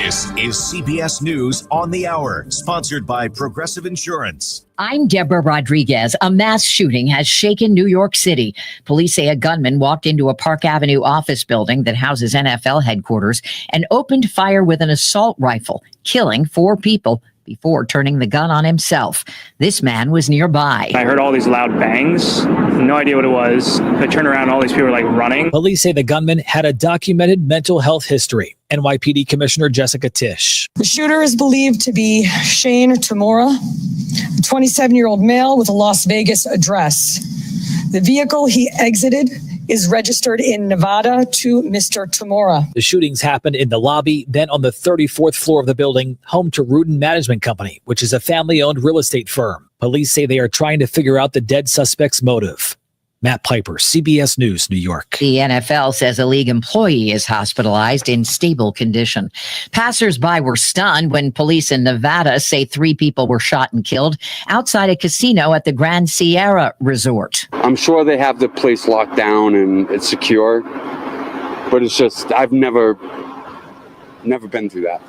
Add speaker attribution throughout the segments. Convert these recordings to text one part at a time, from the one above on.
Speaker 1: This is CBS News on the Hour, sponsored by Progressive Insurance.
Speaker 2: I'm Deborah Rodriguez. A mass shooting has shaken New York City. Police say a gunman walked into a Park Avenue office building that houses NFL headquarters and opened fire with an assault rifle, killing 4 people before turning the gun on himself. This man was nearby.
Speaker 3: I heard all these loud bangs. No idea what it was. I turned around, all these people were like running.
Speaker 4: Police say the gunman had a documented mental health history. NYPD Commissioner Jessica Tisch.
Speaker 5: The shooter is believed to be Shane Tamura, a 27-year-old male with a Las Vegas address. The vehicle he exited is registered in Nevada to Mr. Tamura.
Speaker 4: The shootings happened in the lobby, then on the 34th floor of the building, home to Rudin Management Company, which is a family-owned real estate firm. Police say they are trying to figure out the dead suspect's motive. Matt Piper, CBS News, New York.
Speaker 2: The NFL says a league employee is hospitalized in stable condition. Passers-by were stunned when police in Nevada say 3 people were shot and killed outside a casino at the Grand Sierra Resort.
Speaker 6: I'm sure they have the place locked down and it's secure, but it's just, I've never been through that,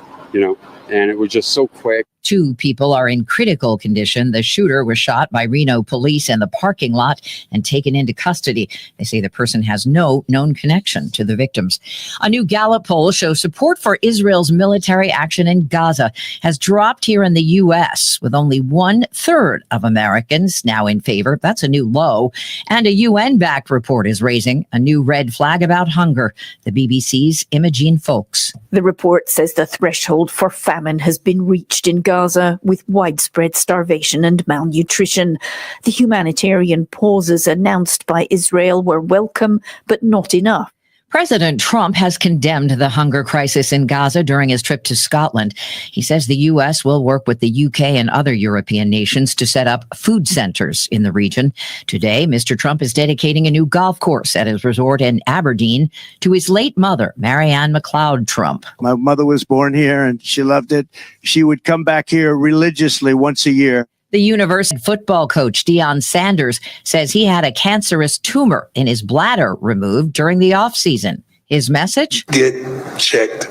Speaker 6: and it was just so quick.
Speaker 2: 2 people are in critical condition. The shooter was shot by Reno police in the parking lot and taken into custody. They say the person has no known connection to the victims. A new Gallup poll shows support for Israel's military action in Gaza has dropped here in the U.S., with only 1/3 of Americans now in favor. That's a new low. And a UN-backed report is raising a new red flag about hunger. The BBC's Imogene Folks.
Speaker 7: The report says the threshold for famine has been reached in Gaza, with widespread starvation and malnutrition. The humanitarian pauses announced by Israel were welcome, but not enough.
Speaker 2: President Trump has condemned the hunger crisis in Gaza during his trip to Scotland. He says the U.S. will work with the UK and other European nations to set up food centers in the region. Today, Mr. Trump is dedicating a new golf course at his resort in Aberdeen to his late mother, Marianne McLeod Trump.
Speaker 8: My mother was born here and she loved it. She would come back here religiously once a year.
Speaker 2: The University football coach, Deion Sanders, says he had a cancerous tumor in his bladder removed during the offseason. His message?
Speaker 9: Get checked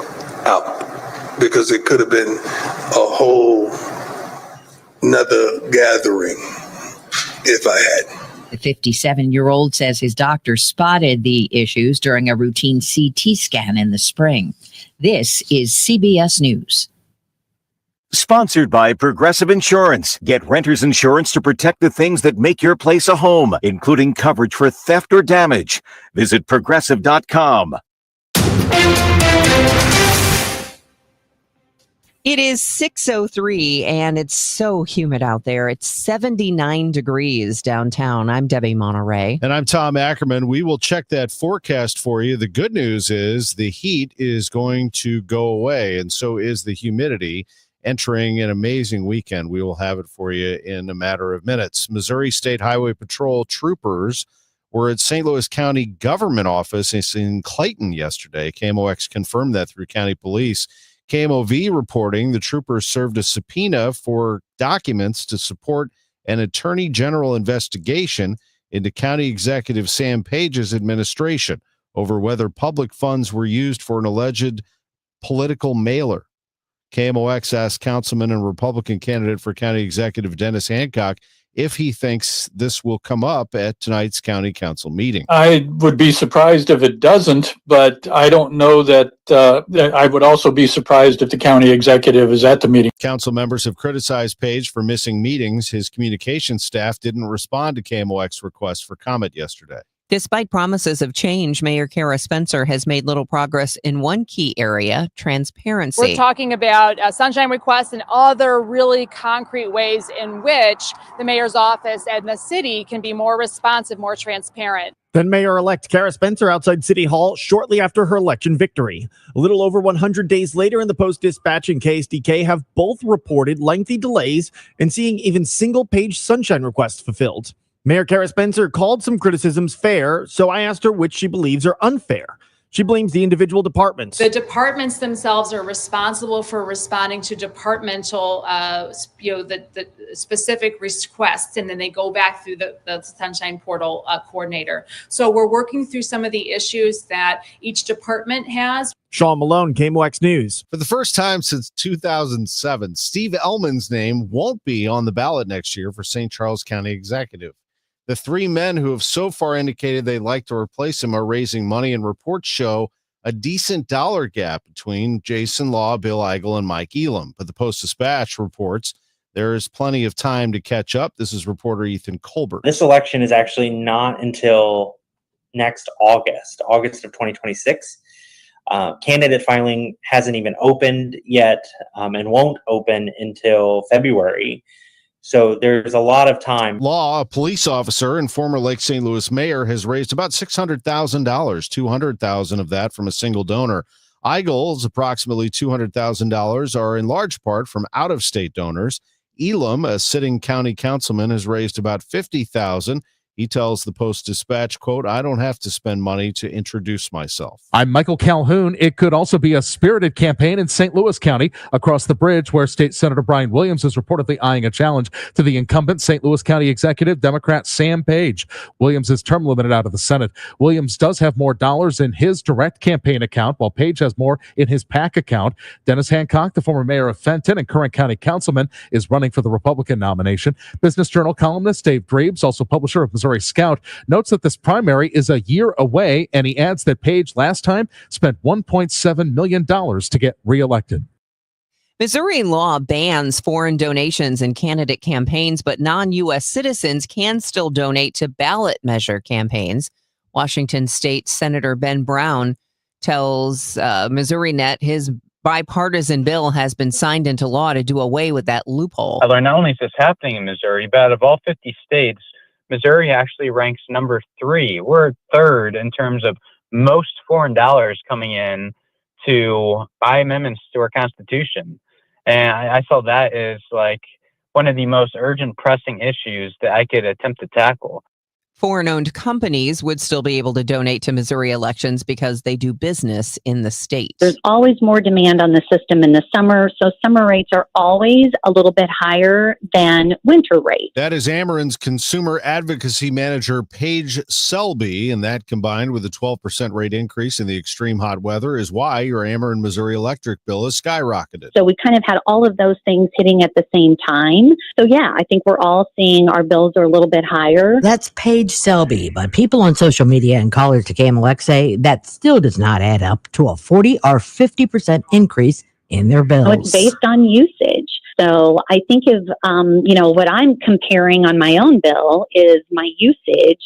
Speaker 9: out, because it could have been a whole nother gathering if I had.
Speaker 2: The 57-year-old says his doctor spotted the issues during a routine CT scan in the spring. This is CBS News.
Speaker 10: Sponsored by Progressive Insurance. Get renter's insurance to protect the things that make your place a home, including coverage for theft or damage. Visit Progressive.com.
Speaker 11: It is 6:03 and it's so humid out there. It's 79 degrees downtown. I'm Debbie Monterrey.
Speaker 12: And I'm Tom Ackerman. We will check that forecast for you. The good news is the heat is going to go away, and so is the humidity. Entering an amazing weekend. We will have it for you in a matter of minutes. Missouri State Highway Patrol troopers were at St. Louis County Government Office in Clayton yesterday. KMOX confirmed that through county police. KMOV reporting the troopers served a subpoena for documents to support an attorney general investigation into County Executive Sam Page's administration over whether public funds were used for an alleged political mailer. KMOX asked Councilman and Republican candidate for County Executive Dennis Hancock if he thinks this will come up at tonight's County Council meeting.
Speaker 13: I would be surprised if it doesn't, but I don't know that I would also be surprised if the county executive is at the meeting.
Speaker 12: Council members have criticized Page for missing meetings. His communications staff didn't respond to KMOX requests for comment yesterday.
Speaker 11: Despite promises of change, Mayor Kara Spencer has made little progress in one key area, transparency.
Speaker 14: We're talking about sunshine requests and other really concrete ways in which the mayor's office and the city can be more responsive, more transparent.
Speaker 15: Then Mayor-elect Kara Spencer outside City Hall shortly after her election victory. A little over 100 days later, in the Post-Dispatch and KSDK have both reported lengthy delays in seeing even single-page sunshine requests fulfilled. Mayor Kara Spencer called some criticisms fair, so I asked her which she believes are unfair. She blames the individual departments.
Speaker 14: The departments themselves are responsible for responding to departmental, the specific requests, and then they go back through the Sunshine Portal coordinator. So we're working through some of the issues that each department has.
Speaker 15: Sean Malone, KMOX News.
Speaker 12: For the first time since 2007, Steve Ellman's name won't be on the ballot next year for St. Charles County Executive. The three men who have so far indicated they'd like to replace him are raising money, and reports show a decent dollar gap between Jason Law, Bill Eigel, and Mike Elam. But the Post-Dispatch reports there is plenty of time to catch up. This is reporter Ethan Colbert.
Speaker 16: This election is actually not until next August of 2026. Candidate filing hasn't even opened yet and won't open until February. So there's a lot of time.
Speaker 12: Law, a police officer and former Lake St. Louis mayor, has raised about $600,000, $200,000 of that from a single donor. Eigel's approximately $200,000 are in large part from out-of-state donors. Elam, a sitting county councilman, has raised about $50,000. He tells the Post-Dispatch, quote, "I don't have to spend money to introduce myself."
Speaker 17: I'm Michael Calhoun. It could also be a spirited campaign in St. Louis County across the bridge, where State Senator Brian Williams is reportedly eyeing a challenge to the incumbent St. Louis County Executive, Democrat Sam Page. Williams is term limited out of the Senate. Williams does have more dollars in his direct campaign account, while Page has more in his PAC account. Dennis Hancock, the former mayor of Fenton and current county councilman, is running for the Republican nomination. Business Journal columnist Dave Drebes, also publisher of Missouri Scout, notes that this primary is a year away, and he adds that Page last time spent $1.7 million to get reelected.
Speaker 11: Missouri law bans foreign donations in candidate campaigns, but non-U.S. citizens can still donate to ballot measure campaigns. Washington State Senator Ben Brown tells MissouriNet his bipartisan bill has been signed into law to do away with that loophole.
Speaker 18: I learned not only is this happening in Missouri, but out of all 50 states, Missouri actually ranks number 3. We're third in terms of most foreign dollars coming in to buy amendments to our Constitution. And I saw that as like one of the most urgent pressing issues that I could attempt to tackle.
Speaker 11: Foreign-owned companies would still be able to donate to Missouri elections because they do business in the state.
Speaker 19: There's always more demand on the system in the summer, so summer rates are always a little bit higher than winter rates.
Speaker 12: That is Ameren's consumer advocacy manager, Paige Selby, and that combined with a 12% rate increase in the extreme hot weather is why your Ameren Missouri electric bill has skyrocketed.
Speaker 19: So we kind of had all of those things hitting at the same time. So yeah, I think we're all seeing our bills are a little bit higher.
Speaker 20: That's Paige Selby, but people on social media and callers to KMOX say that still does not add up to a 40 or 50% increase in their bills.
Speaker 19: So it's based on usage. So I think of, what I'm comparing on my own bill is my usage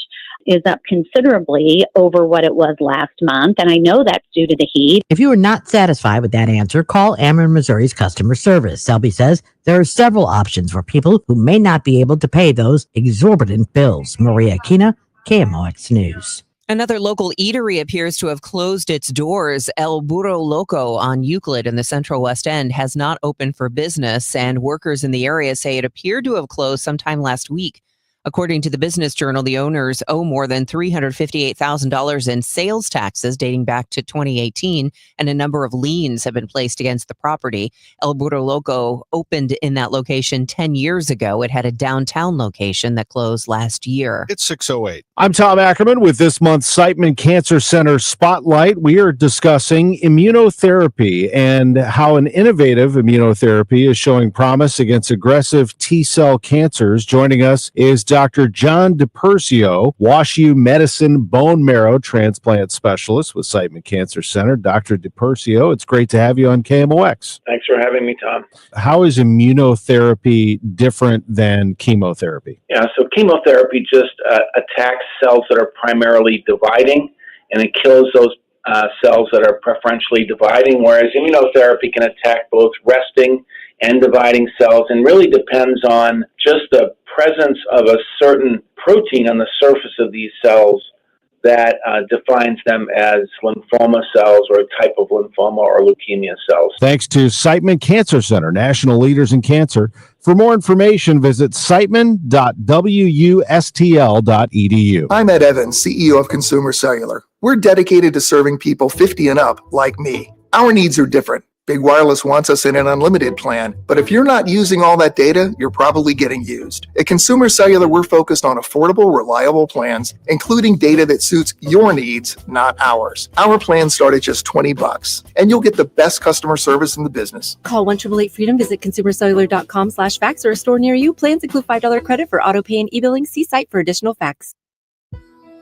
Speaker 19: is up considerably over what it was last month. And I know that's due to the heat.
Speaker 20: If you are not satisfied with that answer, call Ackerman, Missouri's customer service. Selby says there are several options for people who may not be able to pay those exorbitant bills. Maria Aquina, KMOX News.
Speaker 11: Another local eatery appears to have closed its doors. El Burro Loco on Euclid in the Central West End has not opened for business, and workers in the area say it appeared to have closed sometime last week. According to the Business Journal, the owners owe more than $358,000 in sales taxes dating back to 2018, and a number of liens have been placed against the property. El Burro Loco opened in that location 10 years ago. It had a downtown location that closed last year.
Speaker 12: It's 6:08.
Speaker 15: I'm Tom Ackerman with this month's Siteman Cancer Center Spotlight. We are discussing immunotherapy and how an innovative immunotherapy is showing promise against aggressive T-cell cancers. Joining us is Dr. John DiPersio, WashU Medicine bone marrow transplant specialist with Siteman Cancer Center. Dr. DiPersio, it's great to have you on KMOX.
Speaker 21: Thanks for having me, Tom.
Speaker 15: How is immunotherapy different than chemotherapy?
Speaker 21: Yeah, so chemotherapy just attacks cells that are primarily dividing, and it kills those cells that are preferentially dividing, whereas immunotherapy can attack both resting and dividing cells, and really depends on just the presence of a certain protein on the surface of these cells that defines them as lymphoma cells or a type of lymphoma or leukemia cells.
Speaker 12: Thanks to Siteman Cancer Center, national leaders in cancer. For more information, visit siteman.wustl.edu.
Speaker 1: I'm Ed Evans, CEO of Consumer Cellular. We're dedicated to serving people 50 and up like me. Our needs are different. Big Wireless wants us in an unlimited plan, but if you're not using all that data, you're probably getting used. At Consumer Cellular, we're focused on affordable, reliable plans, including data that suits your needs, not ours. Our plans start at just $20, and you'll get the best customer service in the business.
Speaker 22: Call 1-888-FREEDOM, visit consumercellular.com/facts or a store near you. Plans include $5 credit for auto pay and e-billing. See site for additional facts.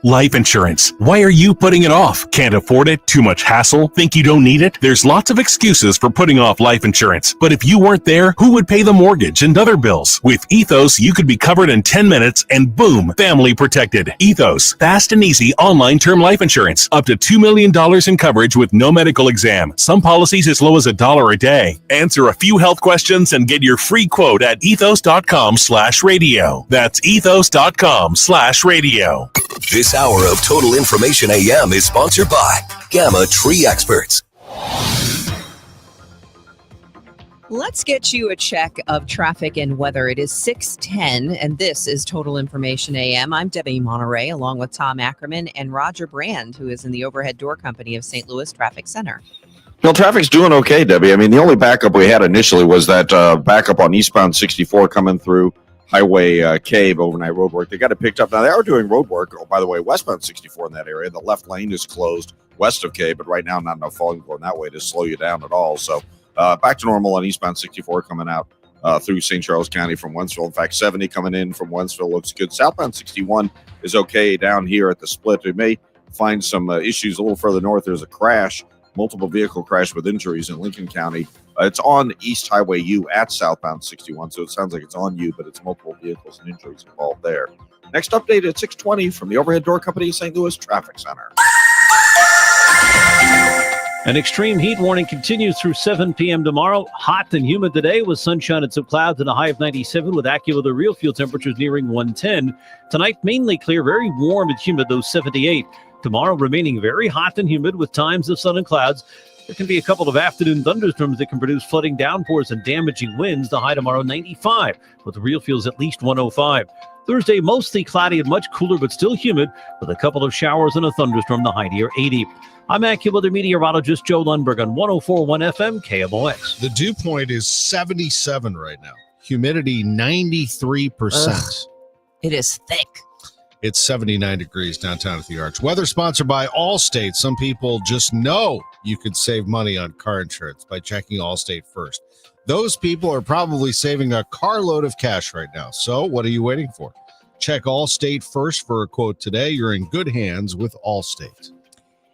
Speaker 23: Life insurance. Why are you putting it off? Can't afford it? Too much hassle? Think you don't need it? There's lots of excuses for putting off life insurance. But if you weren't there, who would pay the mortgage and other bills? With Ethos, you could be covered in 10 minutes and boom, family protected. Ethos, fast and easy online term life insurance. Up to $2 million in coverage with no medical exam. Some policies as low as $1 a day. Answer a few health questions and get your free quote at ethos.com/radio. That's ethos.com/radio.
Speaker 24: This hour of Total Information AM is sponsored by Gamma Tree Experts.
Speaker 11: Let's get you a check of traffic and weather. It is 6:10, and this is Total Information AM. I'm Debbie Monterrey, along with Tom Ackerman and Roger Brand, who is in the Overhead Door Company of St. Louis Traffic Center.
Speaker 25: Well, traffic's doing okay, Debbie. I mean, the only backup we had initially was that backup on eastbound 64 coming through Highway Cave, overnight road work. They got it picked up. Now, they are doing road work. Oh, by the way, westbound 64 in that area. The left lane is closed west of Cave, but right now, not enough volume going that way to slow you down at all. So back to normal on eastbound 64 coming out through St. Charles County from Wentzville. In fact, 70 coming in from Wentzville looks good. Southbound 61 is okay down here at the split. We may find some issues a little further north. There's a crash, multiple vehicle crash with injuries in Lincoln County. It's on East Highway U at southbound 61, so it sounds like it's on U, but it's multiple vehicles and injuries involved there. Next update at 6:20 from the Overhead Door Company of St. Louis Traffic Center.
Speaker 26: An extreme heat warning continues through 7 p.m. tomorrow. Hot and humid today with sunshine and some clouds and a high of 97 with AccuWeather real fuel temperatures nearing 110. Tonight, mainly clear, very warm and humid, though 78. Tomorrow, remaining very hot and humid with times of sun and clouds. There can be a couple of afternoon thunderstorms that can produce flooding downpours and damaging winds. The high tomorrow, 95, with the real fuels at least 105. Thursday, mostly cloudy and much cooler, but still humid, with a couple of showers and a thunderstorm. The high near 80. I'm AccuWeather meteorologist Joe Lundberg on 104.1 FM KMOX.
Speaker 12: The dew point is 77 right now. Humidity, 93%.
Speaker 11: Ugh, it is thick.
Speaker 12: It's 79 degrees downtown at the Arch. Weather sponsored by Allstate. Some people just know you could save money on car insurance by checking Allstate first. Those people are probably saving a carload of cash right now. So what are you waiting for? Check Allstate first for a quote today. You're in good hands with Allstate.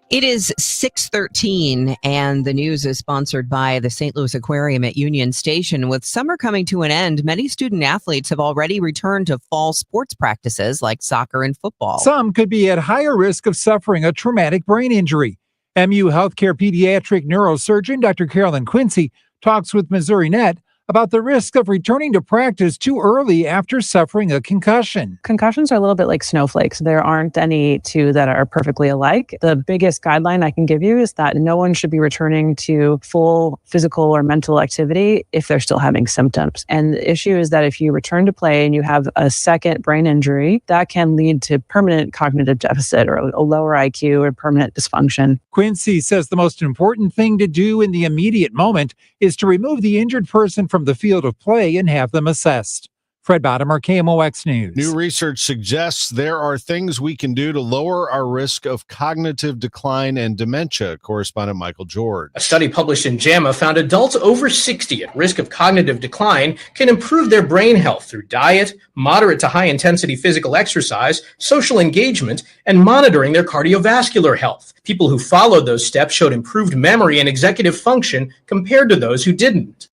Speaker 11: It is 6:13, and the news is sponsored by the St. Louis Aquarium at Union Station. With summer coming to an end, many student athletes have already returned to fall sports practices like soccer and football.
Speaker 27: Some could be at higher risk of suffering a traumatic brain injury. MU Healthcare pediatric neurosurgeon Dr. Carolyn Quincy talks with Missouri Net about the risk of returning to practice too early after suffering a concussion.
Speaker 28: Concussions are a little bit like snowflakes. There aren't any two that are perfectly alike. The biggest guideline I can give you is that no one should be returning to full physical or mental activity if they're still having symptoms. And the issue is that if you return to play and you have a second brain injury, that can lead to permanent cognitive deficit or a lower IQ or permanent dysfunction.
Speaker 27: Quincy says the most important thing to do in the immediate moment is to remove the injured person from the field of play and have them assessed. Fred Bottomer, KMOX News.
Speaker 12: New research suggests there are things we can do to lower our risk of cognitive decline and dementia. Correspondent Michael George.
Speaker 29: A study published in JAMA found adults over 60 at risk of cognitive decline can improve their brain health through diet, moderate to high-intensity physical exercise, social engagement, and monitoring their cardiovascular health. People who followed those steps showed improved memory and executive function compared to those who didn't.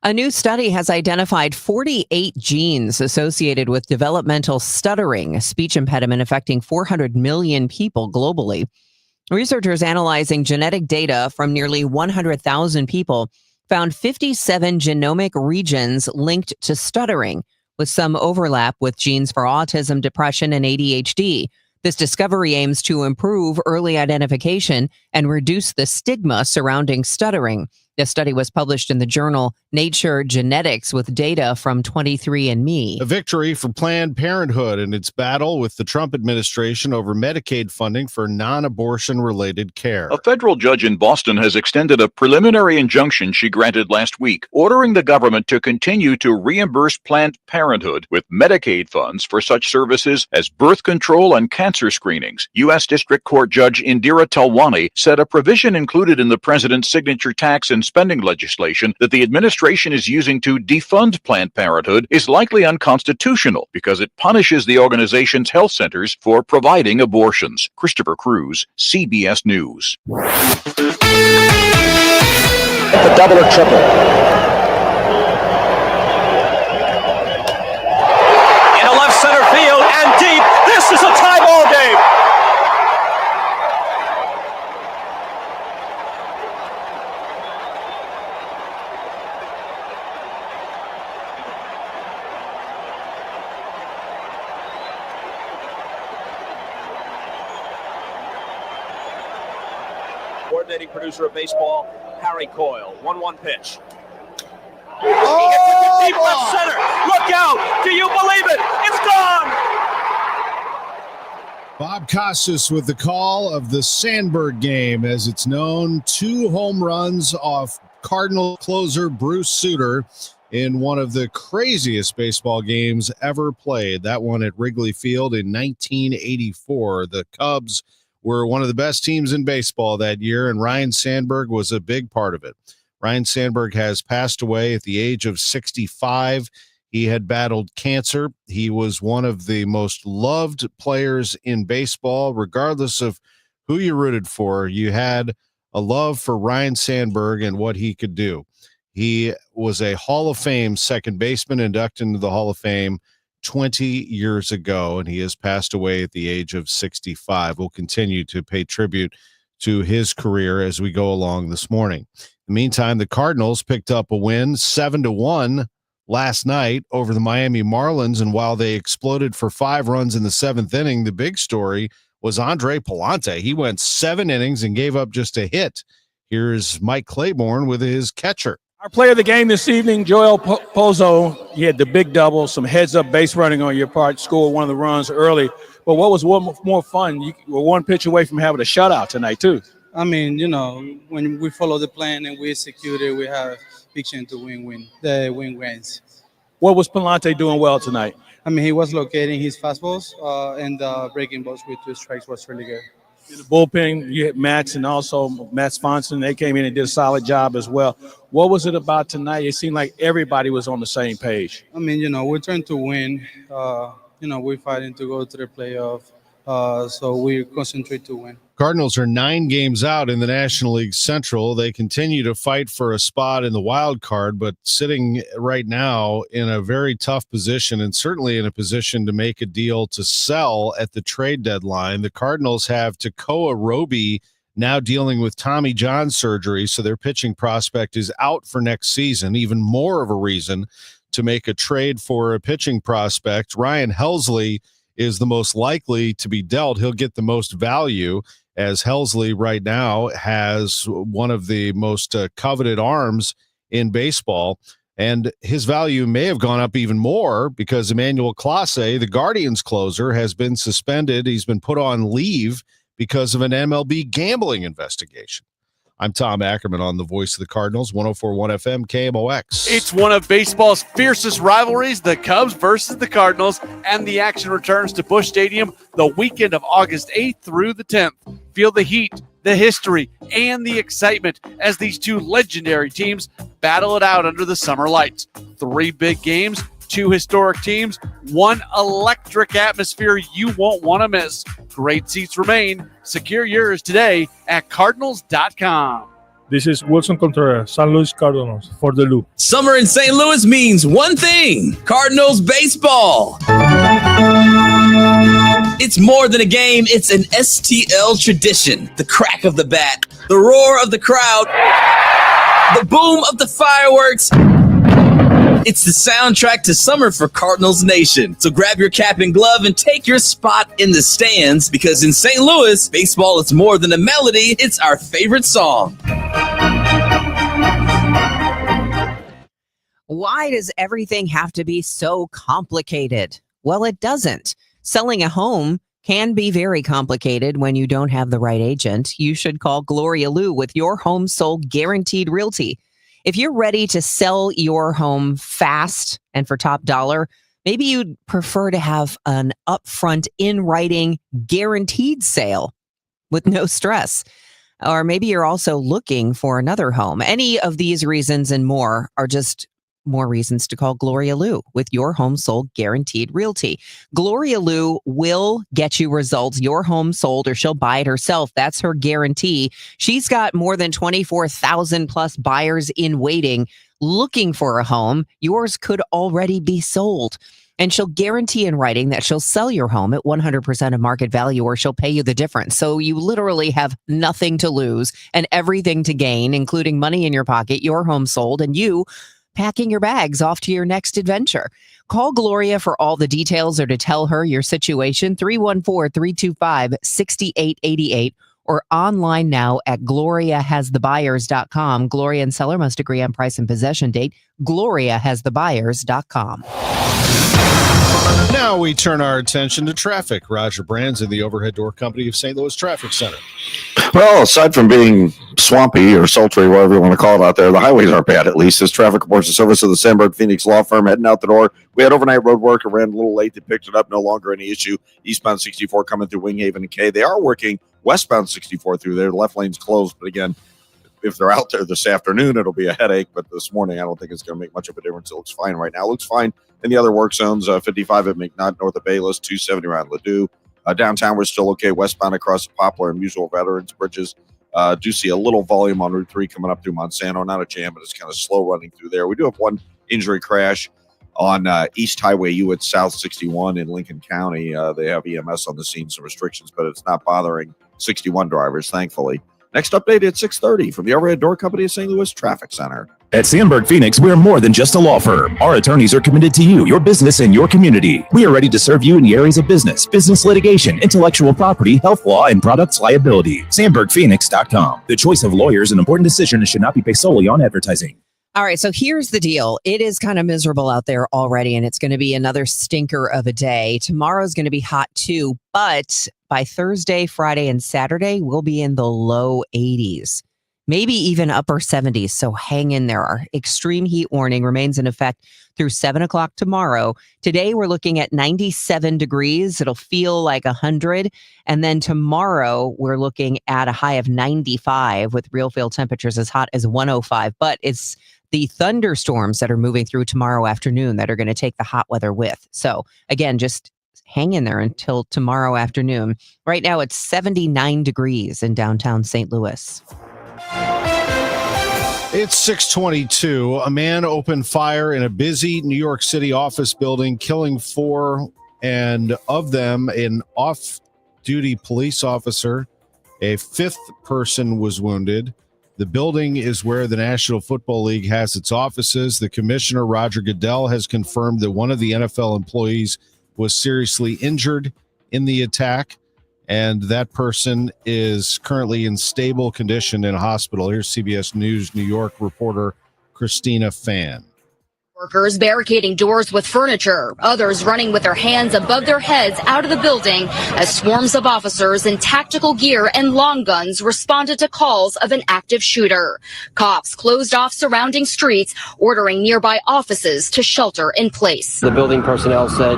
Speaker 11: A new study has identified 48 genes associated with developmental stuttering, a speech impediment affecting 400 million people globally. Researchers analyzing genetic data from nearly 100,000 people found 57 genomic regions linked to stuttering, with some overlap with genes for autism, depression, and ADHD. This discovery aims to improve early identification and reduce the stigma surrounding stuttering. The study was published in the journal Nature Genetics with data from 23andMe.
Speaker 12: A victory for Planned Parenthood in its battle with the Trump administration over Medicaid funding for non-abortion related care.
Speaker 2: A federal judge in Boston has extended a preliminary injunction she granted last week, ordering the government to continue to reimburse Planned Parenthood with Medicaid funds for such services as birth control and cancer screenings. U.S. District Court Judge Indira Talwani said a provision included in the president's signature tax and spending legislation that the administration is using to defund Planned Parenthood is likely unconstitutional because it punishes the organization's health centers for providing abortions. Christopher Cruz, CBS News.
Speaker 3: The double or triple.
Speaker 4: In a left center field and deep. This is a tie ball game. Coordinating producer of baseball, Harry Coyle. 1-1 pitch. He hits it to deep left center. Look out! Do you believe it? It's gone!
Speaker 12: Bob Costas with the call of the Sandberg game, as it's known. 2 home runs off Cardinal closer Bruce Sutter in one of the craziest baseball games ever played. That one at Wrigley Field in 1984. The Cubs were one of the best teams in baseball that year, and Ryne Sandberg was a big part of it. Ryne Sandberg has passed away at the age of 65. He had battled cancer. He was one of the most loved players in baseball, regardless of who you rooted for. You had a love for Ryne Sandberg and what he could do. He was a Hall of Fame second baseman, inducted into the Hall of Fame 20 years ago, and he has passed away at the age of 65. We'll continue to pay tribute to his career as we go along this morning. In the meantime, the Cardinals picked up a win 7-1 last night over the Miami Marlins, and while they exploded for 5 runs in the 7th inning, the big story was Andre Palante. He went 7 innings and gave up just a hit. Here's Mike Claiborne with his catcher.
Speaker 5: Our player of the game this evening, Joel Pozo, he had the big double, some heads-up base running on your part, scored one of the runs early. But what was more fun, you were 1 pitch away from having a shutout tonight, too.
Speaker 6: I mean, when we follow the plan and we execute it, we have a big chance to win. The win wins.
Speaker 5: What was Palante doing well tonight?
Speaker 6: I mean, he was locating his fastballs and breaking balls with 2 strikes was really good.
Speaker 5: In the bullpen, you had Max and also Matt Swanson. They came in and did a solid job as well. What was it about tonight? It seemed like everybody was on the same page.
Speaker 6: I mean, we're trying to win. We're fighting to go to the playoff. So we concentrate to win.
Speaker 12: Cardinals are 9 games out in the National League Central. They continue to fight for a spot in the wild card, but sitting right now in a very tough position, and certainly in a position to make a deal to sell at the trade deadline. The Cardinals have Tekoa Roby now dealing with Tommy John surgery, so their pitching prospect is out for next season. Even more of a reason to make a trade for a pitching prospect. Ryan Helsley is the most likely to be dealt. He'll get the most value, as Helsley right now has one of the most coveted arms in baseball. And his value may have gone up even more because Emmanuel Clase, the Guardians closer, has been suspended. He's been put on leave because of an MLB gambling investigation. I'm Tom Ackerman on the Voice of the Cardinals, 104.1 FM KMOX.
Speaker 7: It's one of baseball's fiercest rivalries, the Cubs versus the Cardinals, and the action returns to Busch Stadium the weekend of August 8th through the 10th. Feel the heat, the history, and the excitement as these 2 legendary teams battle it out under the summer lights. 3 big games, 2 historic teams, 1 electric atmosphere you won't want to miss. Great seats remain. Secure yours today at Cardinals.com.
Speaker 8: This is Wilson Contreras, San Luis Cardinals, for the Loop.
Speaker 9: Summer in St. Louis means one thing: Cardinals baseball. It's more than a game, it's an STL tradition. The crack of the bat, the roar of the crowd, the boom of the fireworks. It's the soundtrack to summer for Cardinals Nation. So grab your cap and glove and take your spot in the stands, because in St. Louis, baseball is more than a melody. It's our favorite song.
Speaker 11: Why does everything have to be so complicated? Well, it doesn't. Selling a home can be very complicated when you don't have the right agent. You should call Gloria Liu with Your Home Sold Guaranteed Realty. If you're ready to sell your home fast and for top dollar, maybe you'd prefer to have an upfront, in writing, guaranteed sale with no stress. Or maybe you're also looking for another home. Any of these reasons and more are just more reasons to call Gloria Liu with Your Home Sold Guaranteed Realty. Gloria Liu will get you results. Your home sold, or she'll buy it herself. That's her guarantee. She's got more than 24,000 plus buyers in waiting looking for a home. Yours could already be sold. And she'll guarantee in writing that she'll sell your home at 100% of market value, or she'll pay you the difference. So you literally have nothing to lose and everything to gain, including money in your pocket, your home sold, and you packing your bags off to your next adventure. Call Gloria for all the details or to tell her your situation, 314-325-6888, or online now at gloriahasthebuyers.com. Gloria and seller must agree on price and possession date. gloriahasthebuyers.com.
Speaker 12: Now we turn our attention to traffic. Roger Brands in the Overhead Door Company of St. Louis Traffic Center.
Speaker 25: Well, aside from being swampy or sultry, whatever you want to call it out there, the highways aren't bad, at least. As traffic reports the service of the Sandberg Phoenix Law Firm heading out the door. We had overnight road work. It ran a little late. They picked it up. No longer any issue. Eastbound 64 coming through Winghaven and K. They are working westbound 64 through there. The left lane's closed. But again, if they're out there this afternoon, it'll be a headache. But this morning, I don't think it's going to make much of a difference. It looks fine right now. It looks fine in the other work zones. 55 at McNutt, north of Bayless, 270 around Ladue. Downtown, we're still okay. Westbound across the Poplar and Mutual Veterans Bridges. Do see a little volume on Route 3 coming up through Monsanto. Not a jam, but it's kind of slow running through there. We do have one injury crash on East Highway U at South 61 in Lincoln County. They have EMS on the scene, some restrictions, but it's not bothering 61 drivers, thankfully. Next update at 6:30 from the Overhead Door Company of St. Louis Traffic Center.
Speaker 10: At Sandberg Phoenix, we're more than just a law firm. Our attorneys are committed to you, your business, and your community. We are ready to serve you in the areas of business litigation, intellectual property, health law, and products liability. SandbergPhoenix.com. The choice of lawyers, an important decision, and should not be based solely on advertising.
Speaker 11: All right, so here's the deal. It is kind of miserable out there already, and it's going to be another stinker of a day. Tomorrow's going to be hot too, but by Thursday, Friday, and Saturday, we'll be in the low 80s. Maybe even upper 70s, so hang in there. Our extreme heat warning remains in effect through 7 o'clock tomorrow. Today, we're looking at 97 degrees. It'll feel like 100. And then tomorrow, we're looking at a high of 95 with real field temperatures as hot as 105. But it's the thunderstorms that are moving through tomorrow afternoon that are going to take the hot weather with. So again, just hang in there until tomorrow afternoon. Right now, it's 79 degrees in downtown St. Louis.
Speaker 12: It's 6:22. A man opened fire in a busy New York City office building, killing 4, and of them, an off-duty police officer. A 5th person was wounded. The building is where the National Football League has its offices. The commissioner, Roger Goodell, has confirmed that one of the NFL employees was seriously injured in the attack, and that person is currently in stable condition in a hospital. Here's CBS News New York reporter Christina Fan.
Speaker 13: Workers barricading doors with furniture, others running with their hands above their heads out of the building as swarms of officers in tactical gear and long guns responded to calls of an active shooter. Cops closed off surrounding streets, ordering nearby offices to shelter in place.
Speaker 14: The building personnel said,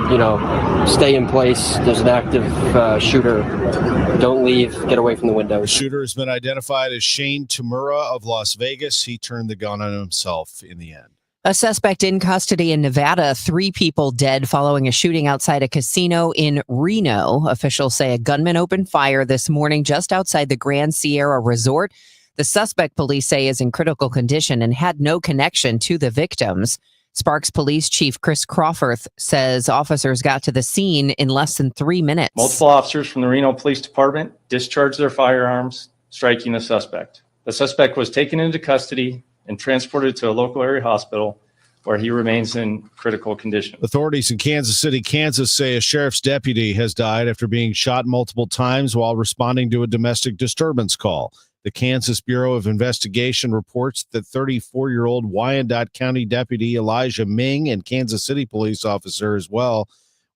Speaker 14: stay in place. There's an active shooter. Don't leave. Get away from the windows.
Speaker 12: The shooter has been identified as Shane Tamura of Las Vegas. He turned the gun on himself in the end.
Speaker 11: A suspect in custody in Nevada, 3 people dead following a shooting outside a casino in Reno. Officials say a gunman opened fire this morning just outside the Grand Sierra Resort. The suspect, police say, is in critical condition and had no connection to the victims. Sparks Police Chief Chris Crawford says officers got to the scene in less than 3 minutes.
Speaker 15: Multiple officers from the Reno Police Department discharged their firearms, striking the suspect. The suspect was taken into custody and transported to a local area hospital where he remains in critical condition.
Speaker 12: Authorities in Kansas City, Kansas say a sheriff's deputy has died after being shot multiple times while responding to a domestic disturbance call. The Kansas Bureau of Investigation reports that 34-year-old Wyandotte County Deputy Elijah Ming and Kansas City police officer as well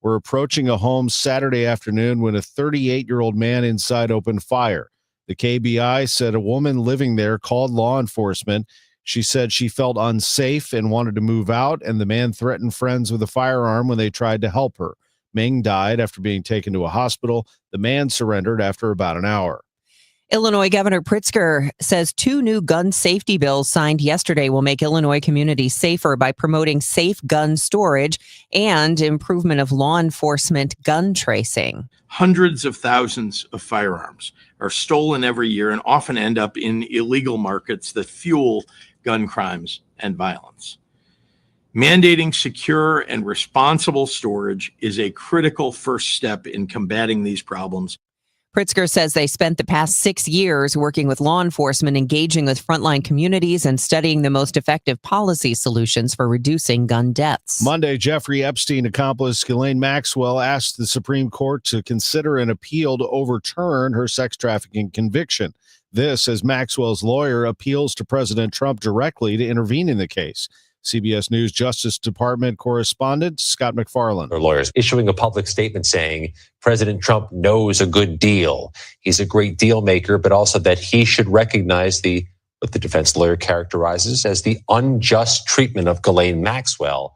Speaker 12: were approaching a home Saturday afternoon when a 38-year-old man inside opened fire. The KBI said a woman living there called law enforcement. She said she felt unsafe and wanted to move out, and the man threatened friends with a firearm when they tried to help her. Ming died after being taken to a hospital. The man surrendered after about an hour.
Speaker 11: Illinois Governor Pritzker says 2 new gun safety bills signed yesterday will make Illinois communities safer by promoting safe gun storage and improvement of law enforcement gun tracing.
Speaker 1: Hundreds of thousands of firearms are stolen every year and often end up in illegal markets that fuel gun crimes and violence. Mandating secure and responsible storage is a critical first step in combating these problems.
Speaker 11: Pritzker says they spent the past 6 years working with law enforcement, engaging with frontline communities, and studying the most effective policy solutions for reducing gun deaths.
Speaker 12: Monday, Jeffrey Epstein accomplice Ghislaine Maxwell asked the Supreme Court to consider an appeal to overturn her sex trafficking conviction. This as Maxwell's lawyer appeals to President Trump directly to intervene in the case. CBS News Justice Department correspondent Scott McFarland.
Speaker 16: Their lawyers issuing a public statement saying President Trump knows a good deal. He's a great deal maker, but also that he should recognize what the defense lawyer characterizes as the unjust treatment of Ghislaine Maxwell,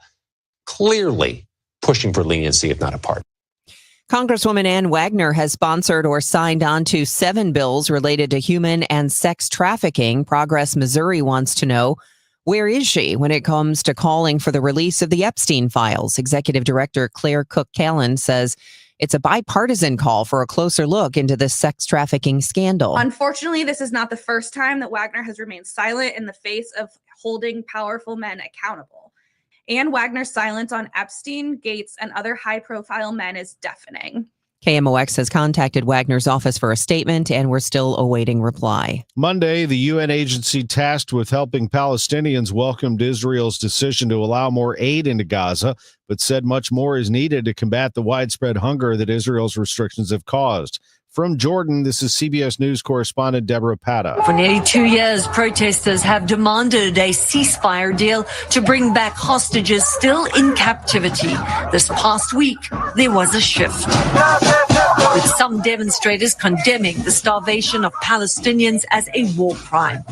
Speaker 16: clearly pushing for leniency, if not a pardon.
Speaker 11: Congresswoman Ann Wagner has sponsored or signed on to 7 bills related to human and sex trafficking. Progress Missouri wants to know, where is she when it comes to calling for the release of the Epstein files? Executive Director Claire Cook-Callan says it's a bipartisan call for a closer look into the sex trafficking scandal.
Speaker 17: Unfortunately, this is not the first time that Wagner has remained silent in the face of holding powerful men accountable. Ann Wagner's silence on Epstein, Gates, and other high-profile men is deafening.
Speaker 11: KMOX has contacted Wagner's office for a statement, and we're still awaiting reply.
Speaker 12: Monday, the UN agency tasked with helping Palestinians welcomed Israel's decision to allow more aid into Gaza, but said much more is needed to combat the widespread hunger that Israel's restrictions have caused. From Jordan, this is CBS News correspondent Deborah Pata.
Speaker 18: For nearly 2 years, protesters have demanded a ceasefire deal to bring back hostages still in captivity. This past week, there was a shift, with some demonstrators condemning the starvation of Palestinians as a war crime.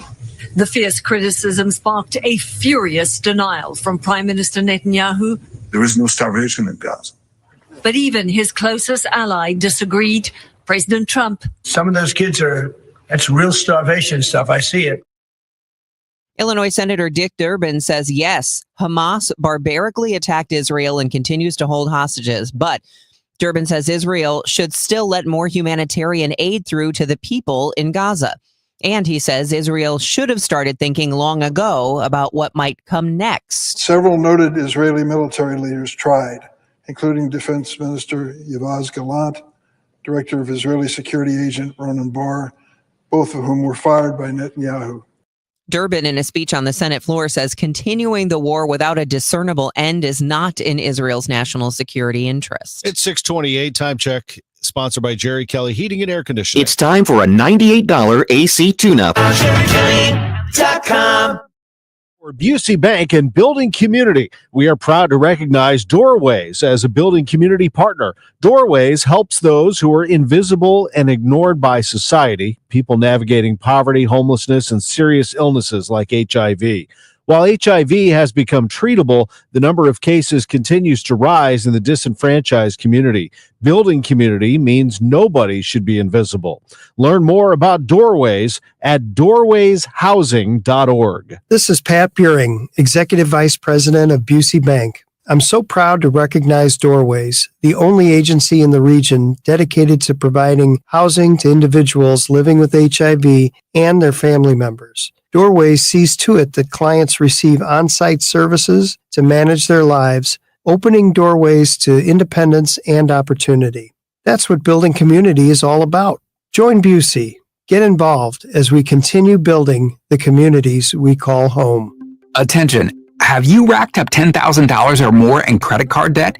Speaker 18: The fierce criticism sparked a furious denial from Prime Minister Netanyahu.
Speaker 19: There is no starvation in Gaza.
Speaker 18: But even his closest ally disagreed. President Trump.
Speaker 19: Some of those kids that's real starvation stuff. I see it.
Speaker 11: Illinois Senator Dick Durbin says, yes, Hamas barbarically attacked Israel and continues to hold hostages. But Durbin says Israel should still let more humanitarian aid through to the people in Gaza. And he says Israel should have started thinking long ago about what might come next.
Speaker 20: Several noted Israeli military leaders tried, including Defense Minister Yoav Gallant, Director of Israeli security agent Ronan Bar, both of whom were fired by Netanyahu.
Speaker 11: Durbin, in a speech on the Senate floor, says continuing the war without a discernible end is not in Israel's national security interest.
Speaker 12: It's 6:28. Time check, sponsored by Jerry Kelly Heating and Air Conditioning.
Speaker 10: It's time for a $98 AC tune-up.
Speaker 12: JerryKelly.com. For Busey Bank and Building Community, we are proud to recognize Doorways as a building community partner. Doorways helps those who are invisible and ignored by society, people navigating poverty, homelessness, and serious illnesses like HIV. While HIV has become treatable, the number of cases continues to rise in the disenfranchised community. Building community means nobody should be invisible. Learn more about Doorways at doorwayshousing.org.
Speaker 21: This is Pat Buring, Executive Vice President of Busey Bank. I'm so proud to recognize Doorways, the only agency in the region dedicated to providing housing to individuals living with HIV and their family members. Doorways sees to it that clients receive on-site services to manage their lives, opening doorways to independence and opportunity. That's what building community is all about. Join Busey. Get involved as we continue building the communities we call home.
Speaker 22: Attention.
Speaker 2: Have you racked up $10,000 or more in credit card debt?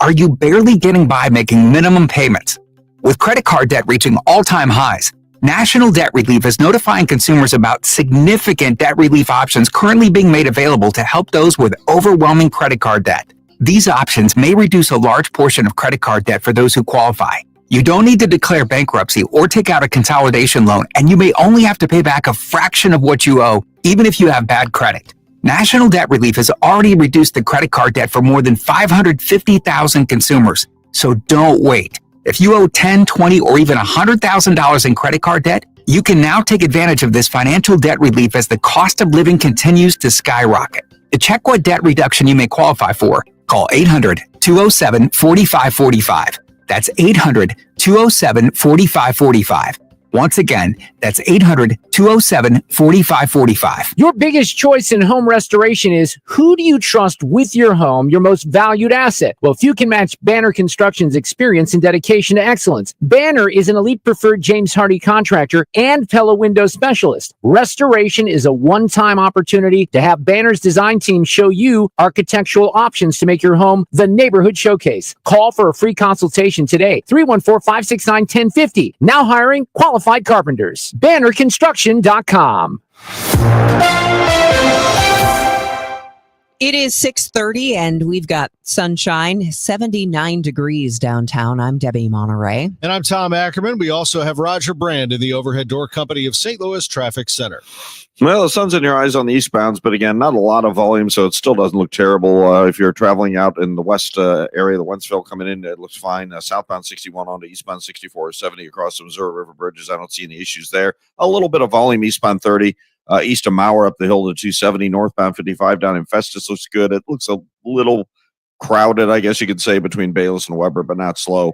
Speaker 2: Are you barely getting by making minimum payments? With credit card debt reaching all-time highs, National Debt Relief is notifying consumers about significant debt relief options currently being made available to help those with overwhelming credit card debt. These options may reduce a large portion of credit card debt for those who qualify. You don't need to declare bankruptcy or take out a consolidation loan, and you may only have to pay back a fraction of what you owe, even if you have bad credit. National Debt Relief has already reduced the credit card debt for more than 550,000 consumers. So don't wait. If you owe $10, $20, or even $100,000 in credit card debt, you can now take advantage of this financial debt relief as the cost of living continues to skyrocket. To check what debt reduction you may qualify for, call 800-207-4545. That's 800-207-4545. Once again, that's 800-207-4545.
Speaker 3: Your biggest choice in home restoration is, who do you trust with your home, your most valued asset? Well, few can match Banner Construction's experience and dedication to excellence. Banner is an elite preferred James Hardie contractor and Pella window specialist. Restoration is a one-time opportunity to have Banner's design team show you architectural options to make your home the neighborhood showcase. Call for a free consultation today. 314-569-1050. Now hiring qualified carpenters. BannerConstruction.com.
Speaker 11: It is 6:30 and we've got sunshine, 79 degrees downtown. I'm Debbie Monterrey.
Speaker 12: And I'm Tom Ackerman. We also have Roger Brand in the Overhead Door Company of St. Louis Traffic Center.
Speaker 25: Well, the sun's in your eyes on the eastbounds, but again, not a lot of volume, so it still doesn't look terrible. If you're traveling out in the west area, the Wentzville coming in, it looks fine. Southbound 61 onto eastbound 64 or 70 across the Missouri River bridges. I don't see any issues there. A little bit of volume eastbound 30. East of Mauer up the hill to 270, northbound 55 down in Festus looks good. It looks a little crowded, I guess you could say, between Bayless and Weber, but not slow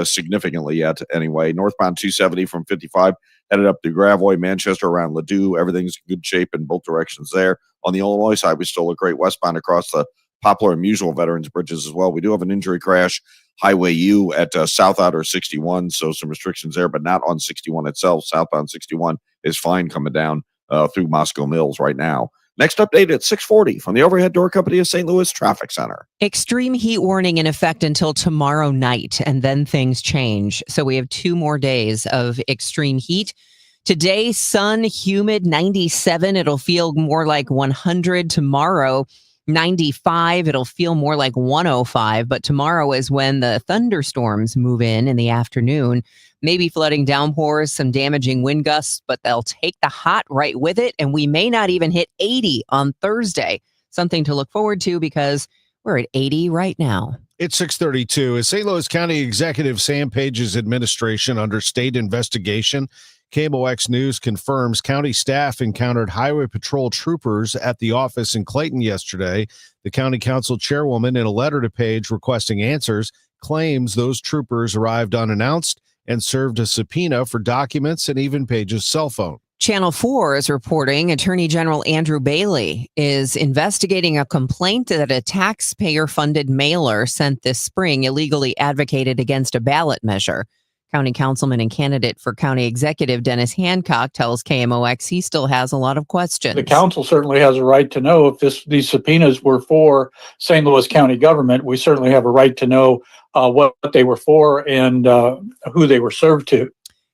Speaker 25: significantly yet anyway. Northbound 270 from 55 headed up to Gravois, Manchester around Ladue. Everything's in good shape in both directions there. On the Illinois side, we still look great westbound across the Poplar and Musial Veterans Bridges as well. We do have an injury crash, Highway U at South Outer 61, so some restrictions there, but not on 61 itself. Southbound 61 is fine coming down through Moscow Mills right now. Next update at 6:40 from the Overhead Door Company of St. Louis Traffic Center.
Speaker 11: Extreme heat warning in effect until tomorrow night, and then things change. So we have 2 more days of extreme heat. Today, sun, humid, 97. It'll feel more like 100. Tomorrow, 95. It'll feel more like 105. But tomorrow is when the thunderstorms move in the afternoon. Maybe flooding downpours, some damaging wind gusts, but they'll take the hot right with it. And we may not even hit 80 on Thursday. Something to look forward to because we're at 80 right now.
Speaker 12: It's 6:32. As St. Louis County Executive Sam Page's administration under state investigation, KMOX News confirms county staff encountered Highway Patrol troopers at the office in Clayton yesterday. The county council chairwoman, in a letter to Page requesting answers, claims those troopers arrived unannounced and served a subpoena for documents and even Page's cell phone.
Speaker 11: Channel 4 is reporting Attorney General Andrew Bailey is investigating a complaint that a taxpayer-funded mailer sent this spring illegally advocated against a ballot measure. County councilman and candidate for county executive Dennis Hancock tells KMOX he still has a lot of questions.
Speaker 22: The council certainly has a right to know if these subpoenas were for St. Louis County government. We certainly have a right to know what they were for and who they were served to.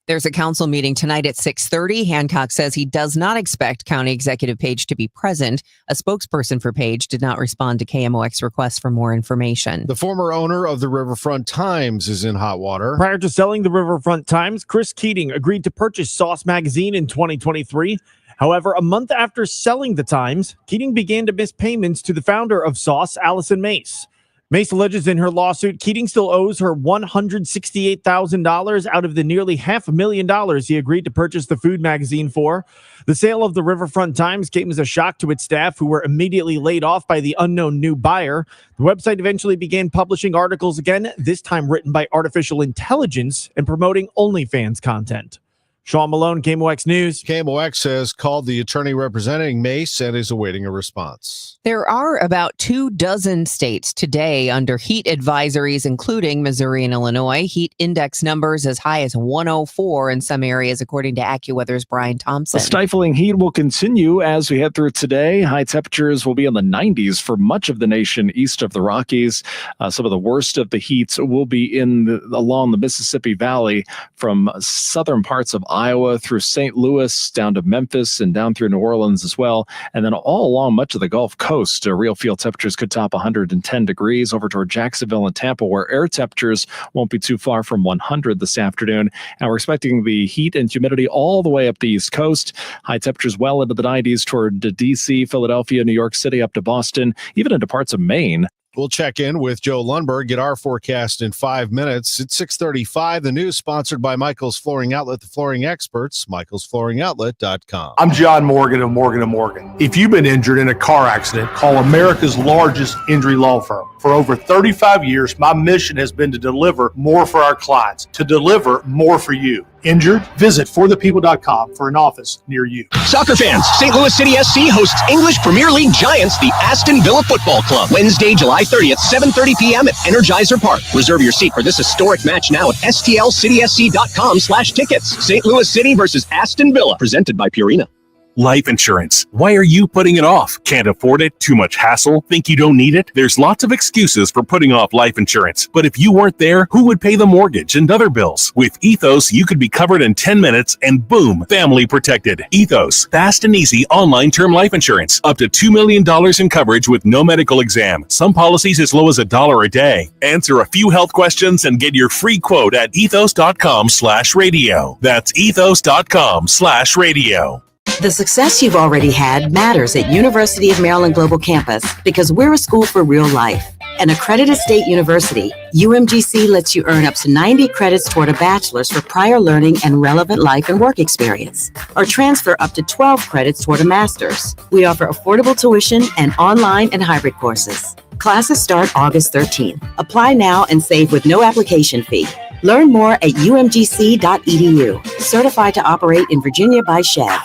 Speaker 11: There's a council meeting tonight at 6:30. Hancock says he does not expect County Executive Page to be present. A spokesperson for Page did not respond to KMOX requests for more information.
Speaker 12: The former owner of the Riverfront Times is in hot water.
Speaker 23: Prior to selling the Riverfront Times, Chris Keating agreed to purchase Sauce magazine in 2023. However, a month after selling the Times, Keating began to miss payments to the founder of Sauce, Allison Mace. Mace alleges in her lawsuit, Keating still owes her $168,000 out of the nearly $500,000 he agreed to purchase the food magazine for. The sale of the Riverfront Times came as a shock to its staff, who were immediately laid off by the unknown new buyer. The website eventually began publishing articles again, this time written by artificial intelligence and promoting OnlyFans content. Sean Malone, KMOX News.
Speaker 12: KMOX has called the attorney representing Mace and is awaiting a response.
Speaker 11: There are about 24 states today under heat advisories, including Missouri and Illinois. Heat index numbers as high as 104 in some areas, according to AccuWeather's Brian Thompson.
Speaker 4: The stifling heat will continue as we head through today. High temperatures will be in the 90s for much of the nation east of the Rockies. Some of the worst of the heats will be along the Mississippi Valley from southern parts of Iowa through St. Louis down to Memphis and down through New Orleans as well. And then all along much of the Gulf Coast, real field temperatures could top 110 degrees over toward Jacksonville and Tampa, where air temperatures won't be too far from 100 this afternoon. And we're expecting the heat and humidity all the way up the East Coast. High temperatures well into the 90s toward D.C., Philadelphia, New York City, up to Boston, even into parts of Maine.
Speaker 12: We'll check in with Joe Lundberg, get our forecast in 5 minutes. It's 6:35. The news sponsored by Michael's Flooring Outlet, the flooring experts, michaelsflooringoutlet.com.
Speaker 5: I'm John Morgan of Morgan & Morgan. If you've been injured in a car accident, call America's largest injury law firm. For over 35 years, my mission has been to deliver more for our clients, to deliver more for you. Injured? Visit forthepeople.com for an office near you.
Speaker 6: Soccer fans, St. Louis City SC hosts English Premier League giants, the Aston Villa Football Club, Wednesday, July 30th, 7:30 p.m. at Energizer Park. Reserve your seat for this historic match now at stlcitysc.com/tickets. St. Louis City versus Aston Villa, presented by Purina.
Speaker 7: Life insurance. Why are you putting it off? Can't afford it? Too much hassle? Think you don't need it? There's lots of excuses for putting off life insurance. But if you weren't there, who would pay the mortgage and other bills? With Ethos, you could be covered in 10 minutes and boom, family protected. Ethos, fast and easy online term life insurance. Up to $2 million in coverage with no medical exam. Some policies as low as $1 a day. Answer a few health questions and get your free quote at ethos.com/radio. That's ethos.com/radio.
Speaker 24: The success you've already had matters at University of Maryland Global Campus because we're a school for real life. An accredited state university, UMGC lets you earn up to 90 credits toward a bachelor's for prior learning and relevant life and work experience, or transfer up to 12 credits toward a master's. We offer affordable tuition and online and hybrid courses. Classes start August 13th. Apply now and save with no application fee. Learn more at umgc.edu. Certified to operate in Virginia by SCHEV.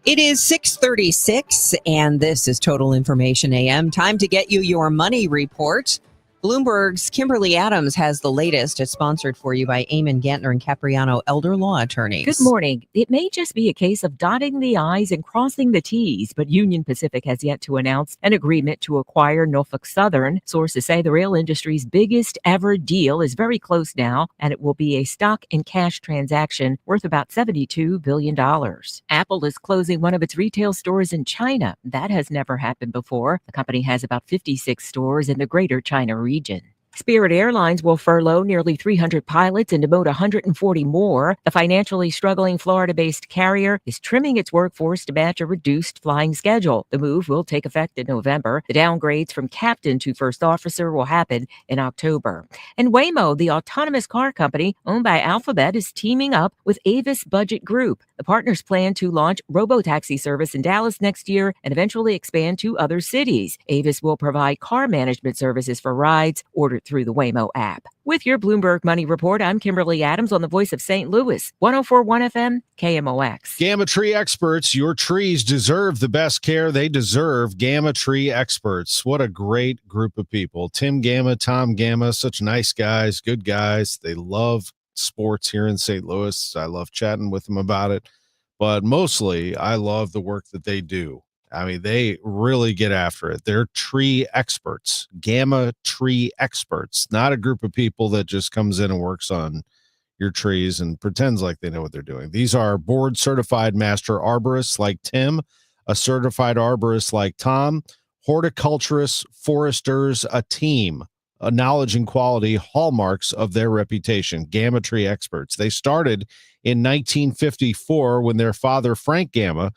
Speaker 11: It is 6:36, and this is Total Information AM. Time to get you your money report. Bloomberg's Kimberly Adams has the latest. It's sponsored for you by Eamon Gantner and Capriano Elder Law Attorneys.
Speaker 26: Good morning. It may just be a case of dotting the I's and crossing the T's, but Union Pacific has yet to announce an agreement to acquire Norfolk Southern. Sources say the rail industry's biggest ever deal is very close now, and it will be a stock and cash transaction worth about $72 billion. Apple is closing one of its retail stores in China. That has never happened before. The company has about 56 stores in the greater China region. Spirit Airlines will furlough nearly 300 pilots and demote 140 more. The financially struggling Florida-based carrier is trimming its workforce to match a reduced flying schedule. The move will take effect in November. The downgrades from captain to first officer will happen in October. And Waymo, the autonomous car company owned by Alphabet, is teaming up with Avis Budget Group. The partners plan to launch robotaxi service in Dallas next year and eventually expand to other cities. Avis will provide car management services for rides ordered through the Waymo app. With your Bloomberg Money Report, I'm Kimberly Adams on the Voice of St. Louis, 104.1 FM, KMOX.
Speaker 12: Gamma Tree Experts, your trees deserve the best care. They deserve Gamma Tree Experts. What a great group of people. Tim Gamma, Tom Gamma, such nice guys, good guys. They love sports here in St. Louis. I love chatting with them about it, but mostly I love the work that they do. I mean, they really get after it. They're tree experts, Gamma Tree Experts, not a group of people that just comes in and works on your trees and pretends like they know what they're doing. These are board certified master arborists like Tim, a certified arborist like Tom, horticulturists, foresters, a team, a knowledge and quality hallmarks of their reputation, Gamma Tree Experts. They started in 1954 when their father, Frank Gamma,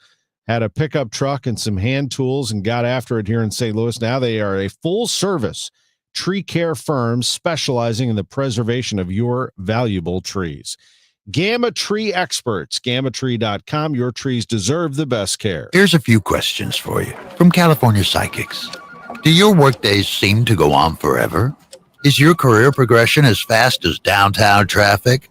Speaker 12: had a pickup truck and some hand tools and got after it here in St. Louis. Now they are a full-service tree care firm specializing in the preservation of your valuable trees. Gamma Tree Experts, gammatree.com. Your trees deserve the best care.
Speaker 27: Here's a few questions for you from California Psychics. Do your workdays seem to go on forever?
Speaker 1: Is your career progression as fast as downtown traffic?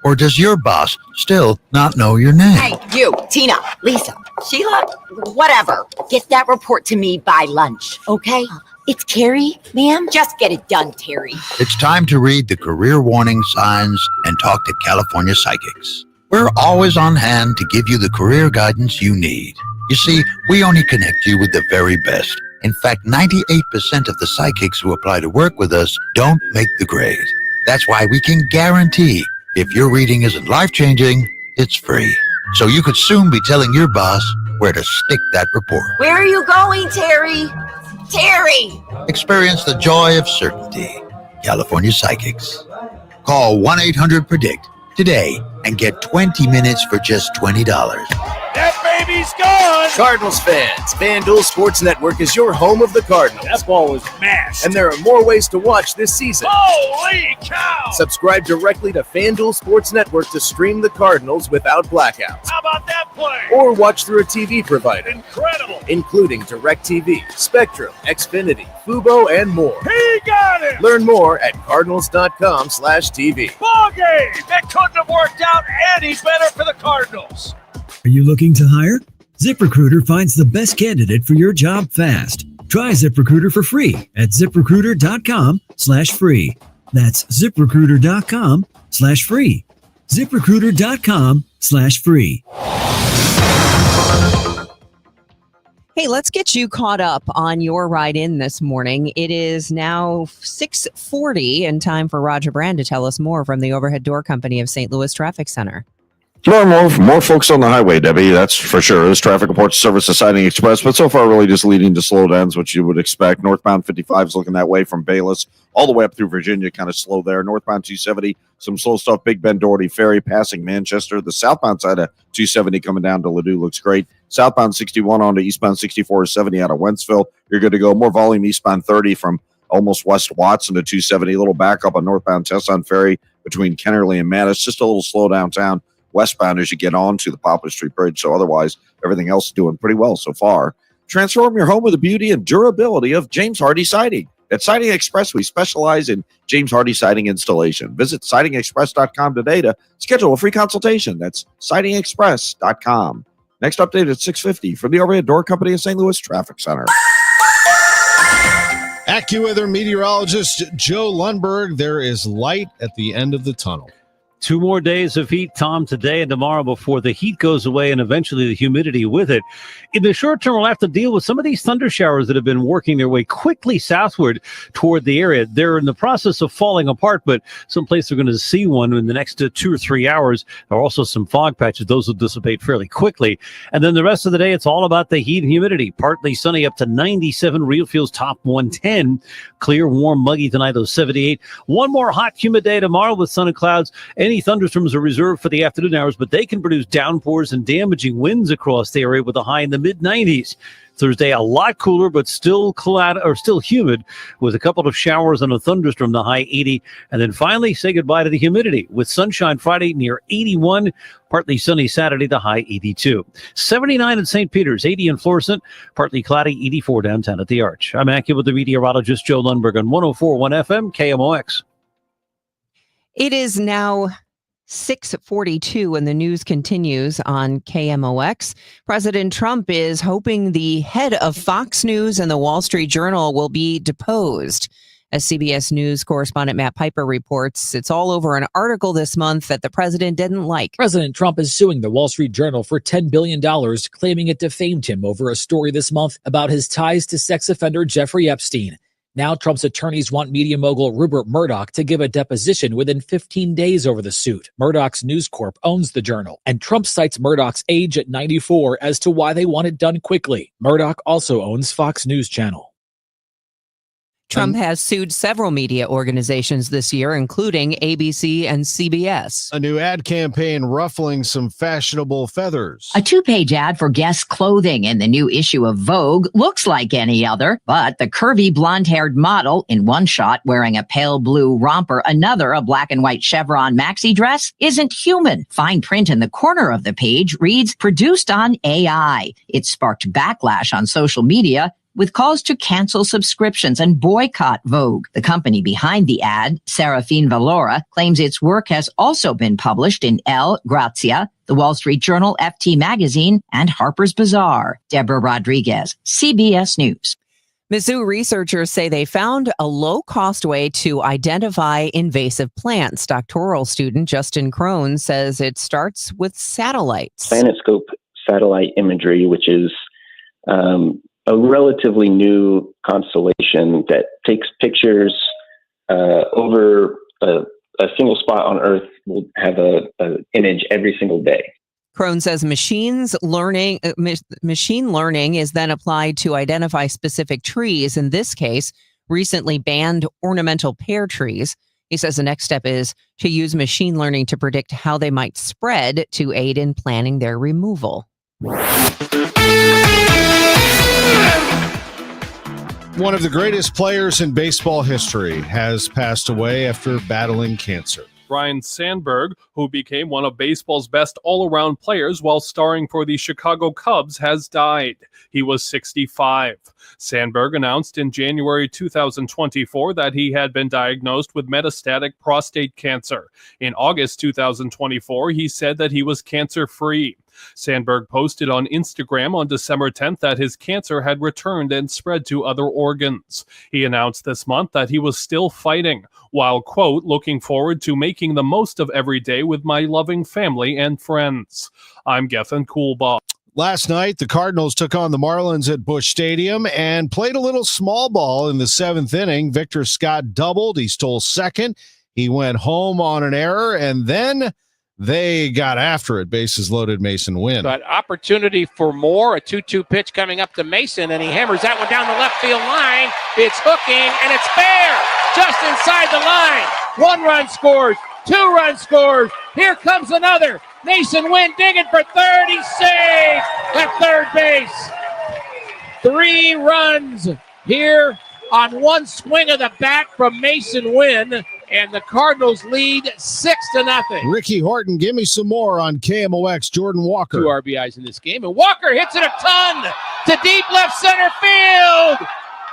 Speaker 1: Or does your boss still not know your name?
Speaker 8: Hey, you, Tina, Lisa, Sheila, whatever. Get that report to me by lunch, okay? It's Terry, ma'am. Just get it done, Terry.
Speaker 1: It's time to read the career warning signs and talk to California Psychics. We're always on hand to give you the career guidance you need. You see, we only connect you with the very best. In fact, 98% of the psychics who apply to work with us don't make the grade. That's why we can guarantee if your reading isn't life-changing, it's free. So you could soon be telling your boss where to stick that report.
Speaker 8: Where are you going, Terry? Terry!
Speaker 1: Experience the joy of certainty. California Psychics. Call 1-800-PREDICT today and get 20 minutes for just $20.
Speaker 9: That baby's gone!
Speaker 13: Cardinals fans, FanDuel Sports Network is your home of the Cardinals.
Speaker 9: That ball was mashed.
Speaker 13: And there are more ways to watch this season.
Speaker 9: Holy cow!
Speaker 13: Subscribe directly to FanDuel Sports Network to stream the Cardinals without blackouts.
Speaker 9: How about that play?
Speaker 13: Or watch through a TV provider.
Speaker 9: Incredible!
Speaker 13: Including DirecTV, Spectrum, Xfinity, Fubo, and more.
Speaker 9: He got it!
Speaker 13: Learn more at cardinals.com/TV.
Speaker 9: Ball game! That couldn't have worked out any better for the Cardinals.
Speaker 14: Are you looking to hire? ZipRecruiter finds the best candidate for your job fast. Try ZipRecruiter for free at ZipRecruiter.com/free. That's ZipRecruiter.com/free. ZipRecruiter.com/free.
Speaker 11: Hey, let's get you caught up on your ride in this morning. It is now 6:40 and time for Roger Brand to tell us more from the Overhead Door Company of St. Louis Traffic Center.
Speaker 25: More folks on the highway, Debbie, that's for sure. This traffic reports service to Siding Express, but so far really just leading to slowdowns, which you would expect. Northbound 55 is looking that way from Bayless all the way up through Virginia, kind of slow there. Northbound 270, some slow stuff. Big Bend, Doherty Ferry, passing Manchester. The southbound side of 270 coming down to Ladue looks great. Southbound 61 on to eastbound 64 70 out of Wentzville. You're good to go. More volume eastbound 30 from almost West Watson to 270. A little backup on northbound Tesson Ferry between Kennerly and Mattis. Just a little slow downtown. Westbound as you get on to the Poplar Street Bridge. So otherwise, everything else is doing pretty well so far. Transform your home with the beauty and durability of James Hardie Siding. At Siding Express, we specialize in James Hardie siding installation. Visit sidingexpress.com today to schedule a free consultation. That's sidingexpress.com. Next update at 6:50 from the Overhead Door Company of St. Louis Traffic Center.
Speaker 12: AccuWeather meteorologist Joe Lundberg, there is light at the end of the tunnel.
Speaker 15: 2 more days of heat, Tom, today and tomorrow before the heat goes away and eventually the humidity with it. In the short term, we'll have to deal with some of these thunder showers that have been working their way quickly southward toward the area. They're in the process of falling apart, but someplace we're going to see one in the next 2 or 3 hours. There are also some fog patches. Those will dissipate fairly quickly. And then the rest of the day, it's all about the heat and humidity. Partly sunny up to 97, real feels top 110. Clear, warm, muggy tonight, those 78. One more hot, humid day tomorrow with sun and clouds. Any thunderstorms are reserved for the afternoon hours, but they can produce downpours and damaging winds across the area with a high in the mid-90s. Thursday, a lot cooler, but still humid with a couple of showers and a thunderstorm, the high 80. And then finally say goodbye to the humidity with sunshine Friday near 81, partly sunny Saturday, the high 82. 79 in St. Peter's, 80 in Florissant, partly cloudy, 84 downtown at the Arch. I'm AccuWeather meteorologist Joe Lundberg on 104.1 FM KMOX.
Speaker 11: It is now 6:42 and the news continues on KMOX. President Trump is hoping the head of Fox News and the Wall Street Journal will be deposed. As CBS News correspondent Matt Piper reports, it's all over an article this month that the president didn't like.
Speaker 27: President Trump is suing the Wall Street Journal for $10 billion, claiming it defamed him over a story this month about his ties to sex offender Jeffrey Epstein. Now Trump's attorneys want media mogul Rupert Murdoch to give a deposition within 15 days over the suit. Murdoch's News Corp owns the Journal, and Trump cites Murdoch's age at 94 as to why they want it done quickly. Murdoch also owns Fox News Channel.
Speaker 11: Trump has sued several media organizations this year, including ABC and CBS.
Speaker 12: A new ad campaign ruffling some fashionable feathers.
Speaker 28: A 2-page ad for Guess clothing in the new issue of Vogue looks like any other, but the curvy blonde-haired model, in one shot wearing a pale blue romper, another a black and white chevron maxi dress, isn't human. Fine print in the corner of the page reads, produced on AI. It sparked backlash on social media. with calls to cancel subscriptions and boycott Vogue. The company behind the ad, Serafine Valora, claims its work has also been published in Elle, Grazia, The Wall Street Journal, FT Magazine, and Harper's Bazaar. Deborah Rodriguez, CBS News.
Speaker 11: Mizzou researchers say they found a low-cost way to identify invasive plants. Doctoral student Justin Crone says it starts with satellites.
Speaker 2: Planetscope satellite imagery, which is a relatively new constellation that takes pictures over a single spot on Earth. Will have an image every single day.
Speaker 11: Crone says machine learning is then applied to identify specific trees, in this case, recently banned ornamental pear trees. He says the next step is to use machine learning to predict how they might spread to aid in planning their removal.
Speaker 12: One of the greatest players in baseball history has passed away after battling cancer.
Speaker 10: Ryne Sandberg, who became one of baseball's best all-around players while starring for the Chicago Cubs, has died. He was 65. Sandberg announced in January 2024 that he had been diagnosed with metastatic prostate cancer. In August 2024, he said that he was cancer-free. Sandberg posted on Instagram on December 10th that his cancer had returned and spread to other organs. He announced this month that he was still fighting, while, quote, looking forward to making the most of every day with my loving family and friends. I'm Gethin Coolbaugh.
Speaker 12: Last night, the Cardinals took on the Marlins at Busch Stadium and played a little small ball in the seventh inning. Victor Scott doubled. He stole second. He went home on an error, and then they got after it. Bases loaded, Mason Wynn.
Speaker 16: But opportunity for more. A 2-2 pitch coming up to Mason, and he hammers that one down the left field line. It's hooking, and it's fair. Just inside the line. 1 run scores. 2 run scores. Here comes another. Mason Wynn digging for third. He's safe at third base. 3 runs here on 1 swing of the bat from Mason Wynn. And the Cardinals lead 6-0.
Speaker 12: Ricky Horton, give me some more on KMOX. Jordan Walker.
Speaker 16: 2 RBIs in this game. And Walker hits it a ton to deep left center field.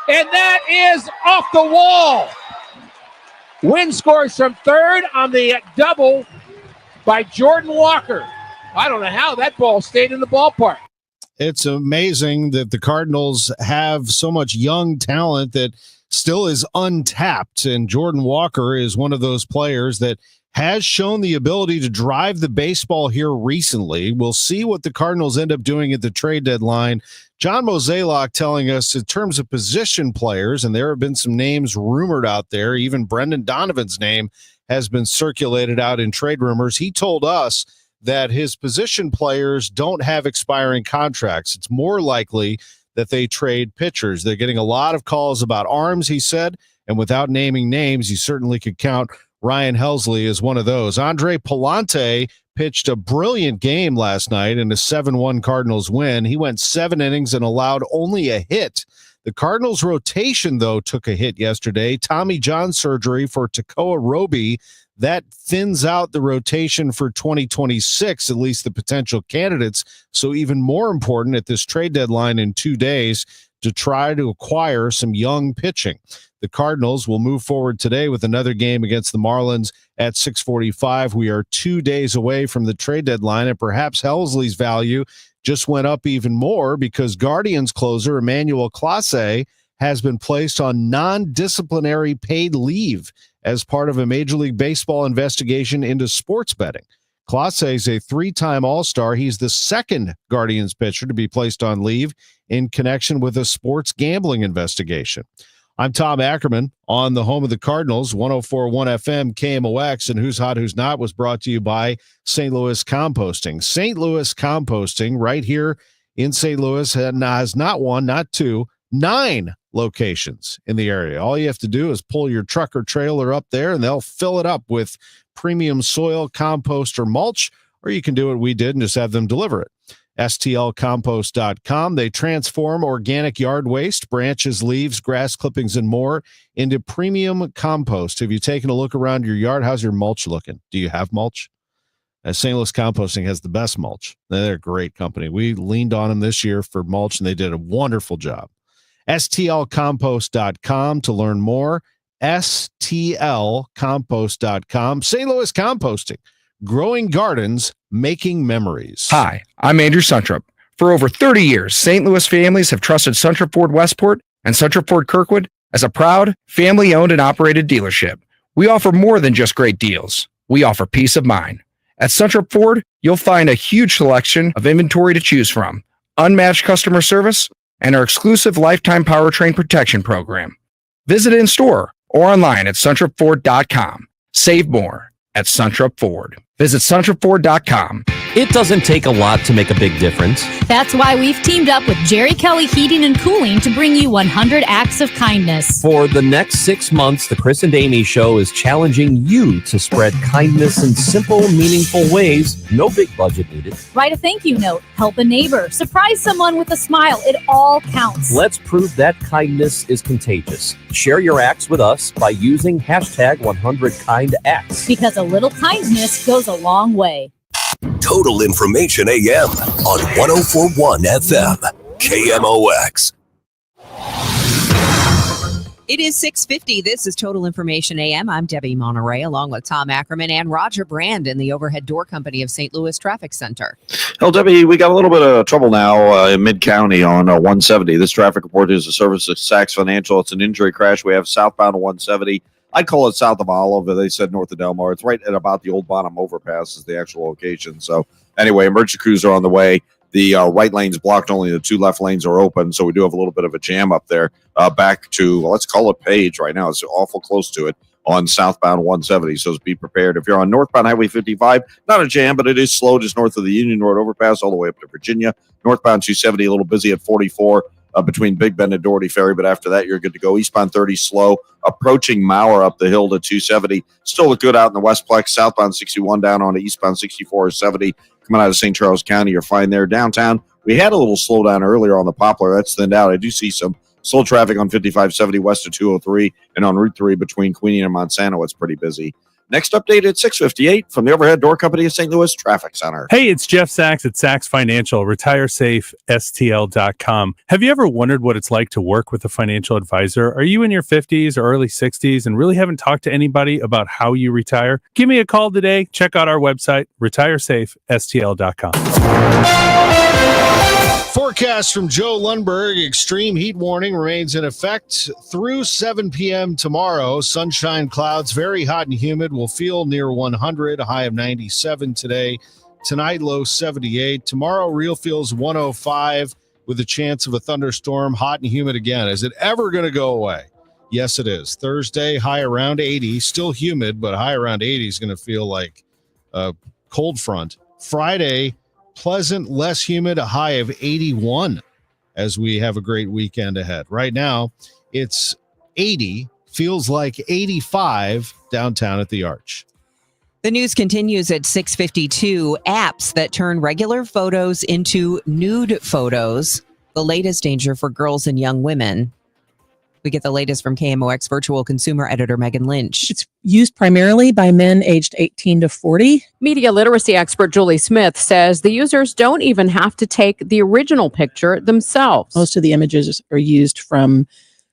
Speaker 16: And that is off the wall. Wynn scores from third on the double by Jordan Walker. I don't know how that ball stayed in the ballpark.
Speaker 12: It's amazing that the Cardinals have so much young talent that still is untapped, and Jordan Walker is one of those players that has shown the ability to drive the baseball here recently. We'll see what the Cardinals end up doing at the trade deadline. John Mozeliak telling us in terms of position players, and there have been some names rumored out there, even Brendan Donovan's name has been circulated out in trade rumors. He told us that his position players don't have expiring contracts. It's more likely that they trade pitchers. They're getting a lot of calls about arms, he said, and without naming names, you certainly could count Ryan Helsley as one of those. Andre Palante pitched a brilliant game last night in a 7-1 Cardinals win. He went 7 innings and allowed only a hit. The Cardinals rotation, though, took a hit yesterday. Tommy John surgery for Tekoa Roby. That thins out the rotation for 2026, at least the potential candidates. So even more important at this trade deadline in 2 days to try to acquire some young pitching. The Cardinals will move forward today with another game against the Marlins at 6:45. We are 2 days away from the trade deadline, and perhaps Helsley's value just went up even more because Guardians closer Emmanuel Clase has been placed on non-disciplinary paid leave as part of a Major League Baseball investigation into sports betting. Clase is a 3-time All-Star. He's the second Guardians pitcher to be placed on leave in connection with a sports gambling investigation. I'm Tom Ackerman on the home of the Cardinals, 104.1 FM KMOX, and Who's Hot, Who's Not was brought to you by St. Louis Composting. St. Louis Composting right here in St. Louis has not 1, not 2, 9 locations in the area. All you have to do is pull your truck or trailer up there and they'll fill it up with premium soil, compost, or mulch, or you can do what we did and just have them deliver it. STLcompost.com. They transform organic yard waste, branches, leaves, grass clippings, and more into premium compost. Have you taken a look around your yard? How's your mulch looking? Do you have mulch? St. Louis Composting has the best mulch. They're a great company. We leaned on them this year for mulch, and they did a wonderful job. STLcompost.com to learn more. STLcompost.com. St. Louis Composting. Growing gardens, making memories.
Speaker 3: Hi, I'm Andrew Suntrup. For over 30 years, St. Louis families have trusted Suntrup Ford Westport and Suntrup Ford Kirkwood as a proud, family-owned and operated dealership. We offer more than just great deals. We offer peace of mind. At Suntrup Ford, you'll find a huge selection of inventory to choose from, unmatched customer service, and our exclusive lifetime powertrain protection program. Visit in store or online at suntrupford.com. Save more at Suntrup Ford. Visit suntrupford.com.
Speaker 17: It doesn't take a lot to make a big difference.
Speaker 18: That's why we've teamed up with Jerry Kelly Heating and Cooling to bring you 100 acts of kindness.
Speaker 17: For the next 6 months, the Chris and Amy Show is challenging you to spread kindness in simple, meaningful ways. No big budget needed.
Speaker 18: Write a thank you note, help a neighbor, surprise someone with a smile. It all counts.
Speaker 17: Let's prove that kindness is contagious. Share your acts with us by using hashtag 100KindActs.
Speaker 18: Because a little kindness goes a long way.
Speaker 19: Total Information AM on 104.1 FM, KMOX.
Speaker 11: It is 6:50. This is Total Information AM. I'm Debbie Monterrey, along with Tom Ackerman and Roger Brand in the Overhead Door Company of St. Louis Traffic Center.
Speaker 25: Well, Debbie, we got a little bit of trouble now in Mid-County on 170. This traffic report is a service of Saks Financial. It's an injury crash. We have southbound 170. I'd call it south of Olive, but they said north of Del Mar. It's right at about the Old Bonham Overpass is the actual location. So anyway, emergency crews are on the way. The right lane's blocked. Only the two left lanes are open. So we do have a little bit of a jam up there back to, let's call it Page right now. It's awful close to it on southbound 170. So be prepared. If you're on northbound Highway 55, not a jam, but it is slow just north of the Union Road Overpass all the way up to Virginia. Northbound 270, a little busy at 44. Between Big Bend and Doherty Ferry, but after that, you're good to go. Eastbound 30 slow, approaching Mauer up the hill to 270. Still look good out in the Westplex. Southbound 61 down on to eastbound 64 or 70. Coming out of St. Charles County, you're fine there. Downtown, we had a little slowdown earlier on the Poplar. That's thinned out. I do see some slow traffic on 5570 west of 203 and on Route 3 between Queenie and Monsanto. It's pretty busy. Next update at 6:58 from the Overhead Door Company of St. Louis Traffic Center.
Speaker 10: Hey, it's Jeff Sachs at Sachs Financial, retiresafestl.com. Have you ever wondered what it's like to work with a financial advisor? Are you in your 50s or early 60s and really haven't talked to anybody about how you retire? Give me a call today. Check out our website, retiresafestl.com.
Speaker 12: Forecast from Joe Lundberg. Extreme heat warning remains in effect through 7 p.m. tomorrow. Sunshine, clouds, very hot and humid. Will feel near 100, a high of 97 today. Tonight, low 78. Tomorrow, real feels 105 with a chance of a thunderstorm. Hot and humid again. Is it ever going to go away? Yes, it is. Thursday, high around 80. Still humid, but high around 80 is going to feel like a cold front. Friday, pleasant, less humid, a high of 81 as we have a great weekend ahead. Right now, it's 80, feels like 85 downtown at the Arch.
Speaker 11: The news continues at 6:52. Apps that turn regular photos into nude photos, the latest danger for girls and young women. We get the latest from KMOX virtual consumer editor Megan Lynch.
Speaker 20: It's used primarily by men aged 18 to 40.
Speaker 21: Media literacy expert Julie Smith says the users don't even have to take the original picture themselves.
Speaker 20: Most of the images are used from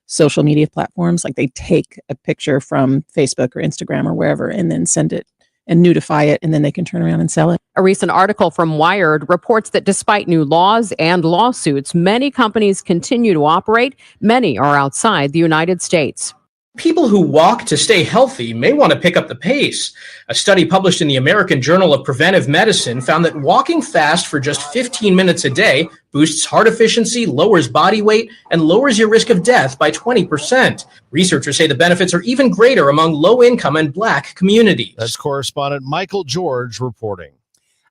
Speaker 20: social media platforms. Like they take a picture from Facebook or Instagram or wherever and then send it and nudify it, and then they can turn around and sell it.
Speaker 21: A recent article from Wired reports that despite new laws and lawsuits, many companies continue to operate. Many are outside the United States.
Speaker 22: People who walk to stay healthy may want to pick up the pace. A study published in the American Journal of Preventive Medicine found that walking fast for just 15 minutes a day boosts heart efficiency, lowers body weight, and lowers your risk of death by 20%. Researchers say the benefits are even greater among low-income and Black communities.
Speaker 12: That's correspondent Michael George reporting.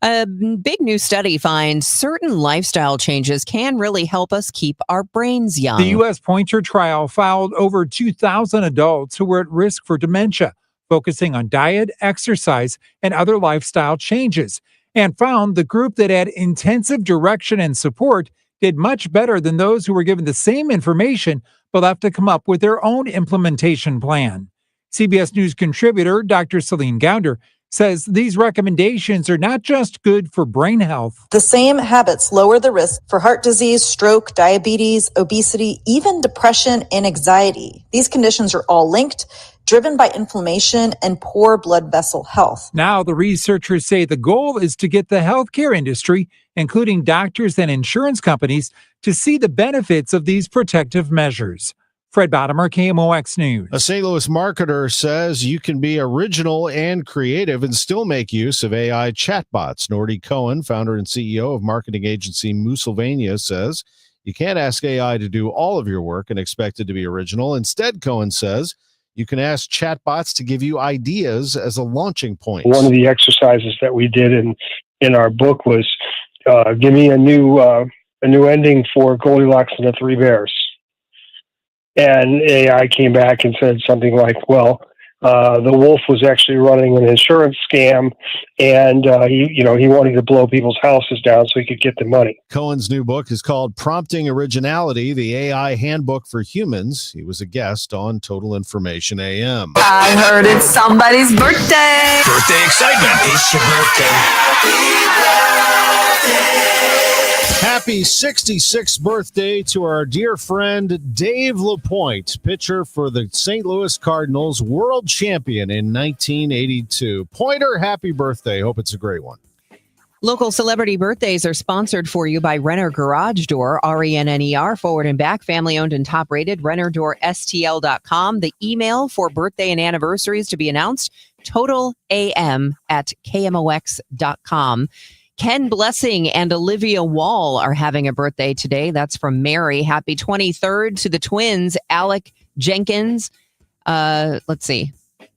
Speaker 11: A big new study finds certain lifestyle changes can really help us keep our brains young.
Speaker 23: The U.S. Pointer trial followed over 2,000 adults who were at risk for dementia, focusing on diet, exercise, and other lifestyle changes, and found the group that had intensive direction and support did much better than those who were given the same information but left to come up with their own implementation plan. CBS News contributor Dr. Celine Gounder says these recommendations are not just good for brain health.
Speaker 1: The same habits lower the risk for heart disease, stroke, diabetes, obesity, even depression and anxiety. These conditions are all linked, driven by inflammation and poor blood vessel health.
Speaker 23: Now, the researchers say the goal is to get the healthcare industry, including doctors and insurance companies, to see the benefits of these protective measures. Fred Bottomer, KMOX News.
Speaker 12: A St. Louis marketer says you can be original and creative and still make use of AI chatbots. Nordy Cohen, founder and CEO of marketing agency Moosylvania, says you can't ask AI to do all of your work and expect it to be original. Instead, Cohen says you can ask chatbots to give you ideas as a launching point.
Speaker 4: One of the exercises that we did in our book was give me a new ending for Goldilocks and the Three Bears. And AI came back and said something like, well, the wolf was actually running an insurance scam, and he wanted to blow people's houses down so he could get the money.
Speaker 12: Cohen's new book is called Prompting Originality, the AI Handbook for Humans. He was a guest on Total Information AM.
Speaker 5: I heard it's somebody's birthday.
Speaker 19: Birthday excitement. It's your birthday.
Speaker 12: Happy 66th birthday to our dear friend Dave LaPointe, pitcher for the St. Louis Cardinals, world champion in 1982. Pointer, happy birthday. Hope it's a great one.
Speaker 11: Local celebrity birthdays are sponsored for you by Renner Garage Door, RENNER, forward and back, family owned and top rated, RennerDoorSTL.com. The email for birthday and anniversaries to be announced, totalam@KMOX.com. Ken Blessing and Olivia Wall are having a birthday today. That's from Mary. Happy 23rd to the twins, Alec Jenkins. Let's see.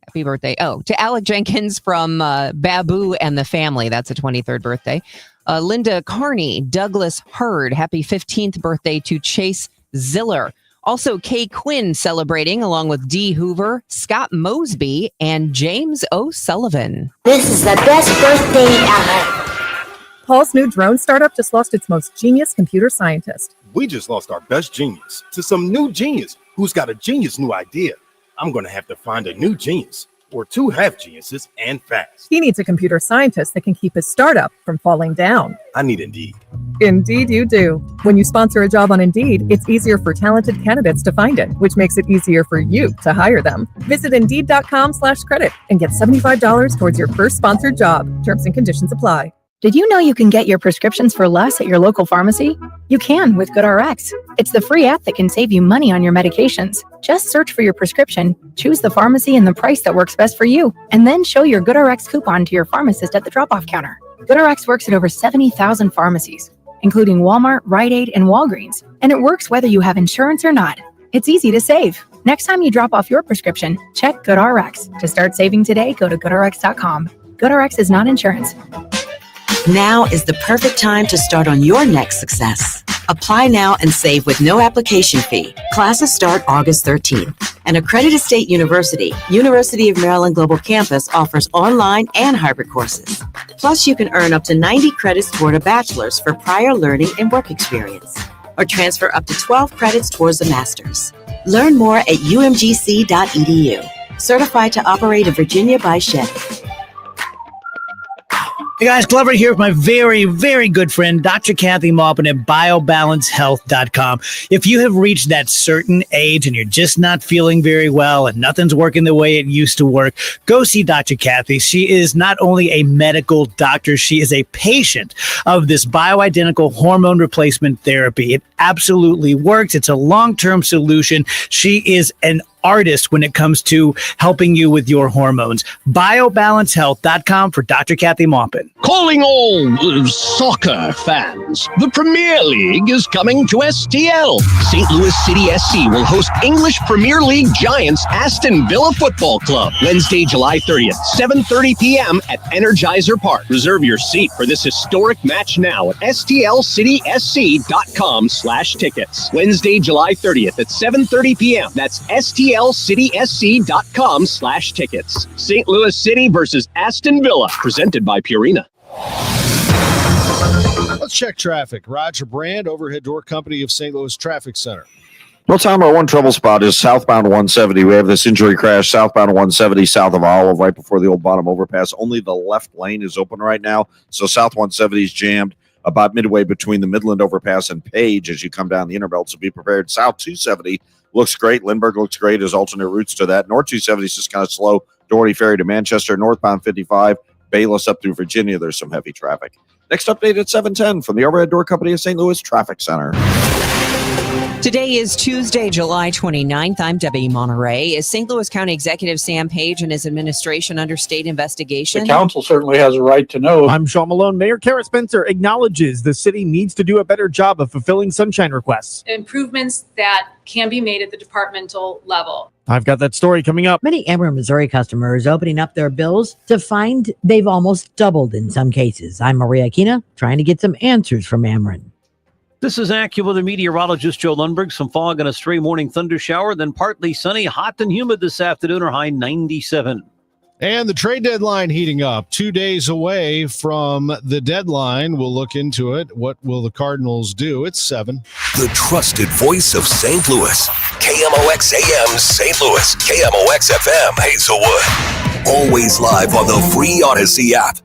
Speaker 11: Happy birthday. Oh, to Alec Jenkins from Babu and the Family. That's a 23rd birthday. Linda Carney, Douglas Hurd. Happy 15th birthday to Chase Ziller. Also, Kay Quinn celebrating along with Dee Hoover, Scott Mosby, and James O'Sullivan.
Speaker 6: This is the best birthday ever.
Speaker 7: Paul's new drone startup just lost its most genius computer scientist.
Speaker 8: We just lost our best genius to some new genius who's got a genius new idea. I'm going to have to find a new genius or two half geniuses and fast.
Speaker 7: He needs a computer scientist that can keep his startup from falling down.
Speaker 8: I need Indeed.
Speaker 7: Indeed you do. When you sponsor a job on Indeed, it's easier for talented candidates to find it, which makes it easier for you to hire them. Visit Indeed.com/credit and get $75 towards your first sponsored job. Terms and conditions apply.
Speaker 24: Did you know you can get your prescriptions for less at your local pharmacy? You can with GoodRx. It's the free app that can save you money on your medications. Just search for your prescription, choose the pharmacy and the price that works best for you, and then show your GoodRx coupon to your pharmacist at the drop-off counter. GoodRx works at over 70,000 pharmacies, including Walmart, Rite Aid, and Walgreens, and it works whether you have insurance or not. It's easy to save. Next time you drop off your prescription, check GoodRx. To start saving today, go to GoodRx.com. GoodRx is not insurance.
Speaker 26: Now is the perfect time to start on your next success. Apply now and save with no application fee. Classes start August 13th. An accredited state university, University of Maryland Global Campus, offers online and hybrid courses. Plus, you can earn up to 90 credits toward a bachelor's for prior learning and work experience, or transfer up to 12 credits towards a master's. Learn more at umgc.edu. Certified to operate in Virginia by Chevy.
Speaker 29: Hey guys, Glover here with my very, very good friend, Dr. Kathy Maupin at BioBalanceHealth.com. If you have reached that certain age and you're just not feeling very well and nothing's working the way it used to work, go see Dr. Kathy. She is not only a medical doctor, she is a patient of this bioidentical hormone replacement therapy. It absolutely works. It's a long-term solution. She is an artist when it comes to helping you with your hormones. BioBalanceHealth.com for Dr. Kathy Maupin.
Speaker 30: Calling all soccer fans, the Premier League is coming to STL. St. Louis City SC will host English Premier League giants Aston Villa Football Club Wednesday, July 30th, 7:30 p.m. at Energizer Park. Reserve your seat for this historic match now at stlcitysc.com/tickets. Wednesday, July 30th at 7:30 p.m. That's stlcitysc.com/tickets. St. Louis City versus Aston Villa, presented by Purina.
Speaker 12: Let's check traffic. Roger Brand, Overhead Door Company of St. Louis Traffic Center.
Speaker 25: Well, Tom, our one trouble spot is southbound 170. We have this injury crash southbound 170 south of Olive, right before the old bottom overpass. Only the left lane is open right now, so south 170 is jammed about midway between the Midland overpass and Page as you come down the inner belt, so be prepared. South 270 looks great. Lindbergh looks great as alternate routes to that. North 270 is just kind of slow. Doherty Ferry to Manchester, northbound 55, Bayless up through Virginia. There's some heavy traffic. Next update at 7:10 from the Overhead Door Company of St. Louis Traffic Center.
Speaker 11: Today is Tuesday, July 29th. I'm Debbie Monterrey. Is St. Louis County Executive Sam Page and his administration under state investigation?
Speaker 2: The council certainly has a right to know.
Speaker 3: I'm Sean Malone. Mayor Kara Spencer acknowledges the city needs to do a better job of fulfilling sunshine requests.
Speaker 9: Improvements that can be made at the departmental level.
Speaker 3: I've got that story coming up.
Speaker 13: Many Ameren, Missouri customers opening up their bills to find they've almost doubled in some cases. I'm Maria Aquina, trying to get some answers from Ameren.
Speaker 14: This is AccuWeather meteorologist Joe Lundberg. Some fog and a stray morning thunder shower, then partly sunny, hot and humid this afternoon, or high 97.
Speaker 12: And the trade deadline heating up. 2 days away from the deadline. We'll look into it. What will the Cardinals do? It's 7.
Speaker 19: The trusted voice of St. Louis. KMOX AM St. Louis. KMOX FM Hazelwood. Always live on the free Odyssey app.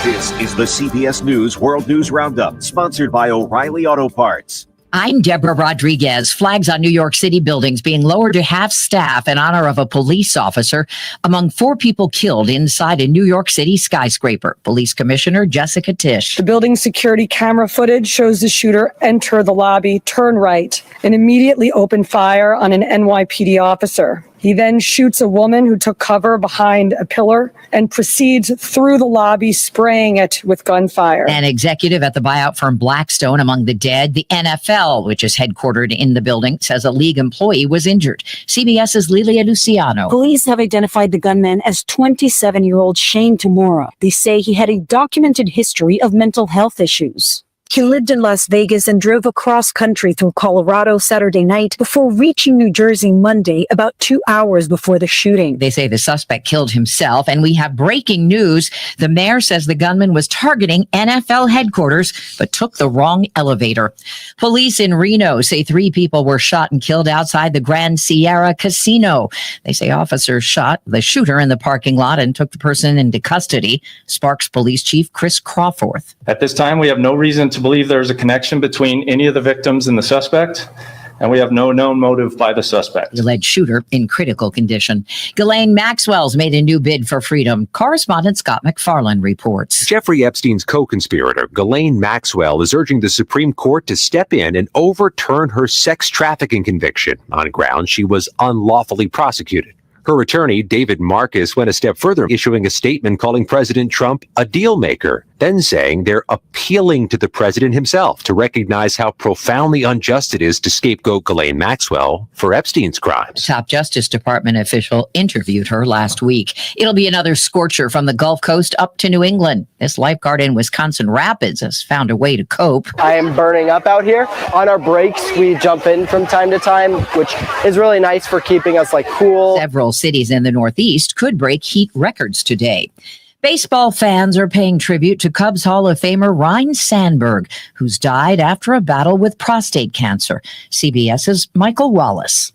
Speaker 15: This is the CBS News World News Roundup, sponsored by O'Reilly Auto Parts.
Speaker 16: I'm Deborah Rodriguez. Flags on New York City buildings being lowered to half staff in honor of a police officer among 4 people killed inside a New York City skyscraper. Police Commissioner Jessica Tisch.
Speaker 17: The building security camera footage shows the shooter enter the lobby, turn right, and immediately open fire on an NYPD officer. He then shoots a woman who took cover behind a pillar and proceeds through the lobby, spraying it with gunfire.
Speaker 16: An executive at the buyout firm Blackstone among the dead. The NFL, which is headquartered in the building, says a league employee was injured. CBS's Lilia Luciano.
Speaker 27: Police have identified the gunman as 27-year-old Shane Tamura. They say he had a documented history of mental health issues. He lived in Las Vegas and drove across country through Colorado Saturday night before reaching New Jersey Monday, about 2 hours before the shooting.
Speaker 16: They say the suspect killed himself, and we have breaking news. The mayor says the gunman was targeting NFL headquarters, but took the wrong elevator. Police in Reno say 3 people were shot and killed outside the Grand Sierra Casino. They say officers shot the shooter in the parking lot and took the person into custody. Sparks Police Chief Chris Crawforth.
Speaker 28: At this time, we have no reason to believe there is a connection between any of the victims and the suspect, and we have no known motive by the suspect.
Speaker 16: The alleged shooter in critical condition. Ghislaine Maxwell's made a new bid for freedom. Correspondent Scott McFarland reports.
Speaker 31: Jeffrey Epstein's co-conspirator, Ghislaine Maxwell, is urging the Supreme Court to step in and overturn her sex trafficking conviction on grounds she was unlawfully prosecuted. Her attorney, David Marcus, went a step further, issuing a statement calling President Trump a deal maker, then saying they're appealing to the president himself to recognize how profoundly unjust it is to scapegoat Ghislaine Maxwell for Epstein's crimes.
Speaker 16: A top Justice Department official interviewed her last week. It'll be another scorcher from the Gulf Coast up to New England. This lifeguard in Wisconsin Rapids has found a way to cope.
Speaker 32: I am burning up out here. On our breaks, we jump in from time to time, which is really nice for keeping us cool.
Speaker 16: Several cities in the Northeast could break heat records today. Baseball fans are paying tribute to Cubs Hall of Famer Ryne Sandberg, who's died after a battle with prostate cancer. CBS's Michael Wallace.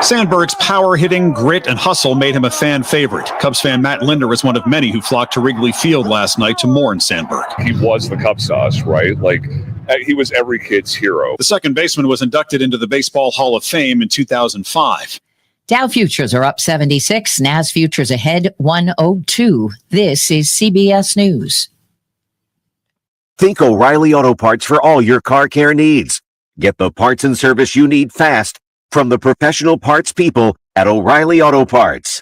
Speaker 33: Sandberg's power-hitting, grit, and hustle made him a fan favorite. Cubs fan Matt Linder was one of many who flocked to Wrigley Field last night to mourn Sandberg.
Speaker 34: He was the Cubs to us, right? He was every kid's hero.
Speaker 33: The second baseman was inducted into the Baseball Hall of Fame in 2005.
Speaker 16: Dow futures are up 76. NAS futures ahead 102. This is CBS News.
Speaker 15: Think O'Reilly Auto Parts for all your car care needs. Get the parts and service you need fast from the professional parts people at O'Reilly Auto Parts.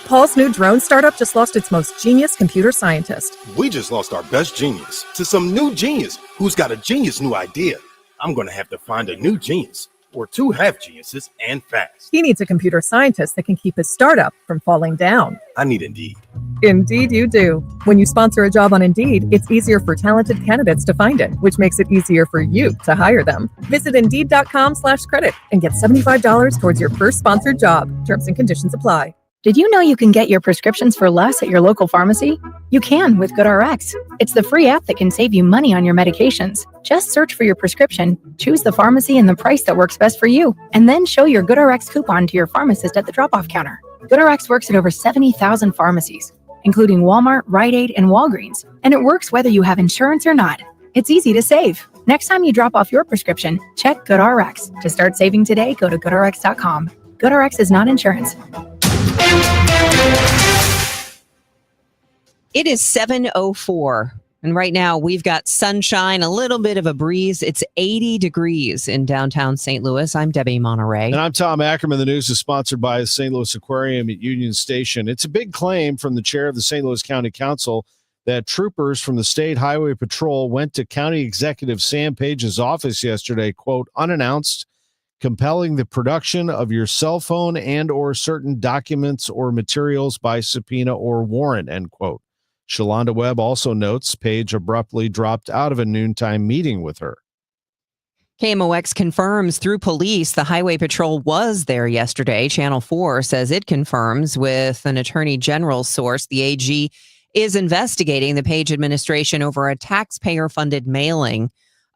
Speaker 7: Paul's new drone startup just lost its most genius computer scientist.
Speaker 8: We just lost our best genius to some new genius who's got a genius new idea. I'm going to have to find a new genius, or 2 half geniuses, and fast.
Speaker 7: He needs a computer scientist that can keep his startup from falling down.
Speaker 8: I need Indeed.
Speaker 7: Indeed you do. When you sponsor a job on Indeed, it's easier for talented candidates to find it, which makes it easier for you to hire them. Visit Indeed.com/credit and get $75 towards your first sponsored job. Terms and conditions apply.
Speaker 1: Did you know you can get your prescriptions for less at your local pharmacy? You can with GoodRx. It's the free app that can save you money on your medications. Just search for your prescription, choose the pharmacy and the price that works best for you, and then show your GoodRx coupon to your pharmacist at the drop-off counter. GoodRx works at over 70,000 pharmacies, including Walmart, Rite Aid, and Walgreens, and it works whether you have insurance or not. It's easy to save. Next time you drop off your prescription, check GoodRx. To start saving today, go to GoodRx.com. GoodRx is not insurance.
Speaker 11: It is 7:04. And right now we've got sunshine, a little bit of a breeze. It's 80 degrees in downtown St. Louis. I'm Debbie Monterrey.
Speaker 12: And I'm Tom Ackerman. The news is sponsored by the St. Louis Aquarium at Union Station. It's a big claim from the chair of the St. Louis County Council that troopers from the State Highway Patrol went to County Executive Sam Page's office yesterday, quote, unannounced, compelling the production of your cell phone and or certain documents or materials by subpoena or warrant, end quote. Shalonda Webb also notes Page abruptly dropped out of a noontime meeting with her.
Speaker 11: KMOX confirms through police the Highway Patrol was there yesterday. Channel 4 says it confirms with an Attorney General source. The AG is investigating the Page administration over a taxpayer-funded mailing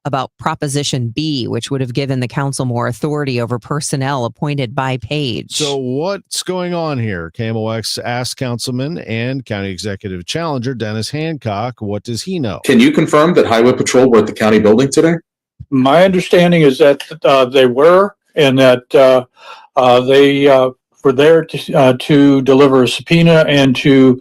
Speaker 11: about Proposition B, which would have given the council more authority over personnel appointed by Page.
Speaker 12: So what's going on here? KMOX asked Councilman and County Executive Challenger Dennis Hancock, what does he know?
Speaker 4: Can you confirm that Highway Patrol were at the county building today?
Speaker 2: My understanding is that they were, and that they were there to deliver a subpoena and to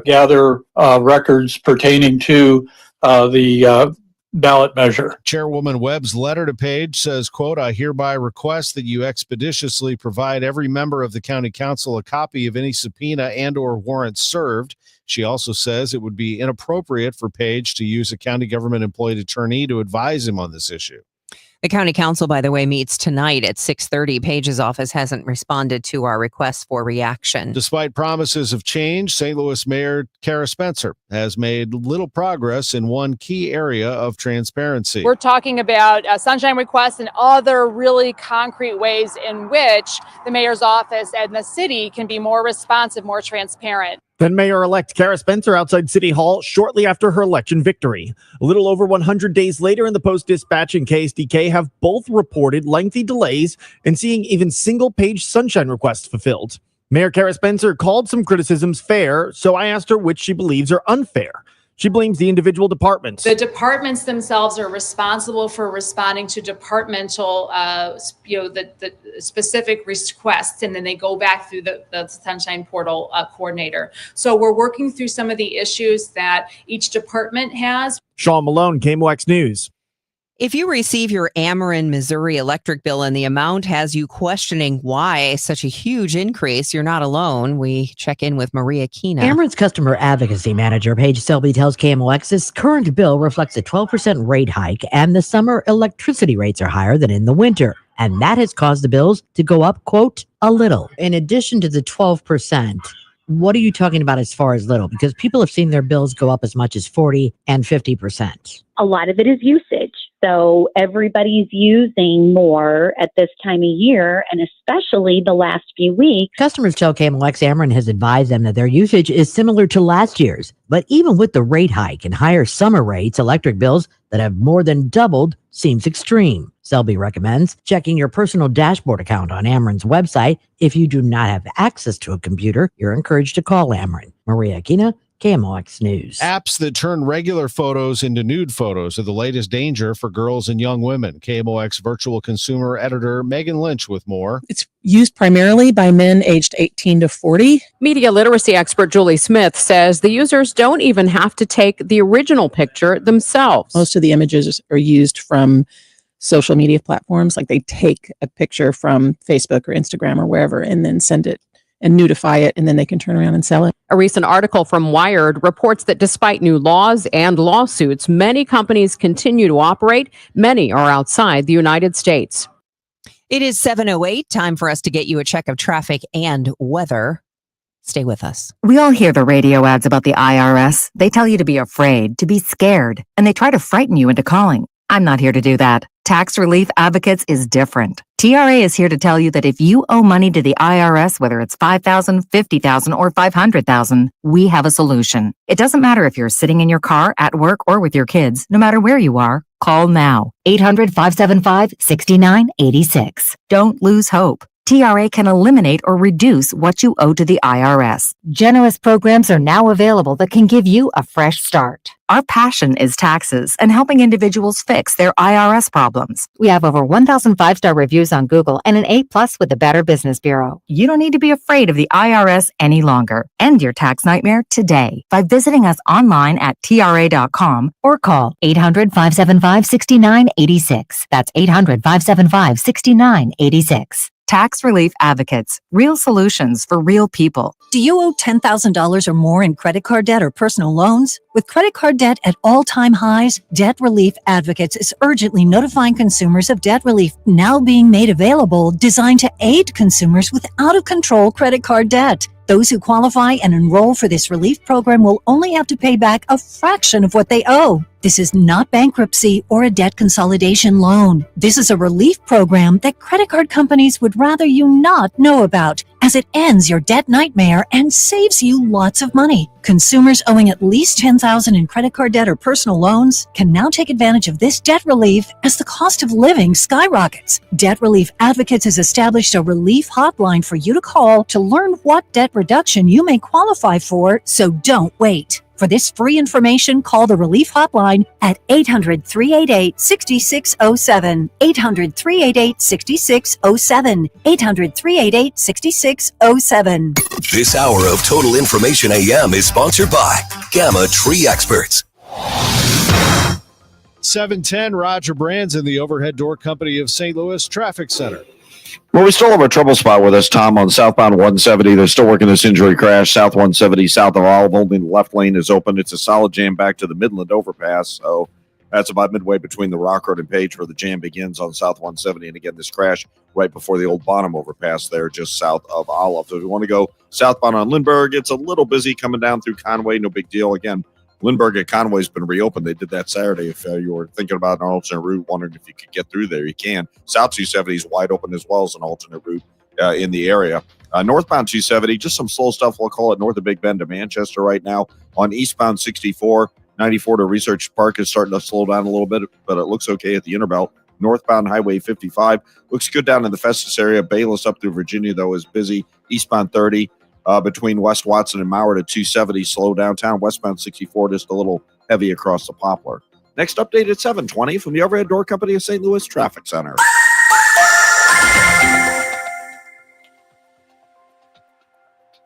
Speaker 2: gather records pertaining to the ballot measure.
Speaker 12: Chairwoman Webb's letter to Page says, quote, I hereby request that you expeditiously provide every member of the county council a copy of any subpoena and or warrant served. She also says it would be inappropriate for Page to use a county government employed attorney to advise him on this issue.
Speaker 11: The county council, by the way, meets tonight at 6:30. Page's office hasn't responded to our request for reaction.
Speaker 12: Despite promises of change, St. Louis Mayor Kara Spencer has made little progress in one key area of transparency.
Speaker 5: We're talking about sunshine requests and other really concrete ways in which the mayor's office and the city can be more responsive, more transparent.
Speaker 3: Then Mayor-elect Kara Spencer outside City Hall shortly after her election victory. A little over 100 days later, in the Post-Dispatch and KSDK have both reported lengthy delays in seeing even single-page sunshine requests fulfilled. Mayor Kara Spencer called some criticisms fair, so I asked her which she believes are unfair. She blames the individual departments.
Speaker 9: The departments themselves are responsible for responding to departmental, the specific requests, and then they go back through the Sunshine Portal coordinator. So we're working through some of the issues that each department has.
Speaker 3: Sean Malone, KMOX News.
Speaker 11: If you receive your Ackerman, Missouri electric bill and the amount has you questioning why such a huge increase, you're not alone. We check in with Maria Kina.
Speaker 13: Ackerman's customer advocacy manager, Paige Selby, tells KMOX his current bill reflects a 12% rate hike, and the summer electricity rates are higher than in the winter. And that has caused the bills to go up, quote, a little. In addition to the 12%, what are you talking about as far as little? Because people have seen their bills go up as much as 40 and 50%.
Speaker 6: A lot of it is usage. So everybody's using more at this time of year, and especially the last few weeks.
Speaker 13: Customers tell KMOX Ackerman has advised them that their usage is similar to last year's. But even with the rate hike and higher summer rates, electric bills that have more than doubled seems extreme. Selby recommends checking your personal dashboard account on Ackerman's website. If you do not have access to a computer, you're encouraged to call Ackerman. Maria Kina, KMOX News.
Speaker 12: Apps that turn regular photos into nude photos are the latest danger for girls and young women. KMOX virtual consumer editor Megan Lynch with more.
Speaker 10: It's used primarily by men aged 18 to 40.
Speaker 18: Media literacy expert Julie Smith says the users don't even have to take the original picture themselves.
Speaker 10: Most of the images are used from social media platforms. Like they take a picture from Facebook or Instagram or wherever and then send it and nudify it, and then they can turn around and sell it.
Speaker 18: A recent article from Wired reports that despite new laws and lawsuits, many companies continue to operate. Many are outside the United States.
Speaker 11: It is 7:08. Time for us to get you a check of traffic and weather. Stay with us.
Speaker 20: We all hear the radio ads about the IRS. They tell you to be afraid, to be scared, and they try to frighten you into calling. I'm not here to do that. Tax Relief Advocates is different. TRA is here to tell you that if you owe money to the IRS, whether it's $5,000, $50,000, or $500,000, we have a solution. It doesn't matter if you're sitting in your car, at work, or with your kids. No matter where you are, call now. 800-575-6986. Don't lose hope. TRA can eliminate or reduce what you owe to the IRS. Generous programs are now available that can give you a fresh start. Our passion is taxes and helping individuals fix their IRS problems. We have over 1,000 5-star reviews on Google and an A+ with the Better Business Bureau. You don't need to be afraid of the IRS any longer. End your tax nightmare today by visiting us online at TRA.com or call 800-575-6986. That's 800-575-6986. Tax Relief Advocates. Real solutions for real people.
Speaker 14: Do you owe $10,000 or more in credit card debt or personal loans? With credit card debt at all-time highs, Debt Relief Advocates is urgently notifying consumers of debt relief now being made available, designed to aid consumers with out-of-control credit card debt. Those who qualify and enroll for this relief program will only have to pay back a fraction of what they owe. This is not bankruptcy or a debt consolidation loan. This is a relief program that credit card companies would rather you not know about, as it ends your debt nightmare and saves you lots of money. Consumers owing at least $10,000 in credit card debt or personal loans can now take advantage of this debt relief as the cost of living skyrockets. Debt Relief Advocates has established a relief hotline for you to call to learn what debt reduction you may qualify for, so don't wait. For this free information, call the Relief Hotline at 800-388-6607, 800-388-6607, 800-388-6607.
Speaker 17: This hour of Total Information AM is sponsored by Gamma Tree Experts.
Speaker 12: 710, Roger Brands in the Overhead Door Company of St. Louis Traffic Center.
Speaker 19: Well, we still have a trouble spot with us, Tom, on southbound 170. They're still working this injury crash. South 170, south of Olive. Only the left lane is open. It's a solid jam back to the Midland overpass. So that's about midway between the Rock Road and Page where the jam begins on South 170. And again, this crash right before the old Bonham overpass there, just south of Olive. So if you want to go southbound on Lindbergh, it's a little busy coming down through Conway. No big deal. Again, Lindbergh at Conway has been reopened. They did that Saturday. If you were thinking about an alternate route, wondering if you could get through there, you can. South 270 is wide open as well as an alternate route in the area. Northbound 270, just some slow stuff. We'll call it north of Big Bend to Manchester right now. On eastbound 64, 94 to Research Park is starting to slow down a little bit, but it looks okay at the Interbelt. Northbound Highway 55 looks good down in the Festus area. Bayless up through Virginia, though, is busy. Eastbound 30. Between West Watson and Mauer to 270, slow downtown. Westbound 64, just a little heavy across the Poplar. Next update at 7:20 from the Overhead Door Company of St. Louis Traffic Center.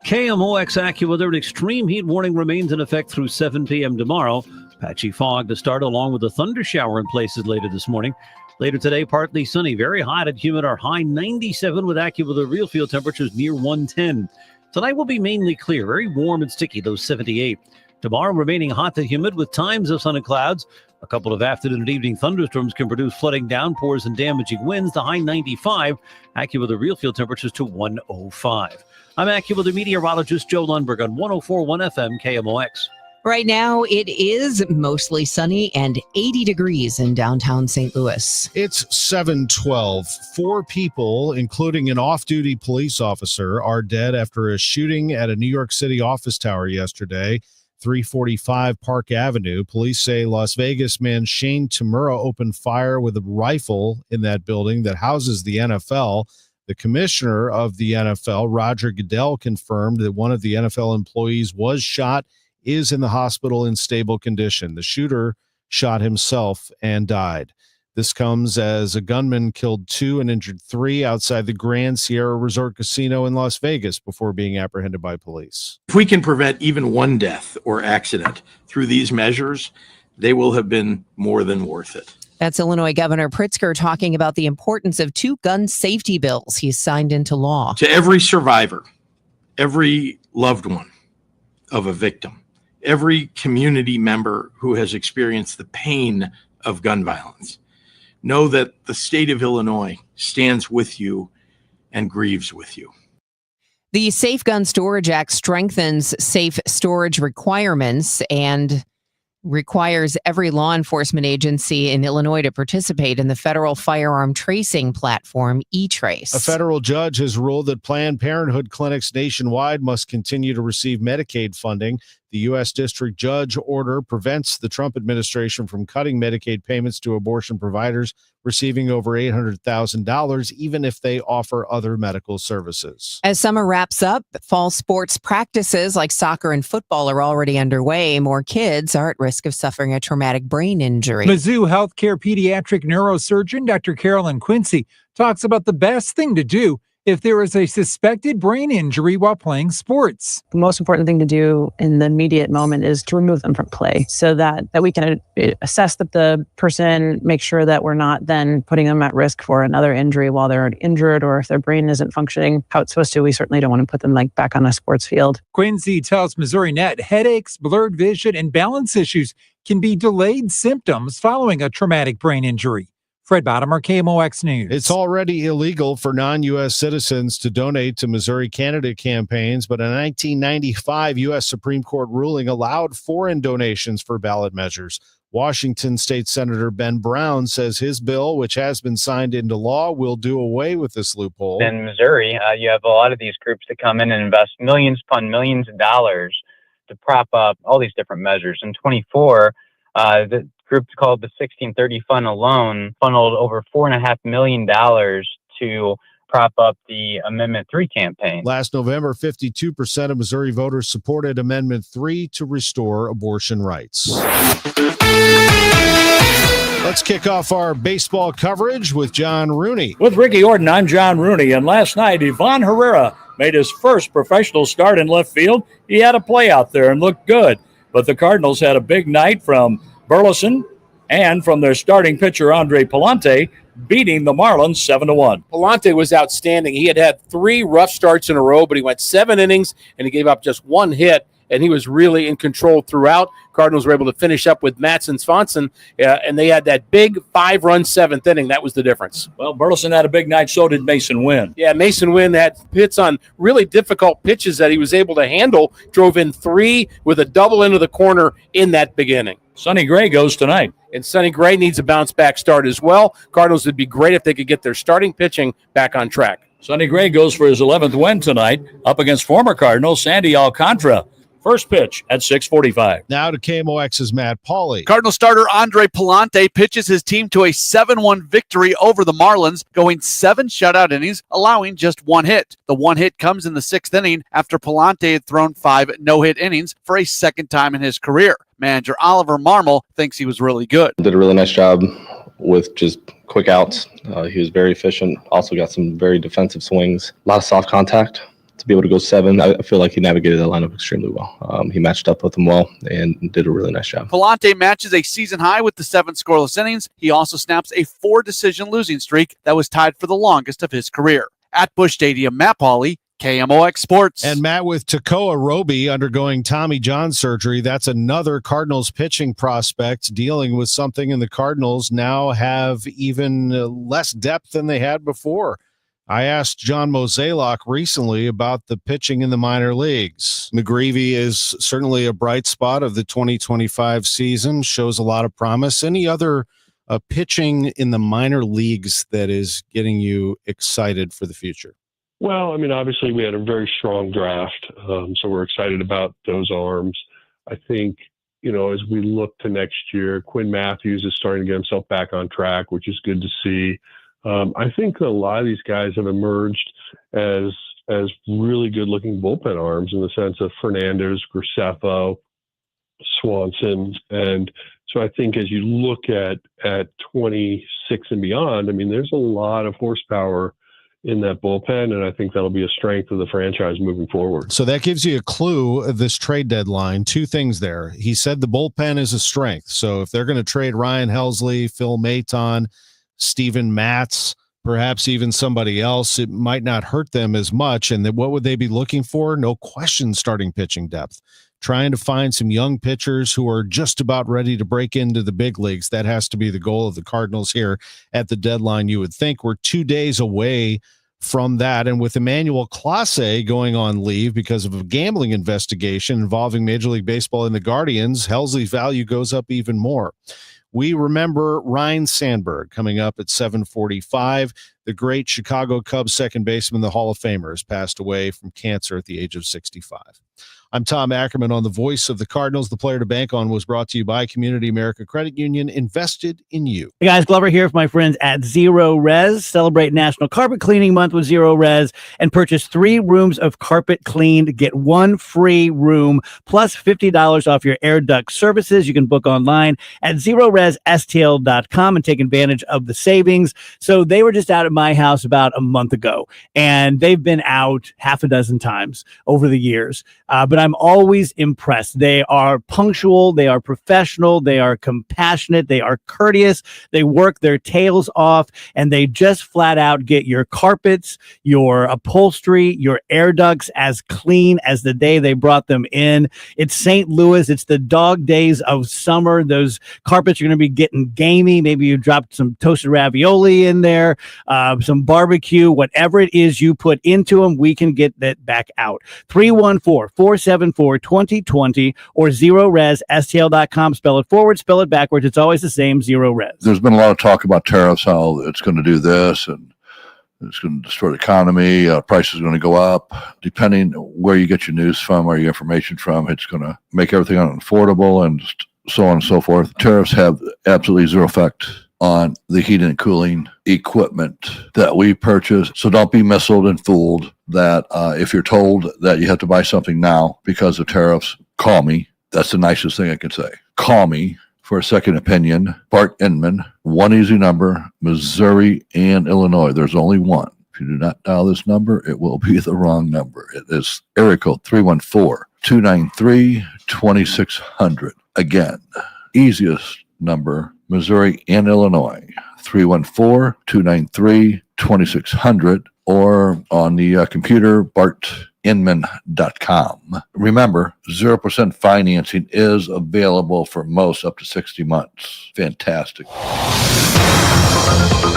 Speaker 21: KMOX AccuWeather, an extreme heat warning remains in effect through 7 p.m. tomorrow. Patchy fog to start, along with a thunder shower in places later this morning. Later today, partly sunny, very hot and humid. Our high 97 with AccuWeather real field temperatures near 110. Tonight will be mainly clear, very warm and sticky, though 78. Tomorrow remaining hot to humid with times of sun and clouds. A couple of afternoon and evening thunderstorms can produce flooding, downpours, and damaging winds. The high 95. AccuWeather real field temperatures to 105. I'm AccuWeather meteorologist Joe Lundberg on 104.1 FM KMOX.
Speaker 11: Right now, it is mostly sunny and 80 degrees in downtown St. Louis.
Speaker 12: It's 7:12. 4 people, including an off-duty police officer, are dead after a shooting at a New York City office tower yesterday, 345 Park Avenue. Police say Las Vegas man Shane Tamura opened fire with a rifle in that building that houses the NFL. The commissioner of the NFL, Roger Goodell, confirmed that one of the NFL employees was shot, is in the hospital in stable condition. The shooter shot himself and died. This comes as a gunman killed 2 and injured 3 outside the Grand Sierra Resort Casino in Las Vegas before being apprehended by police.
Speaker 22: If we can prevent even one death or accident through these measures, they will have been more than worth it.
Speaker 11: That's Illinois Governor Pritzker talking about the importance of 2 gun safety bills he's signed into law.
Speaker 22: To every survivor, every loved one of a victim, every community member who has experienced the pain of gun violence, know that the state of Illinois stands with you and grieves with you.
Speaker 11: The Safe Gun Storage Act strengthens safe storage requirements, and requires every law enforcement agency in Illinois to participate in the federal firearm tracing platform, eTrace.
Speaker 12: A federal judge has ruled that Planned Parenthood clinics nationwide must continue to receive Medicaid funding. The U.S. District Judge order prevents the Trump administration from cutting Medicaid payments to abortion providers receiving over $800,000, even if they offer other medical services.
Speaker 11: As summer wraps up, fall sports practices like soccer and football are already underway. More kids are at risk of suffering a traumatic brain injury.
Speaker 15: Mizzou healthcare pediatric neurosurgeon Dr. Carolyn Quincy talks about the best thing to do if there is a suspected brain injury while playing sports.
Speaker 16: The most important thing to do in the immediate moment is to remove them from play so that we can assess the person, make sure that we're not then putting them at risk for another injury while they're injured, or if their brain isn't functioning how it's supposed to. We certainly don't want to put them back on a sports field.
Speaker 15: Quincy tells Missouri Net headaches, blurred vision, and balance issues can be delayed symptoms following a traumatic brain injury. Fred Bottomer, KMOX News.
Speaker 12: It's already illegal for non-U.S. citizens to donate to Missouri candidate campaigns, but a 1995 U.S. Supreme Court ruling allowed foreign donations for ballot measures. Washington State Senator Ben Brown says his bill, which has been signed into law, will do away with this loophole.
Speaker 23: In Missouri, you have a lot of these groups that come in and invest millions upon millions of dollars to prop up all these different measures. In 24, the group called the 1630 Fund alone funneled over $4.5 million to prop up the Amendment 3 campaign.
Speaker 12: Last November, 52% of Missouri voters supported Amendment 3 to restore abortion rights. Let's kick off our baseball coverage with John Rooney.
Speaker 2: With Ricky Orton, I'm John Rooney, and last night, Ivan Herrera made his first professional start in left field. He had a play out there and looked good, but the Cardinals had a big night from Burleson and from their starting pitcher, Andre Palante, beating the Marlins 7-1.
Speaker 24: Palante was outstanding. He had 3 rough starts in a row, but he went 7 innings, and he gave up just 1 hit, and he was really in control throughout. Cardinals were able to finish up with Mattson Swanson, and they had that big 5-run 7th inning. That was the difference.
Speaker 2: Well, Burleson had a big night, so did Mason Wynn.
Speaker 24: Yeah, Mason Wynn had hits on really difficult pitches that he was able to handle, drove in 3 with a double into the corner in that big inning.
Speaker 2: Sonny Gray goes tonight.
Speaker 24: And Sonny Gray needs a bounce-back start as well. Cardinals would be great if they could get their starting pitching back on track.
Speaker 2: Sonny Gray goes for his 11th win tonight up against former Cardinal Sandy Alcantara. First pitch at 6:45.
Speaker 12: Now to KMOX's Matt Pauley.
Speaker 25: Cardinal starter Andre Palante pitches his team to a 7-1 victory over the Marlins, going 7 shutout innings, allowing just 1 hit. The 1 hit comes in the 6th inning after Palante had thrown 5 no-hit innings for a second time in his career. Manager Oliver Marmol thinks he was really good.
Speaker 26: Did a really nice job with just quick outs. He was very efficient. Also got some very defensive swings. A lot of soft contact. To be able to go 7, I feel like he navigated that lineup extremely well. He matched up with them well and did a really nice job.
Speaker 25: Palante matches a season high with the 7 scoreless innings. He also snaps a 4-decision losing streak that was tied for the longest of his career. At Busch Stadium, Matt Pauley, KMOX Sports.
Speaker 12: And Matt, with Takoa Roby undergoing Tommy John surgery, that's another Cardinals pitching prospect dealing with something, and the Cardinals now have even less depth than they had before. I asked John Mozeliak recently about the pitching in the minor leagues. McGreevy is certainly a bright spot of the 2025 season, shows a lot of promise. Any other pitching in the minor leagues that is getting you excited for the future?
Speaker 27: Well, I mean, obviously we had a very strong draft, so we're excited about those arms. I think, as we look to next year, Quinn Matthews is starting to get himself back on track, which is good to see. I think a lot of these guys have emerged as really good-looking bullpen arms in the sense of Fernandez, Graceffo, Swanson, and so I think as you look at 26 and beyond, I mean, there's a lot of horsepower in that bullpen, and I think that'll be a strength of the franchise moving forward.
Speaker 12: So that gives you a clue of this trade deadline. 2 things there. He said the bullpen is a strength. So if they're going to trade Ryan Helsley, Phil Maton, Steven Matz, perhaps even somebody else, it might not hurt them as much. And what would they be looking for? No question, starting pitching depth. Trying to find some young pitchers who are just about ready to break into the big leagues. That has to be the goal of the Cardinals here at the deadline. You would think we're 2 days away from that. And with Emmanuel Clase going on leave because of a gambling investigation involving Major League Baseball and the Guardians, Helsley's value goes up even more. We remember Ryne Sandberg coming up at 7:45. The great Chicago Cubs second baseman, the Hall of Famer, has passed away from cancer at the age of 65. I'm Tom Ackerman on the Voice of the Cardinals. The Player to Bank On was brought to you by Community America Credit Union, invested in you.
Speaker 1: Hey guys, Glover here for my friends at Zero Res. Celebrate National Carpet Cleaning Month with Zero Res and purchase 3 rooms of carpet cleaned. Get 1 free room plus $50 off your air duct services. You can book online at ZeroResSTL.com and take advantage of the savings. So they were just out at my house about a month ago, and they've been out half a dozen times over the years. But I'm always impressed. They are punctual, they are professional, they are compassionate, they are courteous, they work their tails off, and they just flat out get your carpets, your upholstery, your air ducts as clean as the day they brought them in. It's St. Louis, it's the dog days of summer. Those carpets are going to be getting gamey. Maybe you dropped some toasted ravioli in there, some barbecue, whatever it is you put into them, we can get that back out. 314-474-2020 or ZeroResSTL.com. Spell it forward, spell it backwards. It's always the same, Zero Res.
Speaker 3: There's been a lot of talk about tariffs, how it's going to do this and it's going to destroy the economy. Prices are going to go up. Depending where you get your news from or your information from, it's going to make everything unaffordable and so on and so forth. Tariffs have absolutely zero effect on the heating and cooling equipment that we purchase. So don't be misled and fooled that if you're told that you have to buy something now because of tariffs, call me. That's the nicest thing I can say. Call me for a second opinion. Bart Inman, one easy number, Missouri and Illinois. There's only one. If you do not dial this number, it will be the wrong number. It is area code 314-293-2600. Again, easiest number, Missouri and Illinois, 314-293-2600, or on the computer, bartinman.com. Remember, 0% financing is available for most up to 60 months. Fantastic.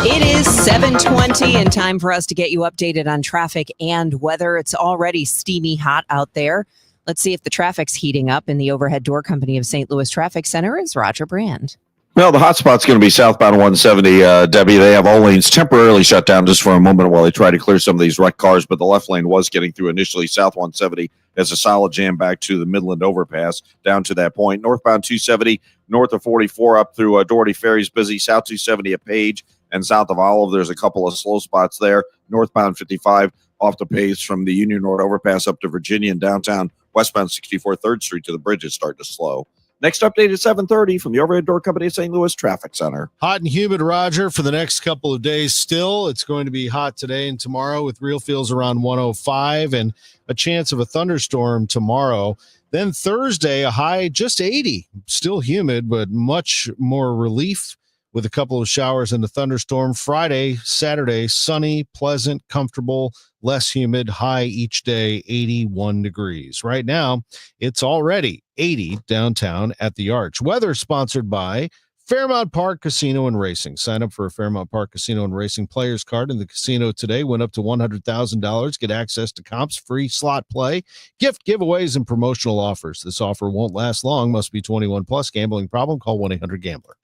Speaker 11: It is 7:20 and time for us to get you updated on traffic and weather. It's already steamy hot out there. Let's see if the traffic's heating up. In the Overhead Door Company of St. Louis Traffic Center is Roger Brand.
Speaker 19: Well, the hot spot's going to be southbound 170, Debbie. They have all lanes temporarily shut down just for a moment while they try to clear some of these wrecked cars, but the left lane was getting through initially. South 170 has a solid jam back to the Midland overpass down to that point. Northbound 270, north of 44 up through Doherty Ferry's busy. South 270 at Page and south of Olive, there's a couple of slow spots there. Northbound 55 off the pace from the Union Road overpass up to Virginia and downtown. Westbound 64 3rd Street to the bridge is starting to slow. Next update at 7:30 from the Overhead Door Company of St. Louis Traffic Center.
Speaker 12: Hot and humid, Roger, for the next couple of days still. It's going to be hot today and tomorrow with real feels around 105 and a chance of a thunderstorm tomorrow. Then Thursday, a high just 80. Still humid, but much more relief with a couple of showers and a thunderstorm. Friday, Saturday, sunny, pleasant, comfortable, less humid, high each day, 81 degrees. Right now, it's already 80 downtown at the Arch. Weather sponsored by Fairmount Park Casino and Racing. Sign up for a Fairmount Park Casino and Racing players card in the casino today. Win up to $100,000. Get access to comps, free slot play, gift giveaways, and promotional offers. This offer won't last long. Must be 21 plus. Gambling problem? Call 1-800-GAMBLER.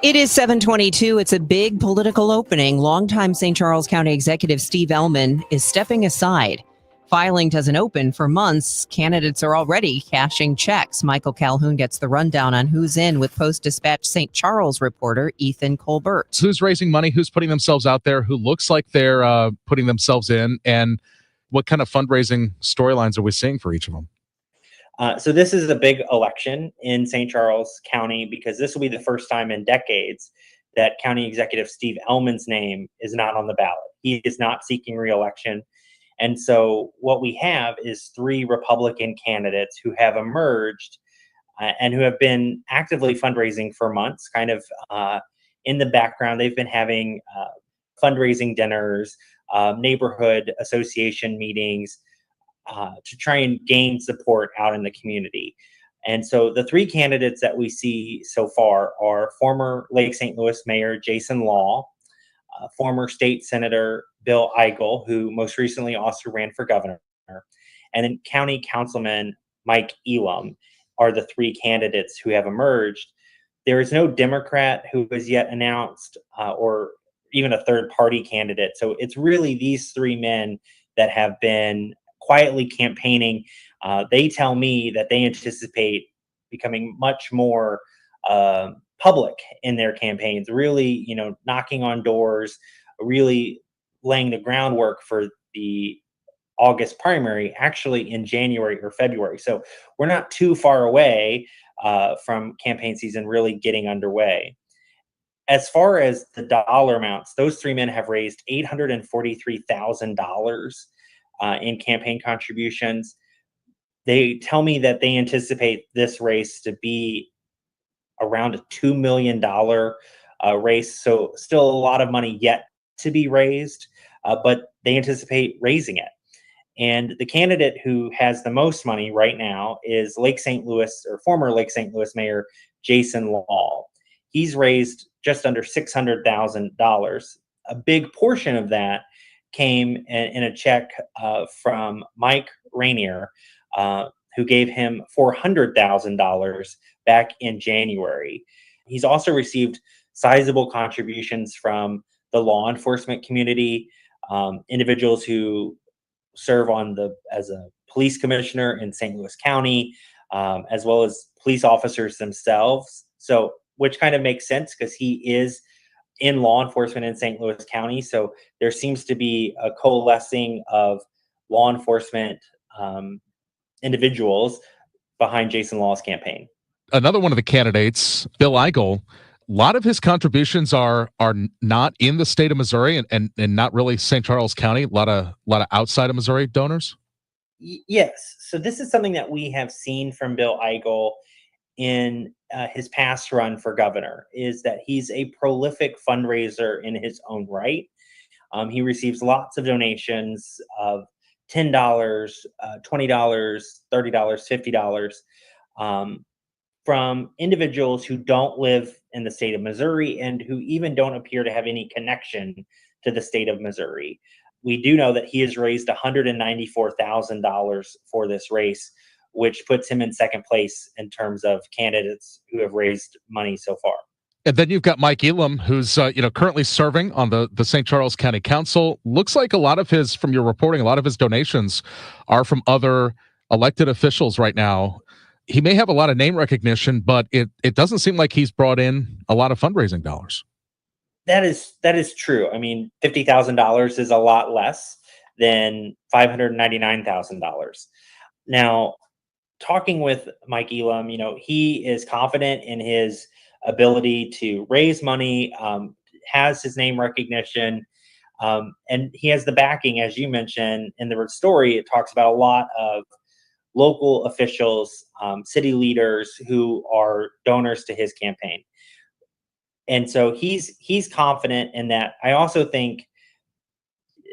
Speaker 11: It is 7:22. It's a big political opening. Longtime St. Charles County Executive Steve Ellman is stepping aside. Filing doesn't open for months. Candidates are already cashing checks. Michael Calhoun gets the rundown on who's in with Post-Dispatch St. Charles reporter Ethan Colbert.
Speaker 4: Who's raising money? Who's putting themselves out there? Who looks like they're putting themselves in? And what kind of fundraising storylines are we seeing for each of them?
Speaker 5: So this is a big election in St. Charles County because this will be the first time in decades that County Executive Steve Ellman's name is not on the ballot. He is not seeking re-election. And so what we have is 3 Republican candidates who have emerged and who have been actively fundraising for months, kind of in the background. They've been having fundraising dinners, neighborhood association meetings, to try and gain support out in the community. And so the 3 candidates that we see so far are former Lake St. Louis Mayor Jason Law, former state senator Bill Eigel, who most recently also ran for governor, and then county councilman Mike Elam are the three candidates who have emerged. There is no Democrat who has yet announced or even a third party candidate. So it's really these three men that have been quietly campaigning. They tell me that they anticipate becoming much more public in their campaigns, really, knocking on doors, really laying the groundwork for the August primary, actually in January or February. So we're not too far away from campaign season really getting underway. As far as the dollar amounts, those three men have raised $843,000 in campaign contributions. They tell me that they anticipate this race to be around a $2 million race. So still a lot of money yet to be raised, but they anticipate raising it. And the candidate who has the most money right now is Lake St. Louis, or former Lake St. Louis Mayor Jason Law. He's raised just under $600,000. A big portion of that came in a check from Mike Rainier, who gave him $400,000 back in January. He's also received sizable contributions from the law enforcement community, individuals who serve as a police commissioner in St. Louis County, as well as police officers themselves. So, which kind of makes sense because he is in law enforcement in St. Louis County. So there seems to be a coalescing of law enforcement individuals behind Jason Law's campaign.
Speaker 4: Another one of the candidates, Bill Eigel, a lot of his contributions are not in the state of Missouri and not really St. Charles County. A lot of outside of Missouri donors.
Speaker 5: Yes. So this is something that we have seen from Bill Eigel in his past run for governor, is that he's a prolific fundraiser in his own right. He receives lots of donations of $10, $20, $30, $50 from individuals who don't live in the state of Missouri and who even don't appear to have any connection to the state of Missouri. We do know that he has raised $194,000 for this race, which puts him in second place in terms of candidates who have raised money so far.
Speaker 4: And then you've got Mike Elam, who's currently serving on the St. Charles County Council. Looks like a lot of his, from your reporting, a lot of his donations are from other elected officials right now. He may have a lot of name recognition, but it doesn't seem like he's brought in a lot of fundraising dollars.
Speaker 5: That is true. I mean, $50,000 is a lot less than $599,000. Now, talking with Mike Elam, he is confident in his ability to raise money, has his name recognition, and he has the backing, as you mentioned in the story. It talks about a lot of local officials, city leaders who are donors to his campaign. And so he's confident in that. I also think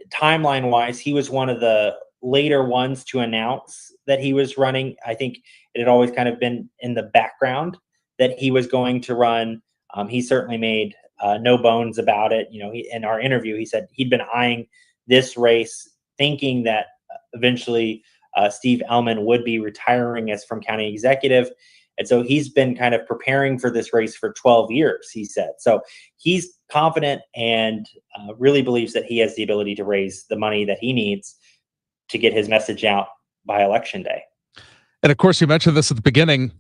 Speaker 5: timeline wise, he was one of the later ones to announce that he was running. I think it had always kind of been in the background that he was going to run. He certainly made no bones about it. In our interview, he said he'd been eyeing this race, thinking that eventually Steve Ellman would be retiring as from county executive. And so he's been kind of preparing for this race for 12 years, he said. So he's confident and really believes that he has the ability to raise the money that he needs to get his message out by Election Day.
Speaker 4: And of course, you mentioned this at the beginning.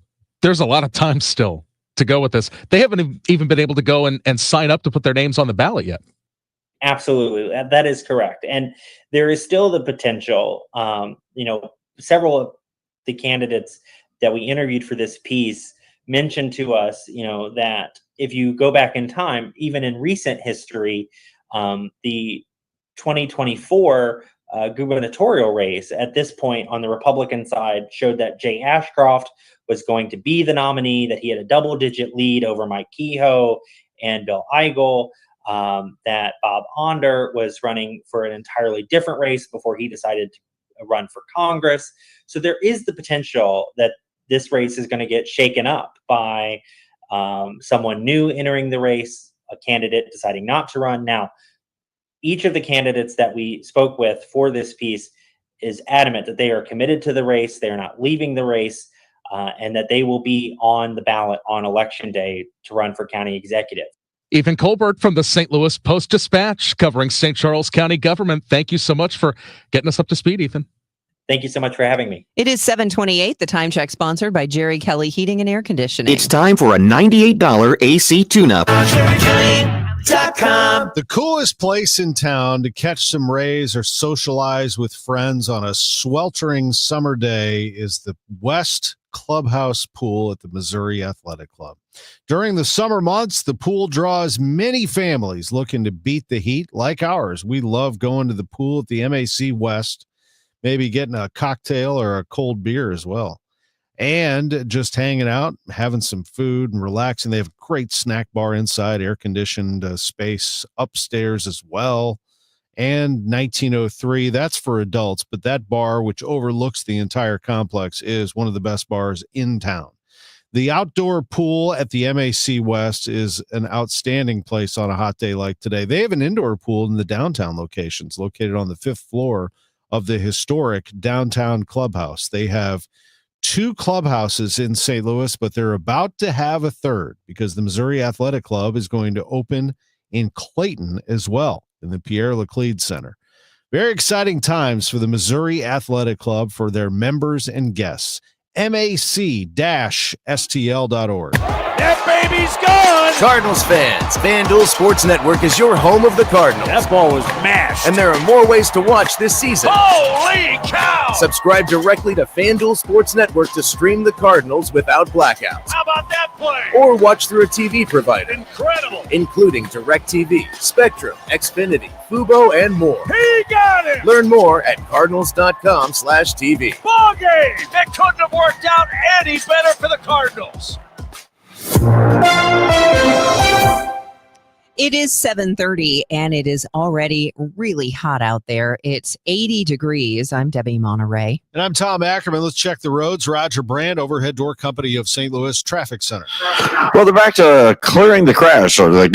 Speaker 4: There's a lot of time still to go with this. They haven't even been able to go and sign up to put their names on the ballot yet.
Speaker 5: Absolutely. That is correct. And there is still the potential, several of the candidates that we interviewed for this piece mentioned to us, that if you go back in time, even in recent history, the 2024 gubernatorial race at this point on the Republican side showed that Jay Ashcroft was going to be the nominee, that he had a double-digit lead over Mike Kehoe and Bill Eigel, that Bob Onder was running for an entirely different race before he decided to run for Congress. So there is the potential that this race is going to get shaken up by someone new entering the race, a candidate deciding not to run. Now, each of the candidates that we spoke with for this piece is adamant that they are committed to the race, they are not leaving the race, and that they will be on the ballot on Election Day to run for county executive.
Speaker 4: Ethan Colbert from the St. Louis Post-Dispatch covering St. Charles County government. Thank you so much for getting us up to speed, Ethan.
Speaker 5: Thank you so much for having me.
Speaker 11: It is 7:28. The time check sponsored by Jerry Kelly Heating and Air Conditioning.
Speaker 6: It's time for a $98 AC tune-up.
Speaker 12: The coolest place in town to catch some rays or socialize with friends on a sweltering summer day is the West Clubhouse Pool at the Missouri Athletic Club. During the summer months, the pool draws many families looking to beat the heat like ours. We love going to the pool at the MAC West, maybe getting a cocktail or a cold beer as well. And just hanging out, having some food and relaxing. They have a great snack bar inside, air-conditioned space upstairs as well. And 1903, that's for adults, but that bar, which overlooks the entire complex, is one of the best bars in town. The outdoor pool at the MAC West is an outstanding place on a hot day like today. They have an indoor pool in the downtown locations, located on the 5th floor of the historic downtown clubhouse. They have 2 clubhouses in St. Louis, but they're about to have a third because the Missouri Athletic Club is going to open in Clayton as well, in the Pierre Laclede Center. Very exciting times for the Missouri Athletic Club for their members and guests. MAC-STL.org.
Speaker 7: That baby's gone!
Speaker 6: Cardinals fans, FanDuel Sports Network is your home of the Cardinals.
Speaker 7: That ball was mashed.
Speaker 6: And there are more ways to watch this season.
Speaker 7: Holy cow!
Speaker 6: Subscribe directly to FanDuel Sports Network to stream the Cardinals without blackouts.
Speaker 7: How about that play?
Speaker 6: Or watch through a TV provider.
Speaker 7: Incredible!
Speaker 6: Including DirecTV, Spectrum, Xfinity, Fubo, and more.
Speaker 7: He got it!
Speaker 6: Learn more at cardinals.com/TV.
Speaker 7: Ball game! That couldn't have worked out any better for the Cardinals.
Speaker 11: It is 7:30 and it is already really hot out there. It's 80 degrees. I'm Debbie Monterrey.
Speaker 12: And I'm Tom Ackerman. Let's check the roads. Roger Brand, Overhead Door Company of St. Louis Traffic Center.
Speaker 19: Well, they're back to clearing the crash, but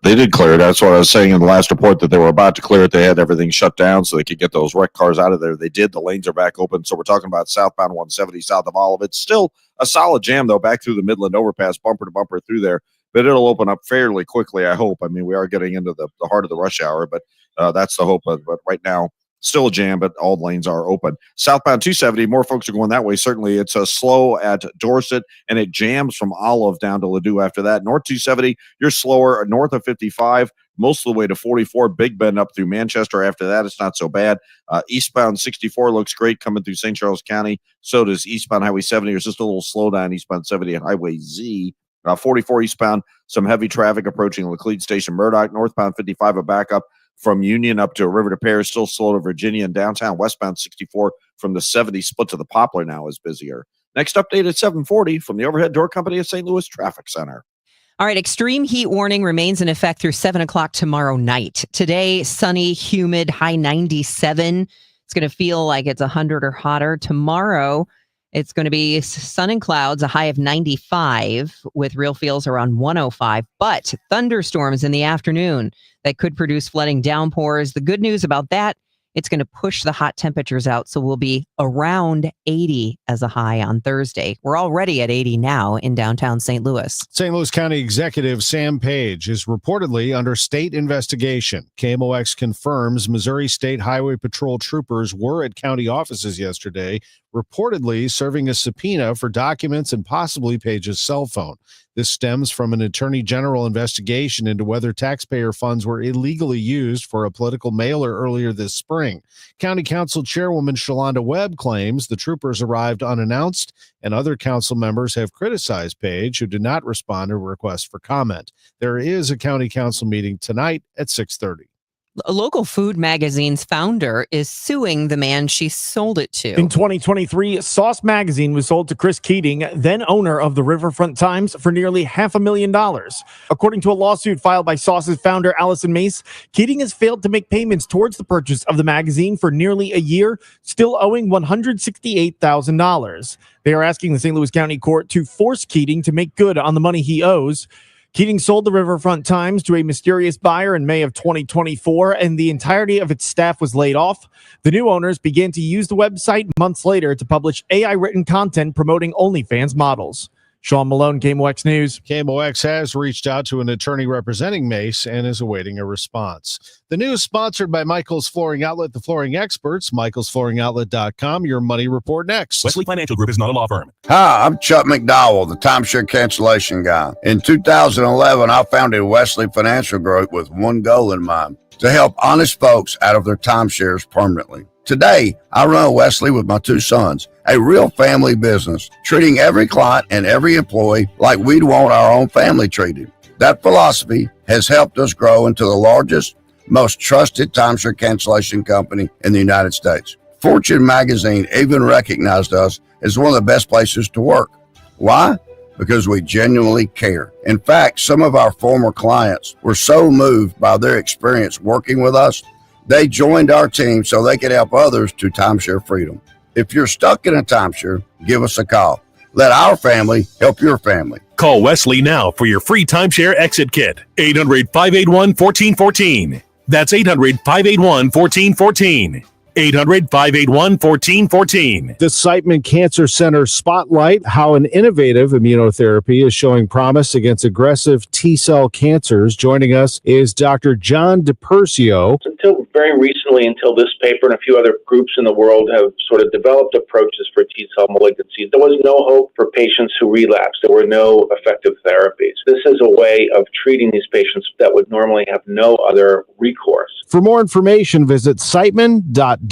Speaker 19: they did clear it. That's what I was saying in the last report, that they were about to clear it. They had everything shut down so they could get those wrecked cars out of there. They did. The lanes are back open. So we're talking about southbound 170 south of Olive. It's still a solid jam, though, back through the Midland overpass, bumper to bumper through there. But it'll open up fairly quickly, I hope. I mean, we are getting into the heart of the rush hour, but that's the hope. But right now, still a jam, but all lanes are open. Southbound 270, more folks are going that way. Certainly, it's slow at Dorset, and it jams from Olive down to Ladue after that. North 270, you're slower north of 55, most of the way to 44. Big Bend up through Manchester. After that, it's not so bad. Eastbound 64 looks great coming through St. Charles County. So does eastbound Highway 70. There's just a little slowdown eastbound 70 at Highway Z. 44 eastbound, some heavy traffic approaching Laclede Station, Murdoch. Northbound 55, a backup from Union up to River to Paris, still slow to Virginia and downtown. Westbound 64 from the 70 split to the Poplar now is busier. Next update at 7:40 from the Overhead Door Company of St. Louis Traffic Center.
Speaker 11: All right, extreme heat warning remains in effect through 7 o'clock tomorrow night. Today, sunny, humid, high 97. It's going to feel like it's 100 or hotter. Tomorrow, it's going to be sun and clouds, a high of 95 with real feels around 105, but thunderstorms in the afternoon that could produce flooding downpours. The good news about that, it's going to push the hot temperatures out. So we'll be around 80 as a high on Thursday. We're already at 80 now in downtown St. Louis.
Speaker 12: St. Louis County Executive Sam Page is reportedly under state investigation. KMOX confirms Missouri State Highway Patrol troopers were at county offices yesterday, reportedly serving a subpoena for documents and possibly Page's cell phone. This stems from an attorney general investigation into whether taxpayer funds were illegally used for a political mailer earlier this spring. County Council Chairwoman Shalonda Webb claims the troopers arrived unannounced, and other council members have criticized Page, who did not respond to a request for comment. There is a county council meeting tonight at 6:30.
Speaker 11: A local food magazine's founder is suing the man she sold it to.
Speaker 8: In 2023, Sauce Magazine was sold to Chris Keating, then owner of the Riverfront Times, for nearly $500,000. According to a lawsuit filed by Sauce's founder, Allison Mace, Keating has failed to make payments towards the purchase of the magazine for nearly a year, still owing $168,000. They are asking the St. Louis County Court to force Keating to make good on the money he owes. Keating sold the Riverfront Times to a mysterious buyer in May of 2024, and the entirety of its staff was laid off. The new owners began to use the website months later to publish AI-written content promoting OnlyFans models. Sean Malone, KMOX News.
Speaker 12: KMOX has reached out to an attorney representing Mace and is awaiting a response. The news sponsored by Michael's Flooring Outlet, the flooring experts, michaelsflooringoutlet.com. Your money report next.
Speaker 9: Wesley Financial Group is not a law firm.
Speaker 10: Hi, I'm Chuck McDowell, the timeshare cancellation guy. In 2011, I founded Wesley Financial Group with one goal in mind: to help honest folks out of their timeshares permanently. Today, I run Wesley with my two sons, a real family business, treating every client and every employee like we'd want our own family treated. That philosophy has helped us grow into the largest, most trusted timeshare cancellation company in the United States. Fortune magazine even recognized us as one of the best places to work. Why? Because we genuinely care. In fact, some of our former clients were so moved by their experience working with us, they joined our team so they could help others to timeshare freedom. If you're stuck in a timeshare, give us a call. Let our family help your family.
Speaker 9: Call Wesley now for your free timeshare exit kit. 800-581-1414. That's 800-581-1414. 800-581-1414.
Speaker 12: The Siteman Cancer Center Spotlight, how an innovative immunotherapy is showing promise against aggressive T-cell cancers. Joining us is Dr. John DiPersio.
Speaker 13: Until very recently, until this paper and a few other groups in the world have sort of developed approaches for T-cell malignancies, there was no hope for patients who relapsed. There were no effective therapies. This is a way of treating these patients that would normally have no other recourse.
Speaker 12: For more information, visit siteman.wustl.edu.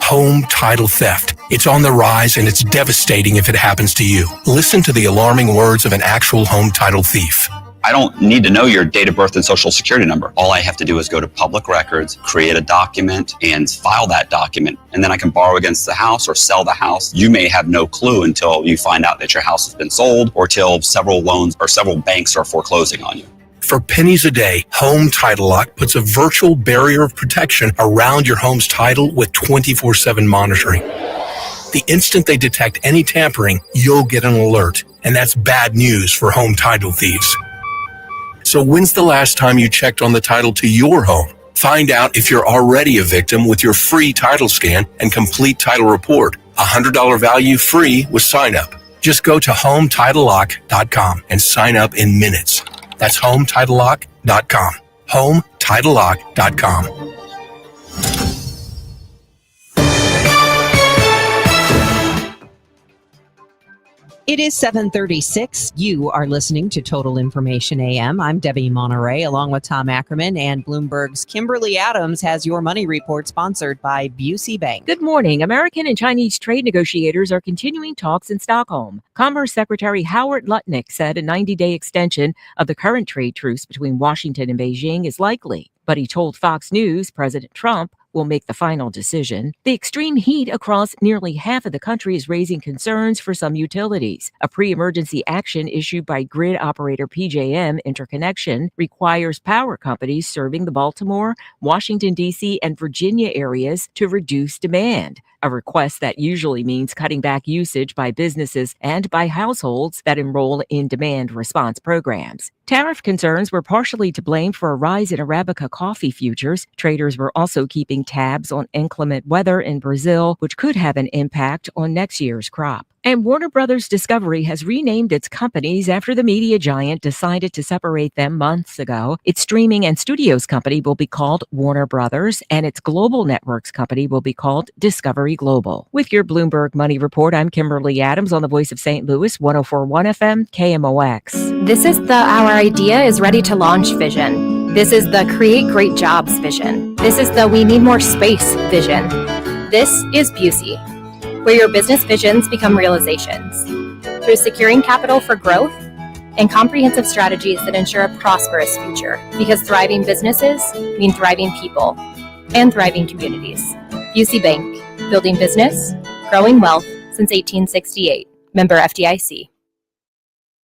Speaker 14: Home title theft. It's on the rise, and it's devastating if it happens to you. Listen to the alarming words of an actual home title thief.
Speaker 17: I don't need to know your date of birth and social security number. All I have to do is go to public records, create a document, and file that document. And then I can borrow against the house or sell the house. You may have no clue until you find out that your house has been sold or till several loans or several banks are foreclosing on you.
Speaker 14: For pennies a day, Home Title Lock puts a virtual barrier of protection around your home's title with 24/7 monitoring. The instant they detect any tampering, you'll get an alert. And that's bad news for home title thieves. So when's the last time you checked on the title to your home? Find out if you're already a victim with your free title scan and complete title report. $100 value free with sign up. Just go to HomeTitleLock.com and sign up in minutes. That's HomeTitleLock.com. HomeTitleLock.com.
Speaker 11: It is 7:36. You are listening to Total Information AM. I'm Debbie Monterrey, along with Tom Ackerman, and Bloomberg's Kimberly Adams has your money report, sponsored by Busey Bank.
Speaker 18: Good morning. American and Chinese trade negotiators are continuing talks in Stockholm. Commerce Secretary Howard Lutnick said a 90-day extension of the current trade truce between Washington and Beijing is likely. But he told Fox News President Trump will make the final decision. The extreme heat across nearly half of the country is raising concerns for some utilities. A pre-emergency action issued by grid operator PJM Interconnection requires power companies serving the Baltimore, Washington, D.C., and Virginia areas to reduce demand. A request that usually means cutting back usage by businesses and by households that enroll in demand response programs. Tariff concerns were partially to blame for a rise in Arabica coffee futures. Traders were also keeping tabs on inclement weather in Brazil, which could have an impact on next year's crop. And Warner Brothers Discovery has renamed its companies after the media giant decided to separate them months ago. Its streaming and studios company will be called Warner Brothers, and its global networks company will be called Discovery Global. With your Bloomberg Money Report, I'm Kimberly Adams on the Voice of St. Louis, 104.1 FM, KMOX.
Speaker 20: This is the Our Idea is Ready to Launch vision. This is the Create Great Jobs vision. This is the We Need More Space vision. This is Busey, where your business visions become realizations through securing capital for growth and comprehensive strategies that ensure a prosperous future, because thriving businesses mean thriving people and thriving communities. Busey Bank, building business, growing wealth since 1868. Member FDIC.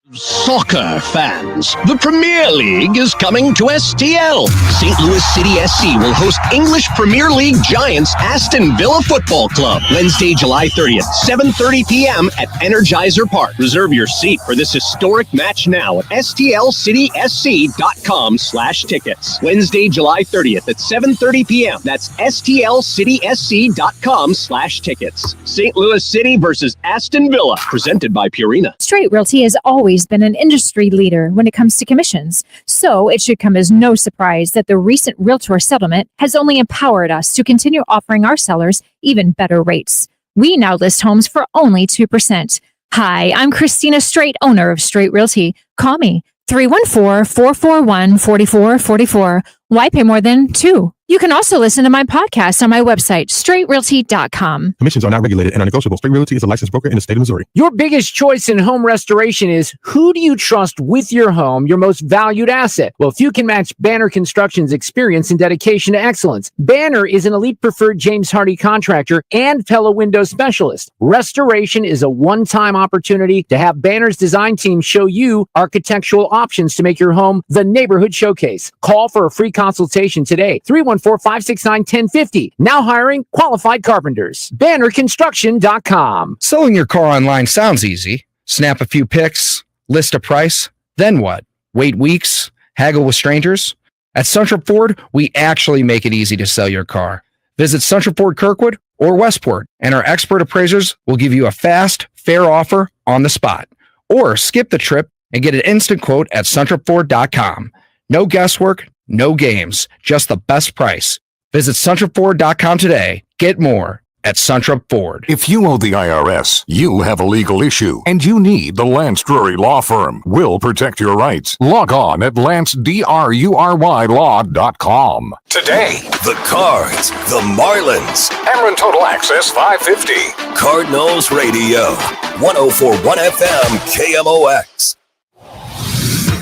Speaker 2: Soccer fans, the Premier League is coming to STL. St. Louis City SC will host English Premier League giants Aston Villa Football Club Wednesday, July 30th, 7:30 p.m. at Energizer Park. Reserve your seat for this historic match now at stlcitysc.com/tickets. Wednesday, July 30th at 7:30 p.m. That's stlcitysc.com/tickets. St. Louis City versus Aston Villa, presented by Purina.
Speaker 15: Straight Realty has always been an industry leader when it comes to commissions, so it should come as no surprise that the recent Realtor settlement has only empowered us to continue offering our sellers even better rates. We now list homes for only 2%. Hi, I'm Christina Straight, owner of Straight Realty. Call me 314-441-4444. Why pay more than 2? You can also listen to my podcast on my website, straightrealty.com.
Speaker 16: Commissions are not regulated and are negotiable. Straight Realty is a licensed broker in the state of Missouri.
Speaker 21: Your biggest choice in home restoration is who do you trust with your home, your most valued asset? Well, few can match Banner Construction's experience and dedication to excellence. Banner is an elite preferred James Hardy contractor and Pella window specialist. Restoration is a one-time opportunity to have Banner's design team show you architectural options to make your home the neighborhood showcase. Call for a free consultation today. 314-569-1050. Now hiring qualified carpenters. BannerConstruction.com.
Speaker 22: Selling your car online sounds easy. Snap a few pics, list a price, then what? Wait weeks? Haggle with strangers? At Central Ford, we actually make it easy to sell your car. Visit Central Ford Kirkwood or Westport, and our expert appraisers will give you a fast, fair offer on the spot. Or skip the trip and get an instant quote at centralford.com. No guesswork, no games, just the best price. Visit centralford.com today. Get more at Central Ford.
Speaker 23: If you owe the IRS, you have a legal issue, and you need the Lance Drury Law Firm. We'll protect your rights. Log on at lancedrurylaw.com.
Speaker 24: Today, the Cards, the Marlins.
Speaker 23: Cameron Total Access 550.
Speaker 24: Cardinals Radio, 104.1 FM, KMOX.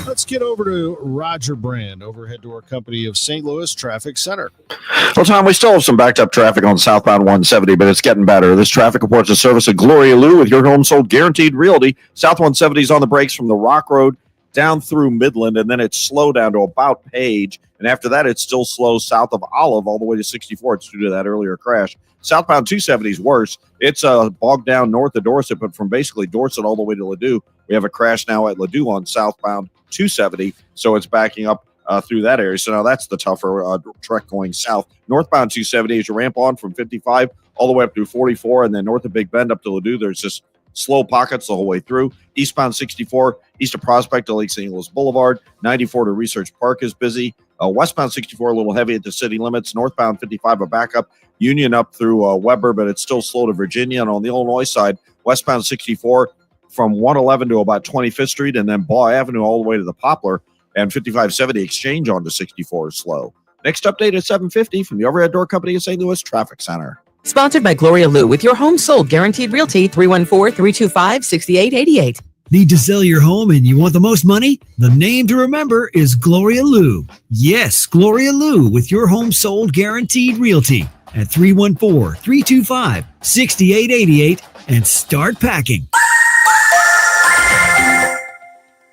Speaker 12: Let's get over to Roger Brand, overhead door company of St. Louis Traffic Center.
Speaker 19: Well, Tom, we still have some backed up traffic on southbound 170, but it's getting better. This traffic reports the service of Gloria Lou with your home sold guaranteed realty. South 170 is on the brakes from the Rock Road down through Midland, and then it's slow down to about Page. And after that, it's still slow south of Olive all the way to 64. It's due to that earlier crash. Southbound 270 is worse. It's bogged down north of Dorset, but from basically Dorset all the way to Ladue. We have a crash now at Ladue on southbound 270, so it's backing up through that area. So now that's the tougher trek going south. Northbound 270 is your ramp on from 55 all the way up through 44, and then north of Big Bend up to Ladue, there's just slow pockets the whole way through. Eastbound 64, east of Prospect to Lake St. Louis Boulevard. 94 to Research Park is busy. Westbound 64 a little heavy at the city limits. Northbound 55 a backup. Union up through Weber, but it's still slow to Virginia. And on the Illinois side, westbound 64 from 111 to about 25th Street, and then Baugh Avenue all the way to the Poplar, and 5570 Exchange onto 64 is slow. Next update at 7:50 from the Overhead Door Company of St. Louis Traffic Center.
Speaker 11: Sponsored by Gloria Lou with your home sold guaranteed realty 314-325-6888.
Speaker 28: Need to sell your home and you want the most money? The name to remember is Gloria Lou. Yes, Gloria Lou with your home sold guaranteed realty at 314-325-6888 and start packing.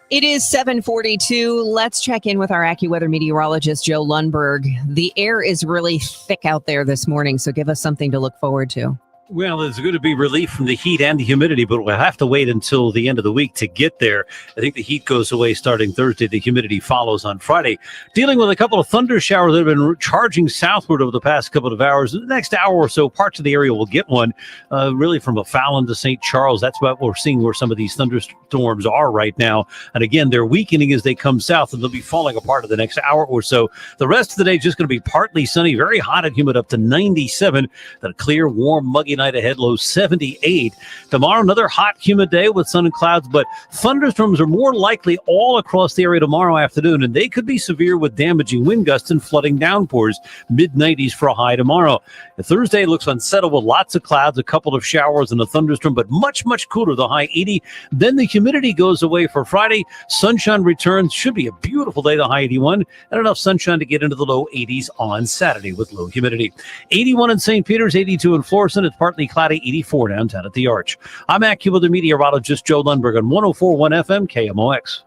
Speaker 11: It is 7:42. Let's check in with our AccuWeather meteorologist, Joe Lundberg. The air is really thick out there this morning, so give us something to look forward to.
Speaker 29: Well, there's going to be relief from the heat and the humidity, but we'll have to wait until the end of the week to get there. I think the heat goes away starting Thursday. The humidity follows on Friday. Dealing with a couple of thunder showers that have been charging southward over the past couple of hours. In the next hour or so, parts of the area will get one, really from O'Fallon to St. Charles. That's what we're seeing where some of these thunderstorms are right now. And again, they're weakening as they come south, and they'll be falling apart in the next hour or so. The rest of the day is just going to be partly sunny, very hot and humid up to 97. Then a clear, warm, muggy night ahead, low 78. Tomorrow, another hot, humid day with sun and clouds, but thunderstorms are more likely all across the area tomorrow afternoon, and they could be severe with damaging wind gusts and flooding downpours. Mid-90s for a high tomorrow. Thursday looks unsettled with lots of clouds, a couple of showers and a thunderstorm, but much, much cooler, the high 80. Then the humidity goes away for Friday. Sunshine returns. Should be a beautiful day, the high 81, and enough sunshine to get into the low 80s on Saturday with low humidity. 81 in St. Peter's, 82 in Florissant. It's part partly cloudy, 84 downtown at the Arch. I'm AccuWeather meteorologist Joe Lundberg on 104.1 FM KMOX.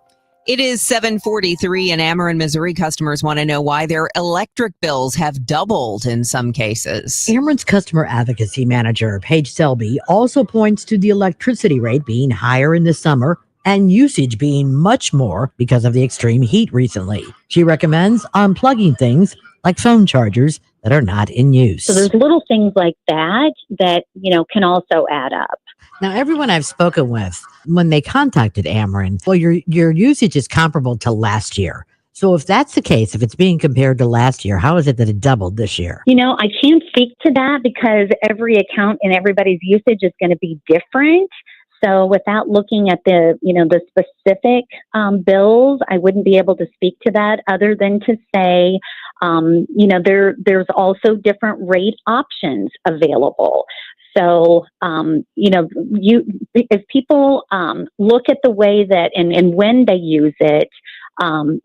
Speaker 11: It is 7:43 in Ackerman, Missouri. Customers want to know why their electric bills have doubled in some cases.
Speaker 1: Ackerman's customer advocacy manager, Paige Selby, also points to the electricity rate being higher in the summer and usage being much more because of the extreme heat recently. She recommends unplugging things like phone chargers that are not in use.
Speaker 3: So there's little things like that can also add up.
Speaker 1: Now, everyone I've spoken with, when they contacted Ackerman, well, your usage is comparable to last year. So if that's the case, if it's being compared to last year, how is it that it doubled this year?
Speaker 3: I can't speak to that because every account and everybody's usage is going to be different. So without looking at the specific bills, I wouldn't be able to speak to that other than to say, there's also different rate options available. So, if people look at the way that and when they use it,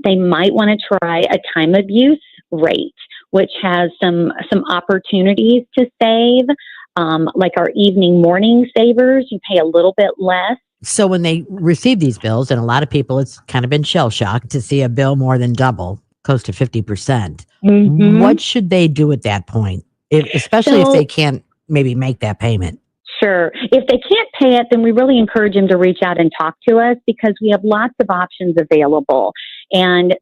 Speaker 3: they might want to try a time of use rate, which has some opportunities to save, like our morning savers. You pay a little bit less.
Speaker 1: So when they receive these bills, and a lot of people, it's kind of been shell shocked to see a bill more than double, close to 50%. Mm-hmm. What should they do at that point, especially if they can't maybe make that payment?
Speaker 3: Sure. If they can't pay it, then we really encourage them to reach out and talk to us because we have lots of options available. And,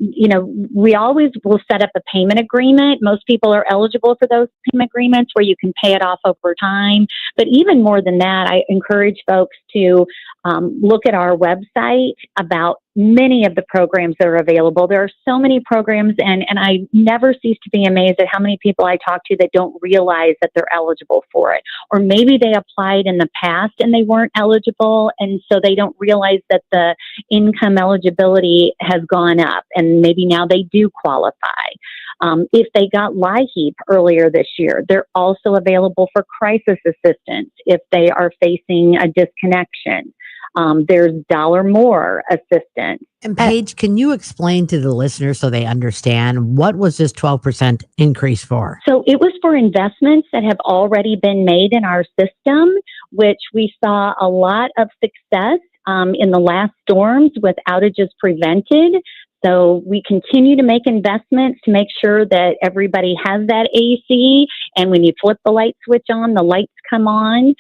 Speaker 3: we always will set up a payment agreement. Most people are eligible for those payment agreements where you can pay it off over time. But even more than that, I encourage folks to look at our website about many of the programs that are available. There are so many programs, and I never cease to be amazed at how many people I talk to that don't realize that they're eligible for it. Or maybe they applied in the past and they weren't eligible, and so they don't realize that the income eligibility has gone up, and maybe now they do qualify. If they got LIHEAP earlier this year, they're also available for crisis assistance if they are facing a disconnection. There's $1 more assistance.
Speaker 1: And Paige, can you explain to the listeners so they understand what was this 12% increase for?
Speaker 3: So it was for investments that have already been made in our system, which we saw a lot of success in the last storms with outages prevented. So we continue to make investments to make sure that everybody has that AC, and when you flip the light switch on, the lights come on.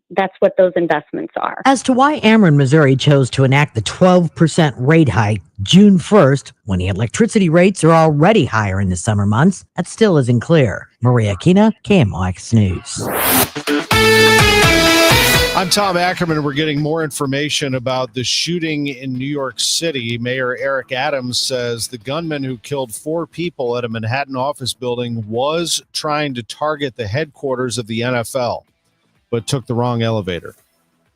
Speaker 3: That's what those investments are.
Speaker 1: As to why Ackerman, Missouri chose to enact the 12% rate hike June 1st, when the electricity rates are already higher in the summer months, that still isn't clear. Maria Kina, KMOX News.
Speaker 12: I'm Tom Ackerman. We're getting more information about the shooting in New York City. Mayor Eric Adams says the gunman who killed 4 people at a Manhattan office building was trying to target the headquarters of the NFL, but took the wrong elevator.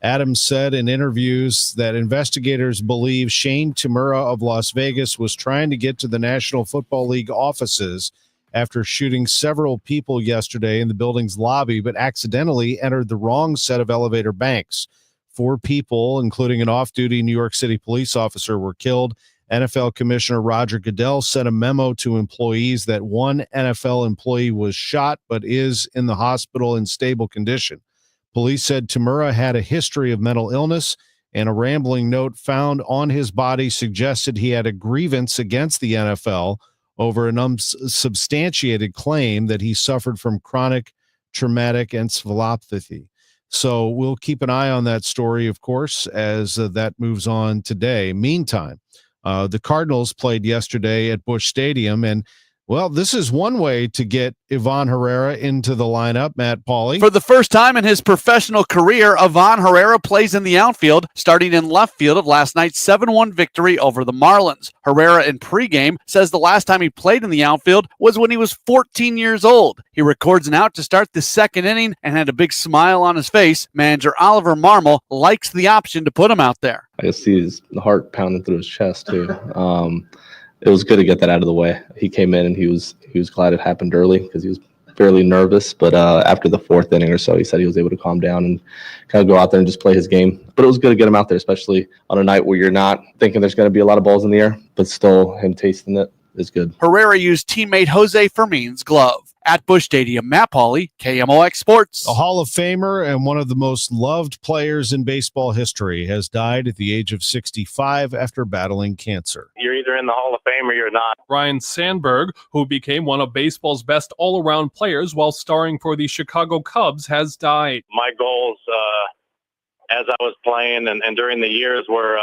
Speaker 12: Adams said in interviews that investigators believe Shane Tamura of Las Vegas was trying to get to the National Football League offices after shooting several people yesterday in the building's lobby, but accidentally entered the wrong set of elevator banks. 4 people, including an off-duty New York City police officer, were killed. NFL Commissioner Roger Goodell sent a memo to employees that 1 NFL employee was shot but is in the hospital in stable condition. Police said Tamura had a history of mental illness, and a rambling note found on his body suggested he had a grievance against the NFL over an unsubstantiated claim that he suffered from chronic traumatic encephalopathy. So we'll keep an eye on that story, of course, as that moves on today. Meantime, the Cardinals played yesterday at Busch Stadium, and well, this is one way to get Ivan Herrera into the lineup, Matt Pauley.
Speaker 4: For the first time in his professional career, Ivan Herrera plays in the outfield, starting in left field of last night's 7-1 victory over the Marlins. Herrera in pregame says the last time he played in the outfield was when he was 14 years old. He records an out to start the second inning and had a big smile on his face. Manager Oliver Marmol likes the option to put him out there.
Speaker 5: I could see his heart pounding through his chest, too. It was good to get that out of the way. He came in and he was glad it happened early because he was fairly nervous. But after the 4th inning or so, he said he was able to calm down and kind of go out there and just play his game. But it was good to get him out there, especially on a night where you're not thinking there's going to be a lot of balls in the air, but still him tasting it is good.
Speaker 4: Herrera used teammate Jose Fermin's glove. at Busch Stadium. Matt Pauley, KMOX Sports.
Speaker 12: A Hall of Famer and one of the most loved players in baseball history has died at the age of 65 after battling cancer.
Speaker 6: You're either in the Hall of Fame or you're not.
Speaker 7: Ryne Sandberg, who became one of baseball's best all-around players while starring for the Chicago Cubs, has died.
Speaker 6: My goals as I was playing and during the years were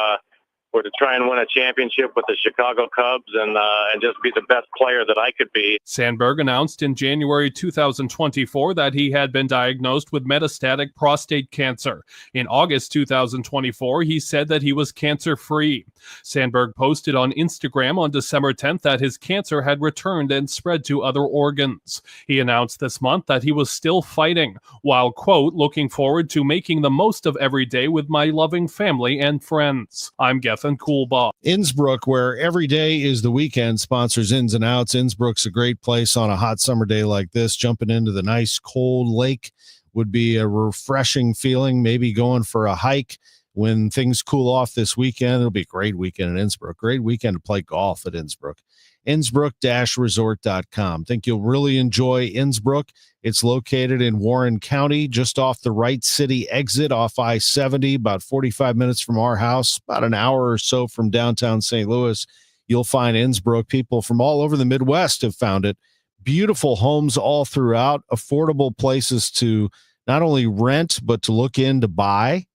Speaker 6: to try and win a championship with the Chicago Cubs and just be the best player that I could be.
Speaker 7: Sandberg announced in January 2024 that he had been diagnosed with metastatic prostate cancer. In August 2024, he said that he was cancer-free. Sandberg posted on Instagram on December 10th that his cancer had returned and spread to other organs. He announced this month that he was still fighting, while, quote, looking forward to making the most of every day with my loving family and friends. I'm Gethin Coolbaugh.
Speaker 12: Innsbruck, where every day is the weekend, sponsors Ins and Outs. Innsbruck's a great place on a hot summer day like this. Jumping into the nice cold lake would be a refreshing feeling. Maybe going for a hike when things cool off this weekend. It'll be a great weekend in Innsbruck. Great weekend to play golf at Innsbruck. Innsbruck-resort.com. Think you'll really enjoy Innsbruck. It's located in Warren County, just off the Wright City exit off I-70, about 45 minutes from our house, about an hour or so from downtown St. Louis. You'll find Innsbruck. People from all over the Midwest have found it. Beautiful homes all throughout, affordable places to not only rent, but to look in to buy.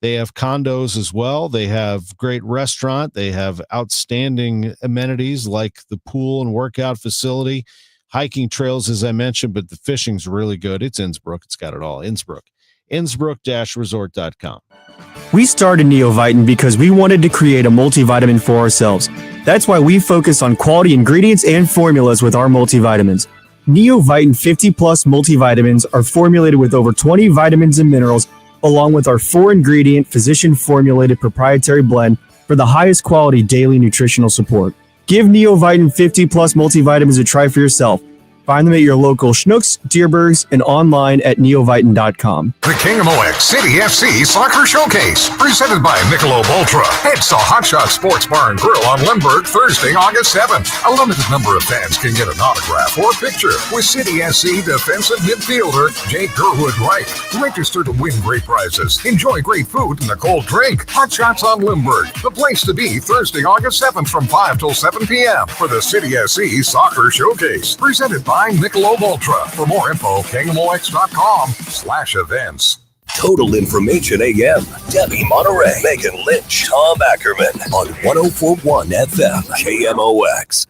Speaker 12: They have condos as well. They have great restaurant. They have outstanding amenities like the pool and workout facility, hiking trails, as I mentioned, but the fishing's really good. It's Innsbruck. It's got it all. Innsbruck. Innsbruck-resort.com.
Speaker 8: We started Neovitin because we wanted to create a multivitamin for ourselves. That's why we focus on quality ingredients and formulas with our multivitamins. Neovitin 50 Plus multivitamins are formulated with over 20 vitamins and minerals, along with our 4-ingredient physician-formulated proprietary blend for the highest quality daily nutritional support. Give Neovitin 50 Plus multivitamins a try for yourself. Find them at your local Schnucks, Deerbergs, and online at neovitin.com.
Speaker 23: The KMOX City FC Soccer Showcase, presented by Michelob Ultra. It's the Hot Shot Sports Bar and Grill on Lindbergh, Thursday, August 7th. A limited number of fans can get an autograph or picture with City SC defensive midfielder Jake Gerwood-Wright. Register to win great prizes, enjoy great food and a cold drink. Hot Shots on Lindbergh, the place to be Thursday, August 7th from 5 till 7 p.m. for the City SC Soccer Showcase, presented by Michelob Ultra. For more info, KMOX.com/events.
Speaker 24: Total Information AM. Debbie Monterrey, Megan Lynch, Tom Ackerman on 104.1 FM KMOX.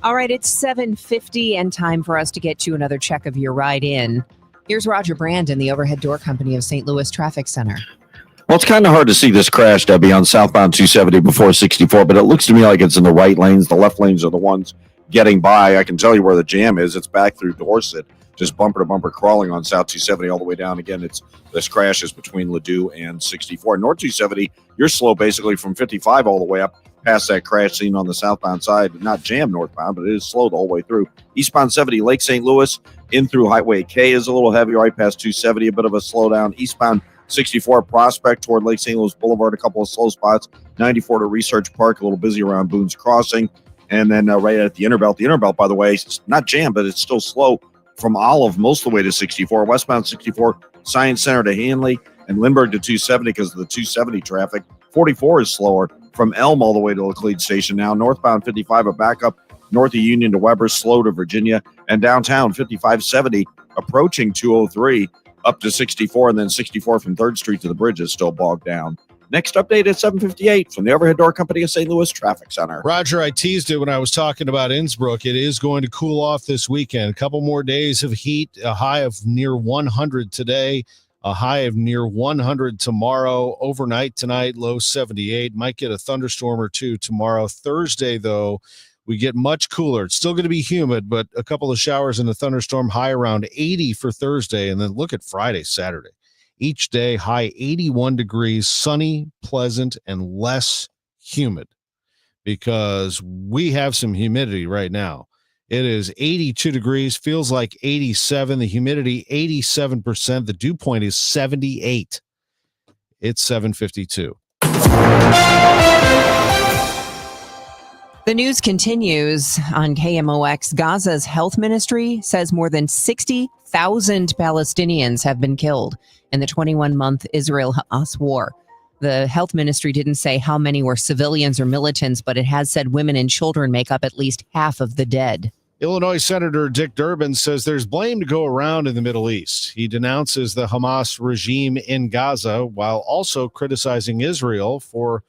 Speaker 11: All right, it's 7:50 and time for us to get you another check of your ride in. Here's Roger Brandon, the Overhead Door Company of St. Louis Traffic Center.
Speaker 19: Well, it's kind of hard to see this crash, Debbie, on southbound 270 before 64, but it looks to me like it's in the right lanes. The left lanes are the ones getting by. I can tell you where the jam is. It's back through Dorset, just bumper to bumper crawling on South 270 all the way down. Again, this crash is between Ladue and 64. North 270, you're slow basically from 55 all the way up past that crash seen on the southbound side. Not jammed northbound, but it is slow the whole way through. Eastbound 70, Lake St. Louis, in through Highway K is a little heavy right past 270, a bit of a slowdown. Eastbound 64 Prospect toward Lake St. Louis Boulevard, a couple of slow spots. 94 to Research Park, a little busy around Boone's Crossing. And then right at the Interbelt. The Interbelt, by the way, it's not jammed, but it's still slow from Olive most of the way to 64. Westbound 64, Science Center to Hanley, and Lindbergh to 270 because of the 270 traffic. 44 is slower from Elm all the way to Laclede Station now. Northbound 55, a backup north of Union to Weber, slow to Virginia. And downtown 5570, approaching 203. Up to 64, and then 64 from 3rd Street to the bridge is still bogged down. Next update at 7:58 from the Overhead Door Company of St. Louis Traffic Center.
Speaker 12: Roger, I teased it when I was talking about Innsbruck. It is going to cool off this weekend. A couple more days of heat, a high of near 100 today, a high of near 100 tomorrow. Overnight tonight, low 78. Might get a thunderstorm or two tomorrow. Thursday, though, we get much cooler. It's still going to be humid, but a couple of showers and a thunderstorm, high around 80 for Thursday. And then look at Friday, Saturday. Each day, high 81 degrees, sunny, pleasant, and less humid because we have some humidity right now. It is 82 degrees, feels like 87. The humidity, 87%. The dew point is 78. It's 7:52.
Speaker 11: The news continues on KMOX. Gaza's health ministry says more than 60,000 Palestinians have been killed in the 21-month Israel-Hamas war. The health ministry didn't say how many were civilians or militants, but it has said women and children make up at least half of the dead.
Speaker 12: Illinois Senator Dick Durbin says there's blame to go around in the Middle East. He denounces the Hamas regime in Gaza while also criticizing Israel for,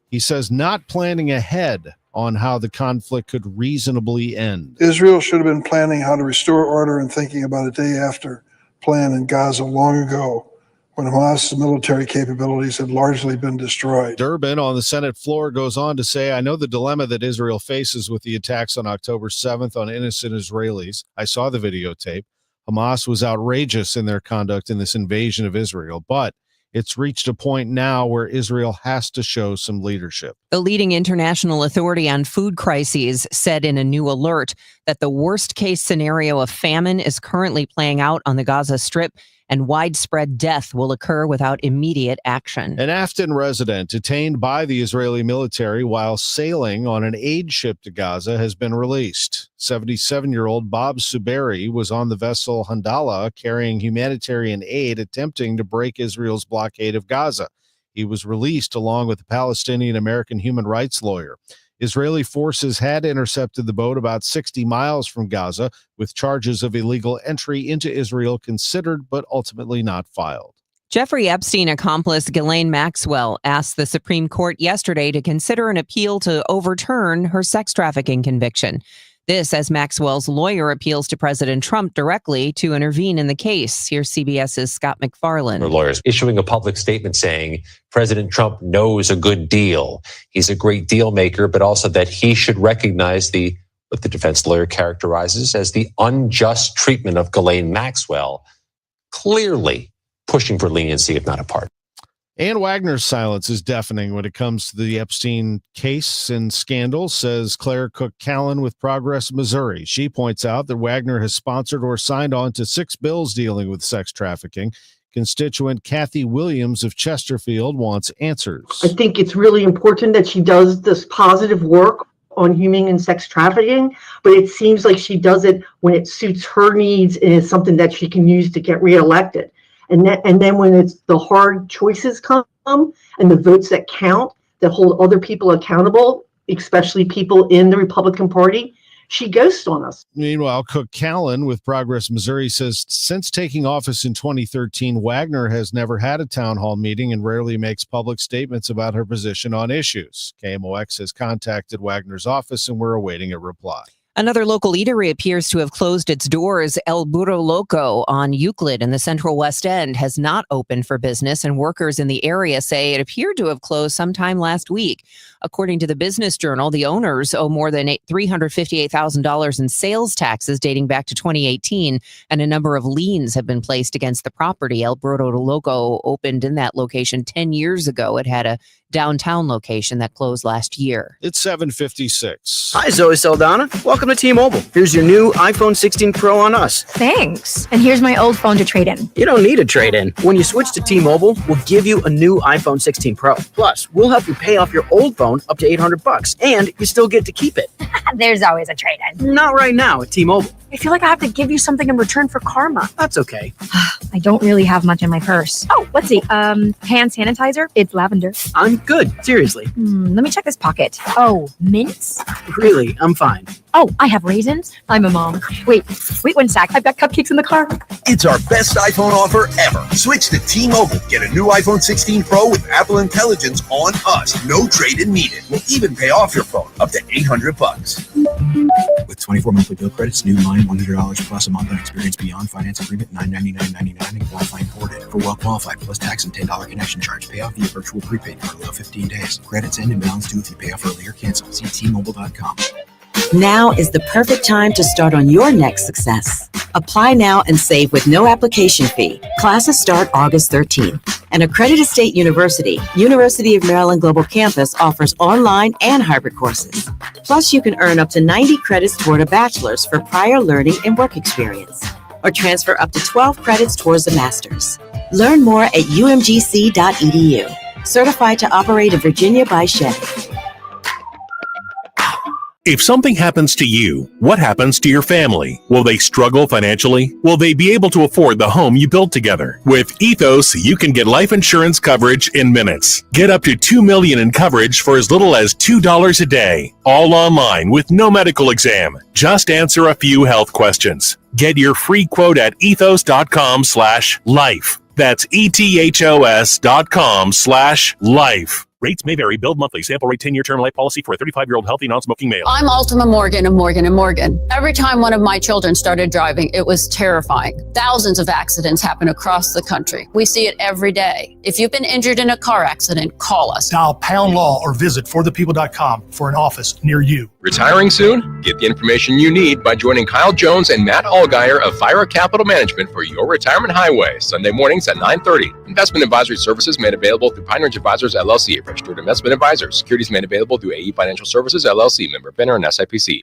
Speaker 12: he says, not planning ahead on how the conflict could reasonably end.
Speaker 9: Israel should have been planning how to restore order and thinking about a day after plan in Gaza long ago, when Hamas' military capabilities had largely been destroyed.
Speaker 12: Durbin on the Senate floor goes on to say, I know the dilemma that Israel faces with the attacks on October 7th on innocent Israelis. I saw the videotape. Hamas was outrageous in their conduct in this invasion of Israel, but it's reached a point now where Israel has to show some leadership.
Speaker 11: The leading international authority on food crises said in a new alert that the worst-case scenario of famine is currently playing out on the Gaza Strip, and widespread death will occur without immediate action.
Speaker 12: An Afton resident detained by the Israeli military while sailing on an aid ship to Gaza has been released. 77-year-old Bob Suberi was on the vessel Handala carrying humanitarian aid attempting to break Israel's blockade of Gaza. He was released along with a Palestinian-American human rights lawyer. Israeli forces had intercepted the boat about 60 miles from Gaza with charges of illegal entry into Israel considered but ultimately not filed.
Speaker 11: Jeffrey Epstein accomplice Ghislaine Maxwell asked the Supreme Court yesterday to consider an appeal to overturn her sex trafficking conviction. This as Maxwell's lawyer appeals to President Trump directly to intervene in the case. Here's CBS's Scott McFarland.
Speaker 10: Her lawyers issuing a public statement saying President Trump knows a good deal. He's a great deal maker, but also that he should recognize what the defense lawyer characterizes as the unjust treatment of Ghislaine Maxwell, clearly pushing for leniency, if not a pardon.
Speaker 12: Ann Wagner's silence is deafening when it comes to the Epstein case and scandal, says Claire Cook-Callan with Progress Missouri. She points out that Wagner has sponsored or signed on to 6 bills dealing with sex trafficking. Constituent Kathy Williams of Chesterfield wants answers.
Speaker 13: I think it's really important that she does this positive work on human and sex trafficking, but it seems like she does it when it suits her needs and is something that she can use to get reelected. And then when it's the hard choices come and the votes that count, that hold other people accountable, especially people in the Republican Party, she ghosts on us.
Speaker 12: Meanwhile, Cook-Callan with Progress Missouri says since taking office in 2013, Wagner has never had a town hall meeting and rarely makes public statements about her position on issues. KMOX has contacted Wagner's office and we're awaiting a reply.
Speaker 11: Another local eatery appears to have closed its doors. El Burro Loco on Euclid in the Central West End has not opened for business, and workers in the area say it appeared to have closed sometime last week. According to the Business Journal, the owners owe more than $358,000 in sales taxes dating back to 2018, and a number of liens have been placed against the property. El Burro Loco opened in that location 10 years ago. It had a downtown location that closed last year.
Speaker 12: It's 7:56.
Speaker 14: Hi, Zoe Saldana. Welcome to T-Mobile. Here's your new iPhone 16 Pro on us.
Speaker 15: Thanks. And here's my old phone to trade in.
Speaker 14: You don't need a trade-in. When you switch to T-Mobile, we'll give you a new iPhone 16 Pro. Plus, we'll help you pay off your old phone up to $800, and you still get to keep it.
Speaker 15: There's always a trade-in.
Speaker 14: Not right now at T-Mobile.
Speaker 15: I feel like I have to give you something in return for karma.
Speaker 14: That's okay.
Speaker 15: I don't really have much in my purse. Oh, let's see. Hand sanitizer. It's lavender.
Speaker 14: I'm good. Seriously.
Speaker 15: Let me check this pocket. Oh, mints?
Speaker 14: Really, I'm fine.
Speaker 15: Oh, I have raisins. I'm a mom. Wait 1 sec. I've got cupcakes in the car.
Speaker 17: It's our best iPhone offer ever. Switch to T-Mobile. Get a new iPhone 16 Pro with Apple Intelligence on us. No trade-in needed. We'll even pay off your phone up to $800.
Speaker 18: With 24 monthly bill credits, new line $100 plus a month on experience beyond finance agreement $999.99 and qualifying forwarded. For well qualified plus tax and $10 connection charge. Pay off via virtual prepaid card allow 15 days. Credits end and balance due if you pay off early or cancel. See T-Mobile.com.
Speaker 25: Now is the perfect time to start on your next success. Apply now and save with no application fee. Classes start August 13th. An accredited state university, University of Maryland Global Campus offers online and hybrid courses. Plus, you can earn up to 90 credits toward a bachelor's for prior learning and work experience, or transfer up to 12 credits towards a master's. Learn more at umgc.edu. Certified to operate in Virginia by Chevy.
Speaker 2: If something happens to you, what happens to your family? Will they struggle financially? Will they be able to afford the home you built together? With Ethos, you can get life insurance coverage in minutes. Get up to $2 million in coverage for as little as $2 a day. All online with no medical exam. Just answer a few health questions. Get your free quote at ethos.com/life. That's ethos.com/life. Rates may vary. Billed monthly. Sample rate 10-year term life policy for a 35-year-old healthy non-smoking male.
Speaker 16: I'm Ultima Morgan of Morgan & Morgan. Every time one of my children started driving, it was terrifying. Thousands of accidents happen across the country. We see it every day. If you've been injured in a car accident, call us.
Speaker 20: Dial #law or visit forthepeople.com for an office near you.
Speaker 21: Retiring soon? Get the information you need by joining Kyle Jones and Matt Allgeier of Fire Capital Management for your retirement highway, Sunday mornings at 9:30. Investment advisory services made available through Pine Ridge Advisors, LLC. Registered investment advisor. Securities made available through AE Financial Services, LLC. Member FINRA and SIPC.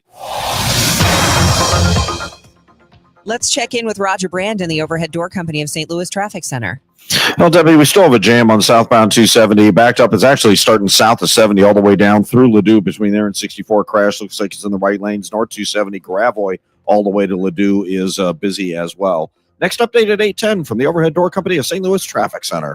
Speaker 11: Let's check in with Roger Brand in the Overhead Door Company of St. Louis Traffic Center.
Speaker 19: Well, Debbie, we still have a jam on southbound 270. Backed up. It's actually starting south of 70 all the way down through Ladue between there and 64. Crash looks like it's in the right lanes. North 270 Gravois all the way to Ladue is busy as well. Next update at 8:10 from the Overhead Door Company of St. Louis Traffic Center.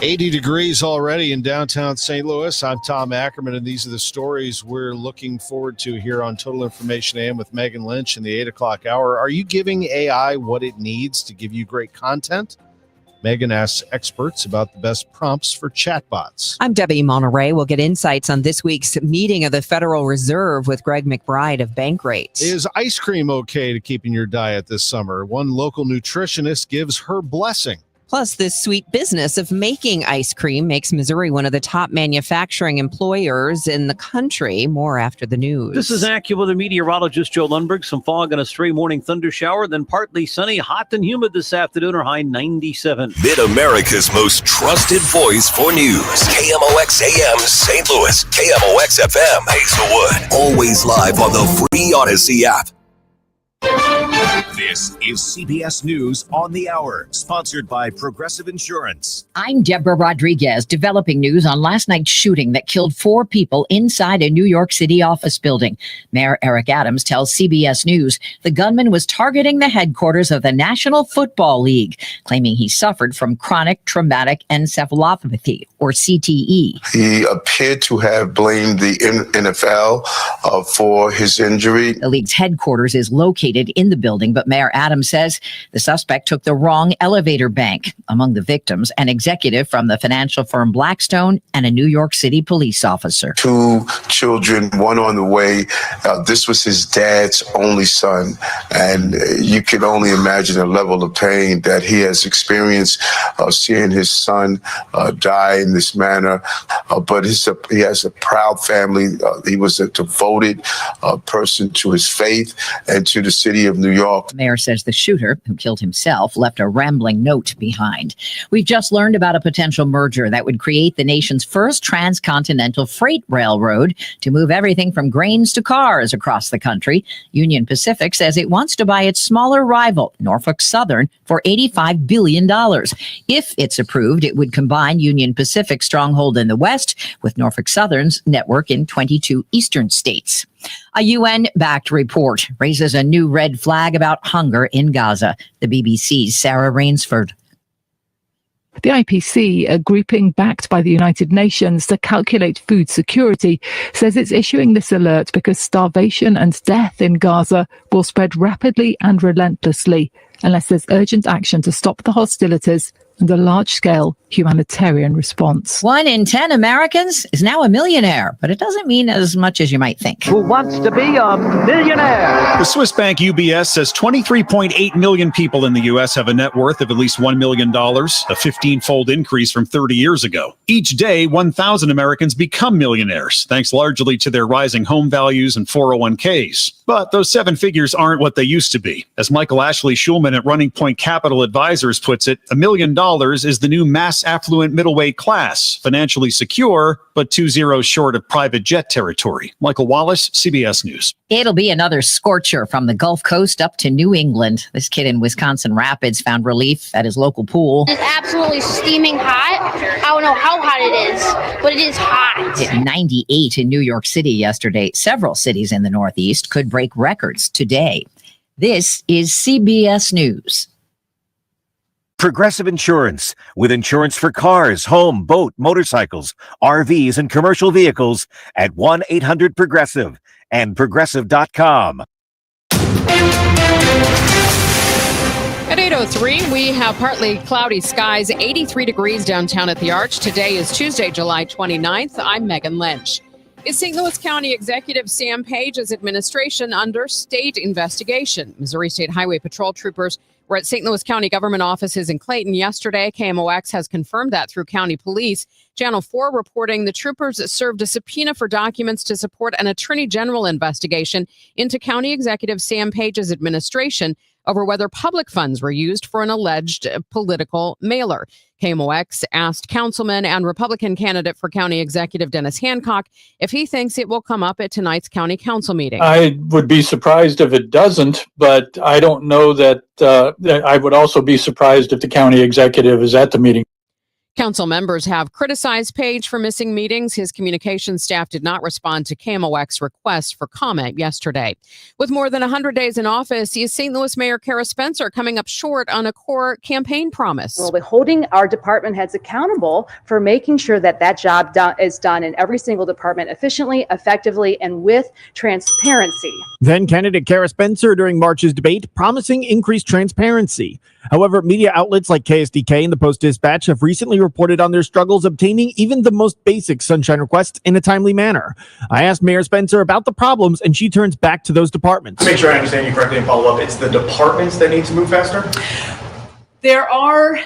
Speaker 12: 80 degrees already in downtown St. Louis. I'm Tom Ackerman, and these are the stories we're looking forward to here on Total Information AM with Megan Lynch in the 8 o'clock hour. Are you giving AI what it needs to give you great content? Megan asks experts about the best prompts for chatbots.
Speaker 11: I'm Debbie Monterrey. We'll get insights on this week's meeting of the Federal Reserve with Greg McBride of Bank Rates.
Speaker 12: Is ice cream okay to keep in your diet this summer? One local nutritionist gives her blessing.
Speaker 11: Plus, this sweet business of making ice cream makes Missouri one of the top manufacturing employers in the country. More after the news.
Speaker 22: This is AccuWeather meteorologist Joe Lundberg. Some fog and a stray morning thunder shower, then partly sunny, hot and humid this afternoon, or high 97.
Speaker 24: Mid-America's most trusted voice for news. KMOX AM St. Louis. KMOX FM Hazelwood. Always live on the free Odyssey app.
Speaker 26: This is CBS News on the Hour, sponsored by Progressive Insurance.
Speaker 27: I'm Deborah Rodriguez, developing news on last night's shooting that killed 4 people inside a New York City office building. Mayor Eric Adams tells CBS News the gunman was targeting the headquarters of the National Football League, claiming he suffered from chronic traumatic encephalopathy, or CTE.
Speaker 28: He appeared to have blamed the NFL for his injury.
Speaker 27: The league's headquarters is located in the building, but Mayor Adams says the suspect took the wrong elevator bank. Among the victims, an executive from the financial firm Blackstone and a New York City police officer.
Speaker 28: 2 children, one on the way. This was his dad's only son. And you can only imagine the level of pain that he has experienced seeing his son die in this manner. But he has a proud family. He was a devoted person to his faith and to the city of New York.
Speaker 27: The mayor says the shooter, who killed himself, left a rambling note behind. We've just learned about a potential merger that would create the nation's first transcontinental freight railroad to move everything from grains to cars across the country. Union Pacific says it wants to buy its smaller rival, Norfolk Southern, for $85 billion. If it's approved, it would combine Union Pacific's stronghold in the West with Norfolk Southern's network in 22 eastern states. A UN-backed report raises a new red flag about hunger in Gaza. The BBC's Sarah Rainsford.
Speaker 29: The IPC, a grouping backed by the United Nations to calculate food security, says it's issuing this alert because starvation and death in Gaza will spread rapidly and relentlessly unless there's urgent action to stop the hostilities and a large-scale humanitarian response.
Speaker 27: 1 in 10 Americans is now a millionaire, but it doesn't mean as much as you might think.
Speaker 30: Who wants to be a millionaire?
Speaker 31: The Swiss bank UBS says 23.8 million people in the U.S. have a net worth of at least $1 million, a 15-fold increase from 30 years ago. Each day, 1,000 Americans become millionaires, thanks largely to their rising home values and 401ks. But those 7 figures aren't what they used to be. As Michael Ashley Schulman at Running Point Capital Advisors puts it, $1 million is the new mass affluent middleweight class, financially secure, but 2 zeros short of private jet territory. Michael Wallace, CBS News.
Speaker 27: It'll be another scorcher from the Gulf Coast up to New England. This kid in Wisconsin Rapids found relief at his local pool.
Speaker 1: It's absolutely steaming hot. I don't know how hot it is, but it is hot.
Speaker 27: Hit 98 in New York City yesterday. Several cities in the Northeast could break records today. This is CBS News.
Speaker 3: Progressive Insurance, with insurance for cars, home, boat, motorcycles, RVs, and commercial vehicles at 1-800-PROGRESSIVE and Progressive.com.
Speaker 4: At 8:03, we have partly cloudy skies, 83 degrees downtown at the Arch. Today is Tuesday, July 29th. I'm Megan Lynch. Is St. Louis County Executive Sam Page's administration under state investigation? Missouri State Highway Patrol troopers were at St. Louis County government offices in Clayton yesterday. KMOX has confirmed that through county police. Channel 4 reporting the troopers served a subpoena for documents to support an attorney general investigation into County Executive Sam Page's administration over whether public funds were used for an alleged political mailer. KMOX asked Councilman and Republican candidate for County Executive Dennis Hancock if he thinks it will come up at tonight's County Council meeting.
Speaker 5: I would be surprised if it doesn't, but I don't know that I would also be surprised if the county executive is at the meeting.
Speaker 4: Council members have criticized Page for missing meetings. His communications staff did not respond to KMOX request for comment yesterday. With more than 100 days in office, is St. Louis Mayor Kara Spencer coming up short on a core campaign promise?
Speaker 6: We'll be holding our department heads accountable for making sure that job is done in every single department efficiently, effectively, and with transparency.
Speaker 7: Then candidate Kara Spencer during March's debate promising increased transparency. However, media outlets like KSDK and the Post-Dispatch have recently reported on their struggles obtaining even the most basic sunshine requests in a timely manner. I asked Mayor Spencer about the problems, and she turns back to those departments.
Speaker 8: To make sure I understand you correctly and follow up, it's the departments that need to move faster?
Speaker 9: There are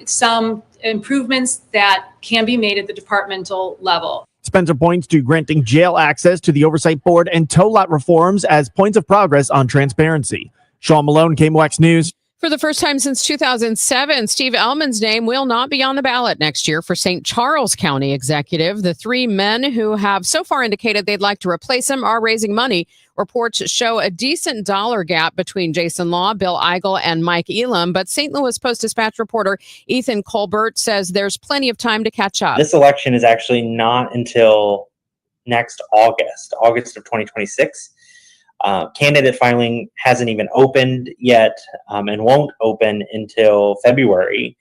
Speaker 9: some improvements that can be made at the departmental level.
Speaker 7: Spencer points to granting jail access to the Oversight Board and tow lot reforms as points of progress on transparency. Sean Malone, KMOX News.
Speaker 4: For the first time since 2007, Steve Ellman's name will not be on the ballot next year for St. Charles County Executive. The three men who have so far indicated they'd like to replace him are raising money. Reports show a decent dollar gap between Jason Law, Bill Eigel, and Mike Elam. But St. Louis Post-Dispatch reporter Ethan Colbert says there's plenty of time to catch up.
Speaker 10: This election is actually not until next August of 2026. Candidate filing hasn't even opened yet and won't open until February.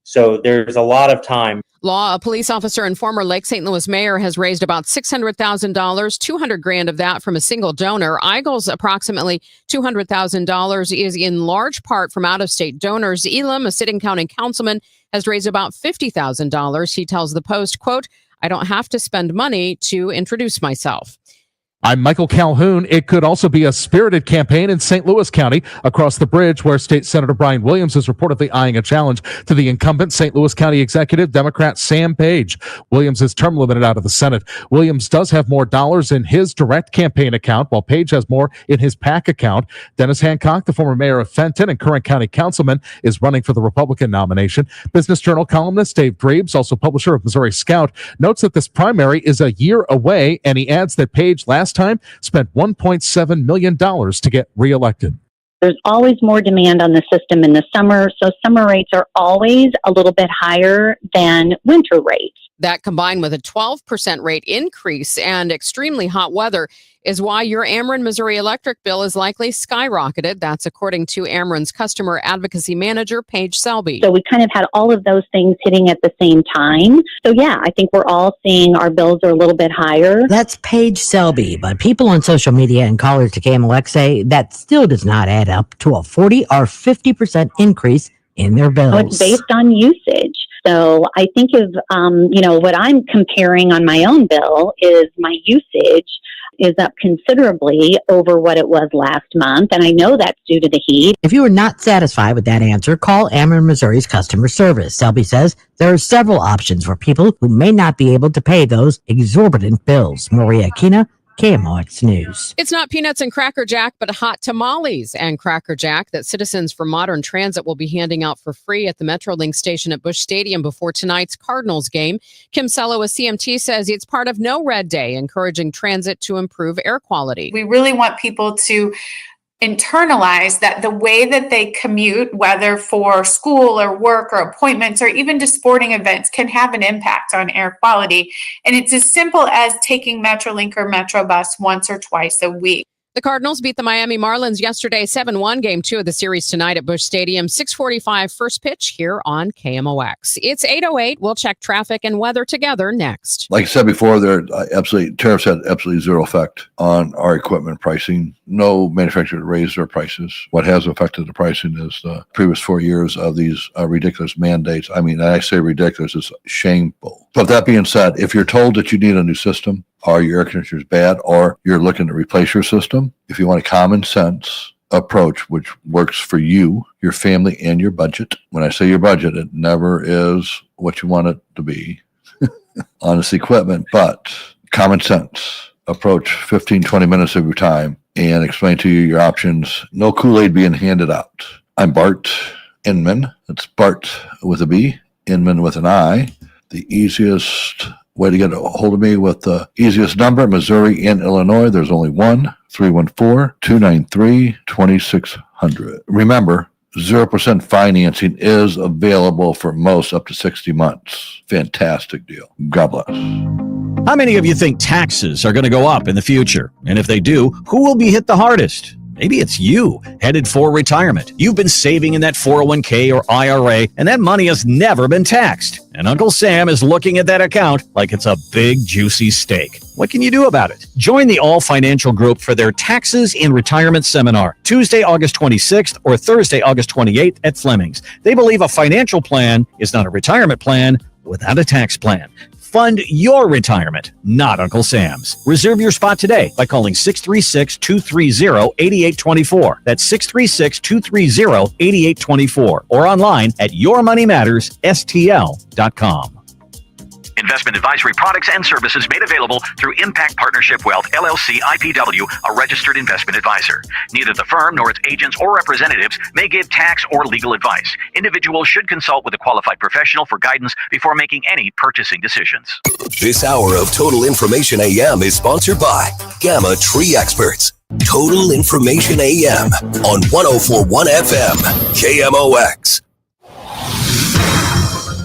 Speaker 10: So there's a lot of time.
Speaker 4: Law, a police officer and former Lake St. Louis mayor, has raised about $600,000, $200,000 of that from a single donor. Eigel's approximately $200,000 is in large part from out-of-state donors. Elam, a sitting county councilman, has raised about $50,000. He tells the Post, quote, "I don't have to spend money to introduce myself."
Speaker 13: I'm Michael Calhoun. It could also be a spirited campaign in St. Louis County across the bridge where State Senator Brian Williams is reportedly eyeing a challenge to the incumbent St. Louis County Executive, Democrat Sam Page. Williams is term limited out of the Senate. Williams does have more dollars in his direct campaign account, while Page has more in his PAC account. Dennis Hancock, the former mayor of Fenton and current county councilman, is running for the Republican nomination. Business Journal columnist Dave Graves, also publisher of Missouri Scout, notes that this primary is a year away, and he adds that Page last time spent $1.7 million to get reelected.
Speaker 23: There's always more demand on the system in the summer, so summer rates are always a little bit higher than winter rates.
Speaker 4: That, combined with a 12% rate increase and extremely hot weather, is why your Ameren Missouri electric bill is likely skyrocketed. That's according to Ameren's customer advocacy manager, Paige Selby.
Speaker 23: So we kind of had all of those things hitting at the same time. So yeah, I think we're all seeing our bills are a little bit higher.
Speaker 32: That's Paige Selby, but people on social media and callers to KMOX say that still does not add up to a 40 or 50% increase in their bills.
Speaker 23: So it's based on usage. So I think of, what I'm comparing on my own bill is my usage is up considerably over what it was last month. And I know that's due to the heat.
Speaker 32: If you are not satisfied with that answer, call Ackerman, Missouri's customer service. Selby says there are several options for people who may not be able to pay those exorbitant bills. Maria Aquina, KMOX News.
Speaker 4: It's not peanuts and Cracker Jack, but hot tamales and Cracker Jack that Citizens for Modern Transit will be handing out for free at the Metrolink station at Busch Stadium before tonight's Cardinals game. Kim Sello with CMT says it's part of No Red Day, encouraging transit to improve air quality.
Speaker 2: We really want people to internalize that the way that they commute, whether for school or work or appointments or even to sporting events, can have an impact on air quality. And it's as simple as taking Metrolink or Metrobus once or twice a week.
Speaker 4: The Cardinals beat the Miami Marlins yesterday, 7-1, Game 2 of the series tonight at Busch Stadium, 6:45 first pitch here on KMOX. It's 8:08. We'll check traffic and weather together next.
Speaker 11: Like I said before, tariffs had absolutely zero effect on our equipment pricing. No manufacturer raised their prices. What has affected the pricing is the previous 4 years of these ridiculous mandates. I mean, I say ridiculous, it's shameful. But that being said, if you're told that you need a new system, or your air conditioner is bad, or you're looking to replace your system, if you want a common sense approach which works for you, your family, and your budget. When I say your budget, it never is what you want it to be on this equipment, but common sense approach, 15, 20 minutes of your time, and explain to you your options. No Kool-Aid being handed out. I'm Bart Inman. It's Bart with a B, Inman with an I. The easiest way to get a hold of me with the easiest number, Missouri and Illinois, there's only one, 314-293-2600. Remember, 0% financing is available for most up to 60 months. Fantastic deal. God bless.
Speaker 12: How many of you think taxes are going to go up in the future? And if they do, who will be hit the hardest? Maybe it's you, headed for retirement. You've been saving in that 401k or IRA, and that money has never been taxed. And Uncle Sam is looking at that account like it's a big, juicy steak. What can you do about it? Join the All Financial Group for their Taxes in Retirement Seminar, Tuesday, August 26th or Thursday, August 28th at Fleming's. They believe a financial plan is not a retirement plan without a tax plan. Fund your retirement, not Uncle Sam's. Reserve your spot today by calling 636-230-8824. That's 636-230-8824 or online at yourmoneymattersstl.com.
Speaker 14: Investment advisory products and services made available through Impact Partnership Wealth, LLC, IPW, a registered investment advisor. Neither the firm nor its agents or representatives may give tax or legal advice. Individuals should consult with a qualified professional for guidance before making any purchasing decisions.
Speaker 24: This hour of Total Information AM is sponsored by Gamma Tree Experts. Total Information AM on 104.1 FM, KMOX.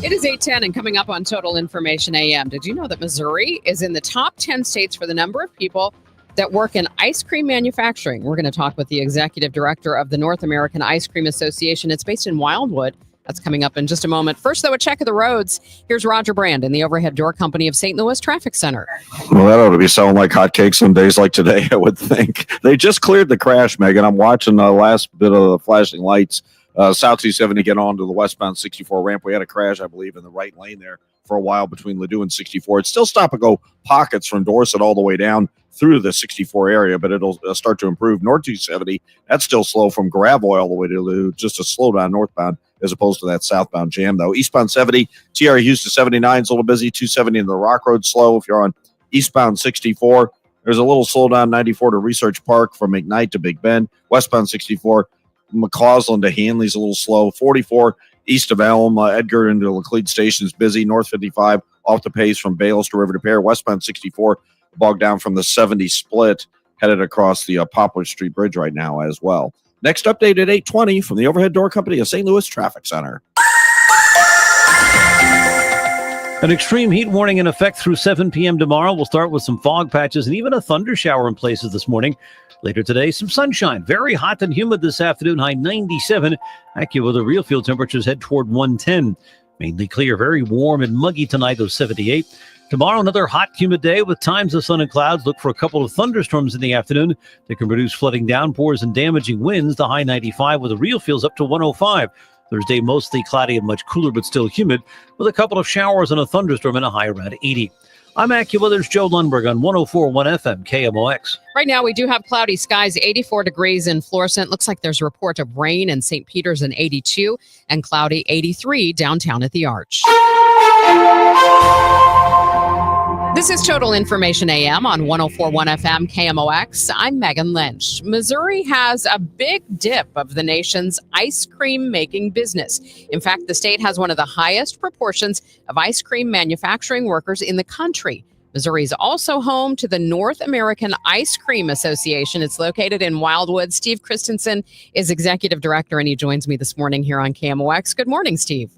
Speaker 4: It is 8:10 and coming up on Total Information AM. Did you know that Missouri is in the top 10 states for the number of people that work in ice cream manufacturing? We're going to talk with the executive director of the North American Ice Cream Association. It's based in Wildwood. That's coming up in just a moment. First, though, a check of the roads. Here's Roger Brand in the Overhead Door Company of St. Louis Traffic Center.
Speaker 15: Well, that ought to be selling like hotcakes on days like today, I would think. They just cleared the crash, Megan. I'm watching the last bit of the flashing lights. South 270 get on to the westbound 64 ramp. We had a crash, I believe, in the right lane there for a while between Ladue and 64. It's still stop and go pockets from Dorset all the way down through the 64 area, but it'll start to improve. North 270, that's still slow from Gravois all the way to Ladue, just a slow down northbound as opposed to that southbound jam, though. Eastbound 70, TR Houston 79 is a little busy. 270 in the Rock Road slow. If you're on eastbound 64, there's a little slowdown 94 to Research Park from McKnight to Big Bend. Westbound 64, McCausland to Hanley's a little slow. 44 east of Elm, Edgar into Laclede Station is busy. North 55 off the pace from Bayless to River de Pere. Westbound 64 bogged down from the 70 split, headed across the Poplar Street Bridge right now as well. Next update at 8:20 from the Overhead Door Company of St. Louis Traffic Center.
Speaker 22: An extreme heat warning in effect through 7 p.m. tomorrow. We'll start with some fog patches and even a thunder shower in places this morning. Later today, some sunshine. Very hot and humid this afternoon, high 97. AccuWeather real field temperatures head toward 110. Mainly clear, very warm and muggy tonight, though 78. Tomorrow, another hot, humid day with times of sun and clouds. Look for a couple of thunderstorms in the afternoon that can produce flooding downpours and damaging winds. The high 95 with the real feels up to 105. Thursday, mostly cloudy and much cooler, but still humid, with a couple of showers and a thunderstorm and a high around 80. I'm AccuWeather's Joe Lundberg on 104.1 FM KMOX.
Speaker 4: Right now, we do have cloudy skies, 84 degrees in Florissant. Looks like there's a report of rain in St. Peter's in 82 and cloudy 83 downtown at the Arch. This is Total Information AM on 104.1 FM KMOX. I'm Megan Lynch. Missouri has a big dip of the nation's ice cream making business. In fact, the state has one of the highest proportions of ice cream manufacturing workers in the country. Missouri is also home to the North American Ice Cream Association. It's located in Wildwood. Steve Christensen is executive director, and he joins me this morning here on KMOX. Good morning, Steve.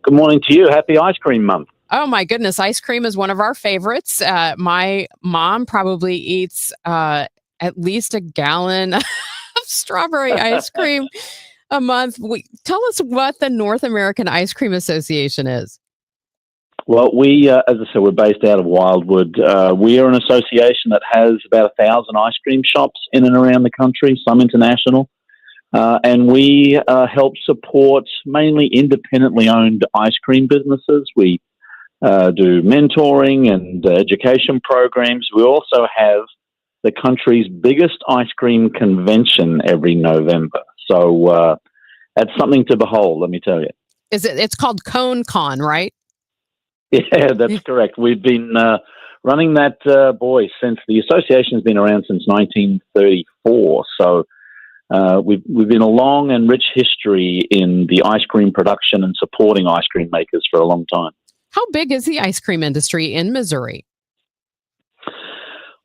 Speaker 16: Good morning to you. Happy Ice Cream Month.
Speaker 4: Oh, my goodness. Ice cream is one of our favorites. My mom probably eats at least a gallon of strawberry ice cream a month. Tell us what the North American Ice Cream Association is.
Speaker 16: Well, we, as I said, we're based out of Wildwood. We are an association that has about 1,000 ice cream shops in and around the country, some international. And we help support mainly independently owned ice cream businesses. We do mentoring and education programs. We also have the country's biggest ice cream convention every November. So that's something to behold, let me tell you.
Speaker 4: It's called Cone Con, right?
Speaker 16: Yeah, that's correct. We've been running that, since the association has been around since 1934. So we've been a long and rich history in the ice cream production and supporting ice cream makers for a long time.
Speaker 4: How big is the ice cream industry in Missouri?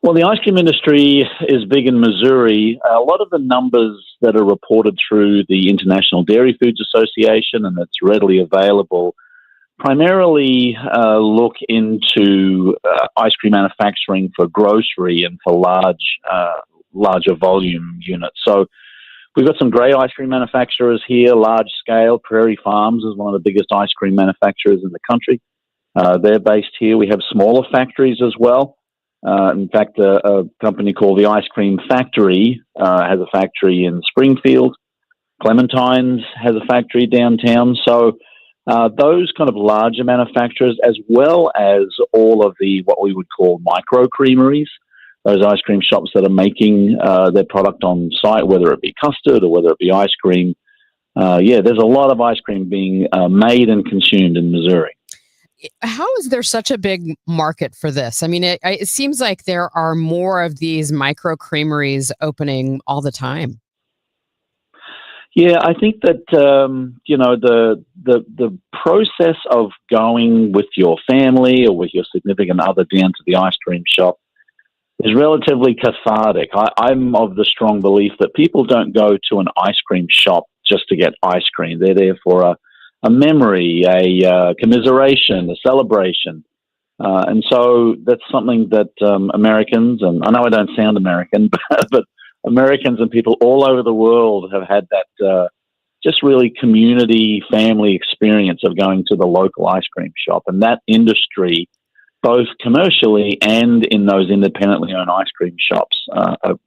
Speaker 16: Well, the ice cream industry is big in Missouri. A lot of the numbers that are reported through the International Dairy Foods Association, and that's readily available, primarily look into ice cream manufacturing for grocery and for larger volume units. So we've got some great ice cream manufacturers here, large scale. Prairie Farms is one of the biggest ice cream manufacturers in the country. They're based here. We have smaller factories as well. In fact, a company called the Ice Cream Factory has a factory in Springfield. Clementine's has a factory downtown. So those kind of larger manufacturers, as well as all of the what we would call micro creameries, those ice cream shops that are making their product on site, whether it be custard or whether it be ice cream. There's a lot of ice cream being made and consumed in Missouri.
Speaker 4: How is there such a big market for this? I mean, it seems like there are more of these micro creameries opening all the time.
Speaker 16: Yeah, I think that the process of going with your family or with your significant other down to the ice cream shop is relatively cathartic. I'm of the strong belief that people don't go to an ice cream shop just to get ice cream. They're there for a memory, a commiseration, a celebration. And so that's something that Americans, and I know I don't sound American, but Americans and people all over the world have had that just really community, family experience of going to the local ice cream shop. And that industry, both commercially and in those independently owned ice cream shops,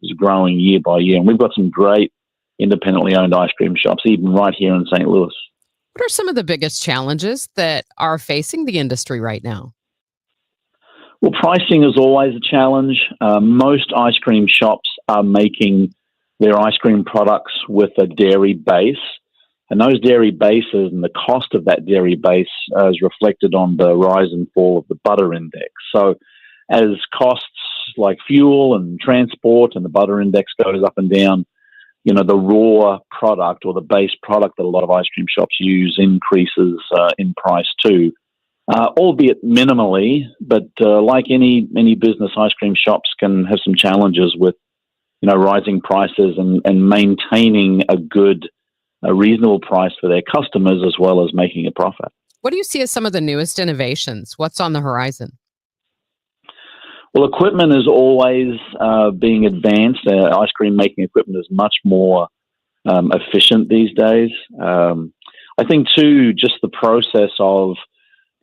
Speaker 16: is growing year by year. And we've got some great independently owned ice cream shops, even right here in St. Louis.
Speaker 4: What are some of the biggest challenges that are facing the industry right now?
Speaker 16: Well, pricing is always a challenge. Most ice cream shops are making their ice cream products with a dairy base. And those dairy bases and the cost of that dairy base is reflected on the rise and fall of the butter index. So as costs like fuel and transport and the butter index goes up and down, the raw product or the base product that a lot of ice cream shops use increases in price too, albeit minimally. But like any business, ice cream shops can have some challenges with, rising prices and maintaining a reasonable price for their customers as well as making a profit.
Speaker 4: What do you see as some of the newest innovations? What's on the horizon?
Speaker 16: Well, equipment is always being advanced. Ice cream making equipment is much more efficient these days. I think, too, just the process of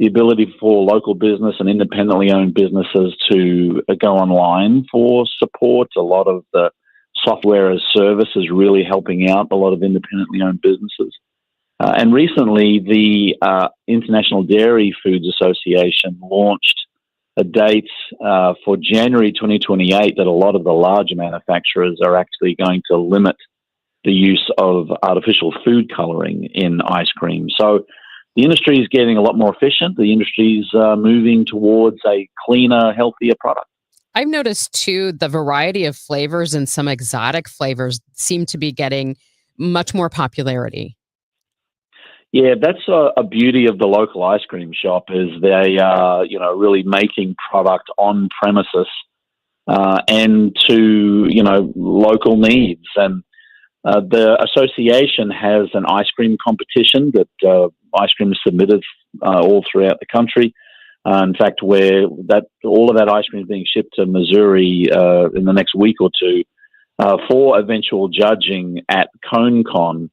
Speaker 16: the ability for local business and independently owned businesses to go online for support. A lot of the software as service is really helping out a lot of independently owned businesses. And recently, the International Dairy Foods Association launched a date for January 2028 that a lot of the larger manufacturers are actually going to limit the use of artificial food coloring in ice cream. So the industry is getting a lot more efficient. The industry is moving towards a cleaner, healthier product.
Speaker 4: I've noticed too, the variety of flavors and some exotic flavors seem to be getting much more popularity.
Speaker 16: Yeah, that's a beauty of the local ice cream shop is they are, really making product on premises and to, local needs. And the association has an ice cream competition that ice cream is submitted all throughout the country. In fact, where all of that ice cream is being shipped to Missouri in the next week or two for eventual judging at ConeCon.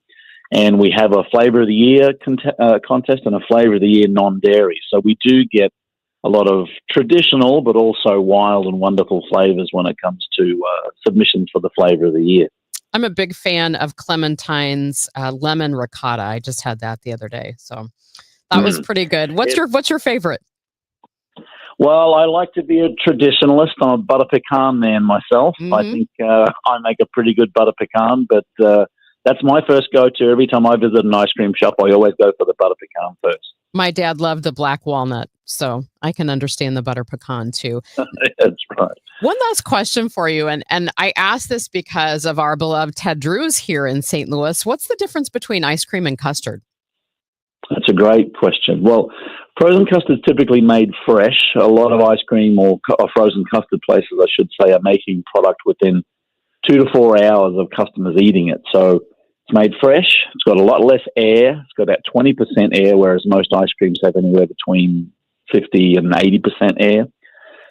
Speaker 16: And we have a Flavor of the Year contest and a Flavor of the Year non-dairy. So we do get a lot of traditional, but also wild and wonderful flavors when it comes to submissions for the Flavor of the Year.
Speaker 4: I'm a big fan of Clementine's lemon ricotta. I just had that the other day, so that was pretty good. What's your favorite?
Speaker 16: Well, I like to be a traditionalist. I'm a butter pecan man myself. I think I make a pretty good butter pecan, but that's my first go-to. Every time I visit an ice cream shop, I always go for the butter pecan first.
Speaker 4: My dad loved the black walnut, so I can understand the butter pecan too.
Speaker 16: That's right.
Speaker 4: One last question for you, and I asked this because of our beloved Ted Drew's here in St. Louis. What's the difference between ice cream and custard?
Speaker 16: That's a great question. Well, frozen custard is typically made fresh. A lot of ice cream or frozen custard places, I should say, are making product within 2 to 4 hours of customers eating it. So it's made fresh. It's got a lot less air. It's got about 20% air, whereas most ice creams have anywhere between 50 and 80% air.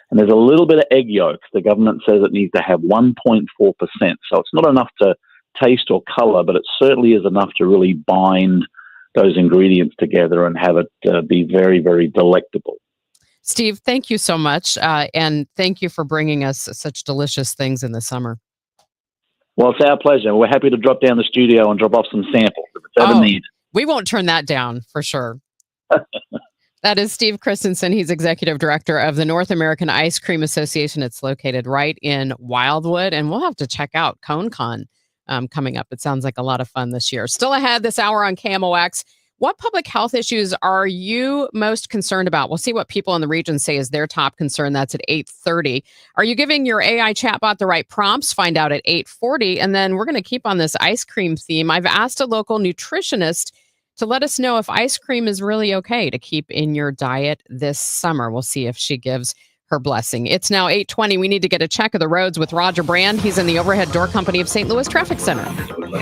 Speaker 16: And there's a little bit of egg yolk. The government says it needs to have 1.4%. So it's not enough to taste or color, but it certainly is enough to really bind those ingredients together and have it be very, very delectable.
Speaker 4: Steve, thank you so much. And thank you for bringing us such delicious things in the summer.
Speaker 16: Well, it's our pleasure. We're happy to drop down the studio and drop off some samples if it's ever needed.
Speaker 4: We won't turn that down for sure. That is Steve Christensen. He's executive director of the North American Ice Cream Association. It's located right in Wildwood, and we'll have to check out ConeCon coming up. It sounds like a lot of fun this year. Still ahead this hour on KMOX. What public health issues are you most concerned about? We'll see what people in the region say is their top concern. That's at 8:30. Are you giving your AI chatbot the right prompts? Find out at 8:40. And then we're going to keep on this ice cream theme. I've asked a local nutritionist to let us know if ice cream is really okay to keep in your diet this summer. We'll see if she gives her blessing. It's now 8:20. We need to get a check of the roads with Roger Brand. He's in the Overhead Door Company of St. Louis Traffic Center.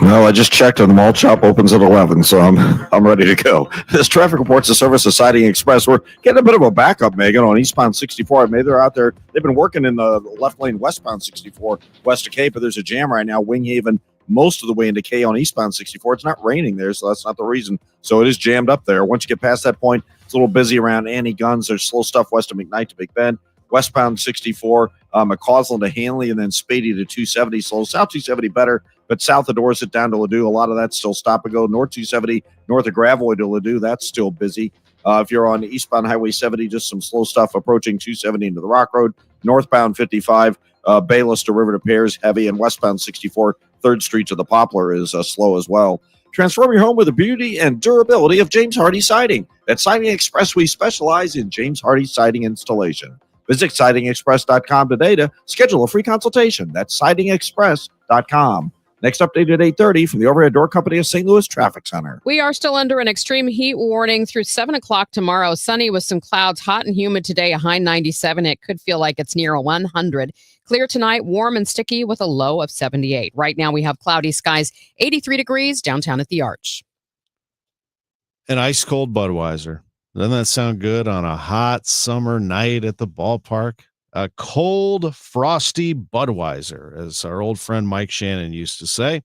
Speaker 15: No, I just checked and the mall shop opens at 11, so I'm ready to go. This traffic reports the service of Siding Express. We're getting a bit of a backup, Megan, on eastbound 64. I mean, they're out there. They've been working in the left lane westbound 64 west of K, but there's a jam right now. Winghaven most of the way into K on eastbound 64. It's not raining there, so that's not the reason. So it is jammed up there. Once you get past that point, it's a little busy around Annie Guns. There's slow stuff west of McKnight to Big Bend. Westbound 64, McCausland to Hanley, and then Spady to 270. Slow. South 270 better, but south of Dorset down to Ladue, a lot of that's still stop and go. North 270, north of Gravois to Ladue, that's still busy. If you're on eastbound Highway 70, just some slow stuff approaching 270 into the Rock Road. Northbound 55, Bayless to River to Pears, heavy, and westbound 64, 3rd Street to the Poplar is slow as well. Transform your home with the beauty and durability of James Hardie Siding. At Siding Express, we specialize in James Hardie Siding installation. Visit sidingexpress.com today to schedule a free consultation. That's sidingexpress.com. Next update at 8:30 from the Overhead Door Company of St. Louis Traffic Center.
Speaker 4: We are still under an extreme heat warning through 7 o'clock tomorrow. Sunny with some clouds, hot and humid today, a high 97. It could feel like it's near a 100. Clear tonight, warm and sticky with a low of 78. Right now we have cloudy skies, 83 degrees downtown at the Arch.
Speaker 1: An ice cold Budweiser. Doesn't that sound good on a hot summer night at the ballpark? A cold, frosty Budweiser, as our old friend Mike Shannon used to say.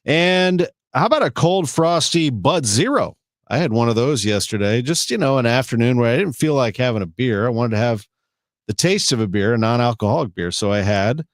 Speaker 1: And how about a cold, frosty Bud Zero? I had one of those yesterday, just, an afternoon where I didn't feel like having a beer. I wanted to have the taste of a beer, a non-alcoholic beer. So I had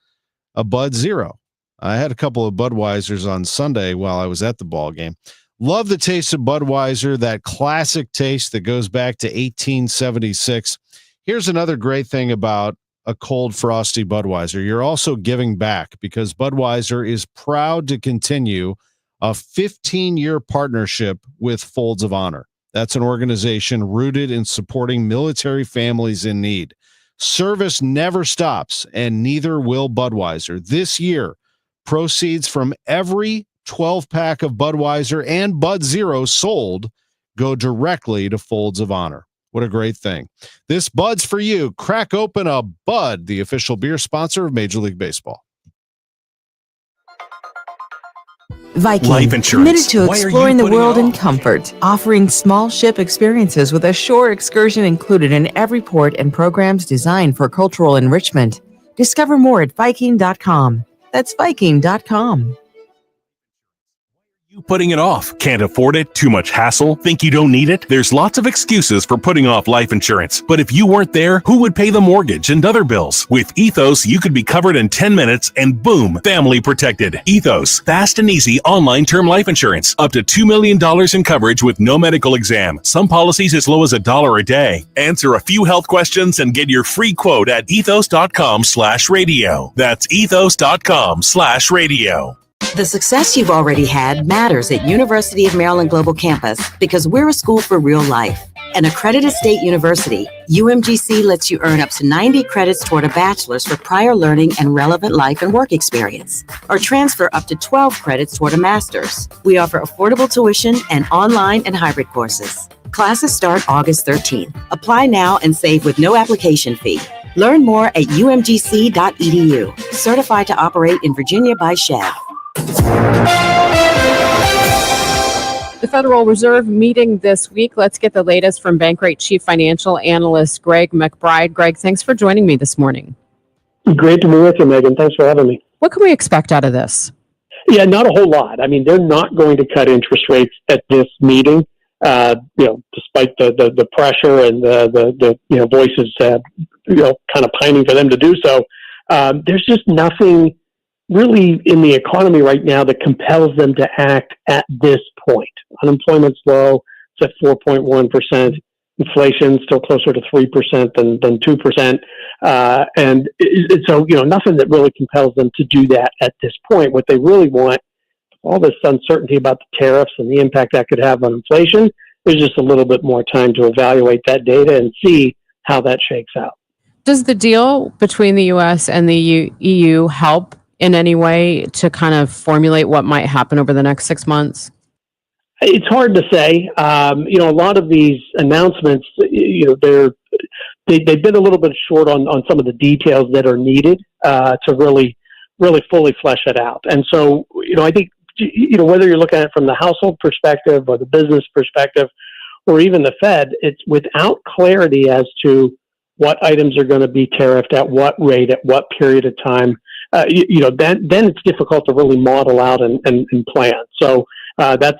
Speaker 1: a Bud Zero. I had a couple of Budweisers on Sunday while I was at the ball game. Love the taste of Budweiser, that classic taste that goes back to 1876. Here's another great thing about a cold, frosty Budweiser. You're also giving back because Budweiser is proud to continue a 15-year partnership with Folds of Honor. That's an organization rooted in supporting military families in need. Service never stops, and neither will Budweiser. This year, proceeds from every 12-pack of Budweiser and Bud Zero sold go directly to Folds of Honor. What a great thing. This Bud's for you. Crack open a Bud, the official beer sponsor of Major League Baseball.
Speaker 17: Viking,
Speaker 18: Life insurance.
Speaker 17: committed to
Speaker 18: Why are you
Speaker 17: exploring the
Speaker 18: putting
Speaker 17: world
Speaker 18: it
Speaker 17: in
Speaker 18: off?
Speaker 17: comfort, offering small ship experiences with a shore excursion included in every port and programs designed for cultural enrichment. Discover more at Viking.com. That's Viking.com.
Speaker 18: You putting it off? Can't afford it? Too much hassle? Think you don't need it? There's lots of excuses for putting off life insurance. But if you weren't there, who would pay the mortgage and other bills? With Ethos, you could be covered in 10 minutes and boom, family protected. Ethos, fast and easy online term life insurance. Up to $2 million in coverage with no medical exam. Some policies as low as $1 a day. Answer a few health questions and get your free quote at ethos.com/radio. That's ethos.com/radio.
Speaker 17: The success you've already had matters at University of Maryland Global Campus because we're a school for real life. An accredited state university, UMGC lets you earn up to 90 credits toward a bachelor's for prior learning and relevant life and work experience, or transfer up to 12 credits toward a master's. We offer affordable tuition and online and hybrid courses. Classes start August 13th. Apply now and save with no application fee. Learn more at umgc.edu. Certified to operate in Virginia by SCHEV.
Speaker 4: The Federal Reserve meeting this week. Let's get the latest from Bankrate Chief Financial Analyst Greg McBride. Greg, thanks for joining me this morning.
Speaker 19: Great to be with you, Megan. Thanks for having me.
Speaker 4: What can we expect out of this?
Speaker 19: Yeah, not a whole lot. I mean, they're not going to cut interest rates at this meeting. Despite the pressure and the voices kind of pining for them to do so. There's just nothing really in the economy right now that compels them to act at this point. Unemployment's low; it's at 4.1%. Inflation still closer to 3% than 2%, so nothing that really compels them to do that at this point. What they really want, all this uncertainty about the tariffs and the impact that could have on inflation, there's just a little bit more time to evaluate that data and see how that shakes out.
Speaker 4: Does the deal between the U.S. and the EU help in any way to kind of formulate what might happen over the next 6 months?
Speaker 19: It's hard to say. A lot of these announcements, they've been a little bit short on some of the details that are needed to really fully flesh it out. And so, I think, whether you're looking at it from the household perspective or the business perspective, or even the Fed, it's without clarity as to what items are going to be tariffed at what rate, at what period of time. Then it's difficult to really model out and plan. So that's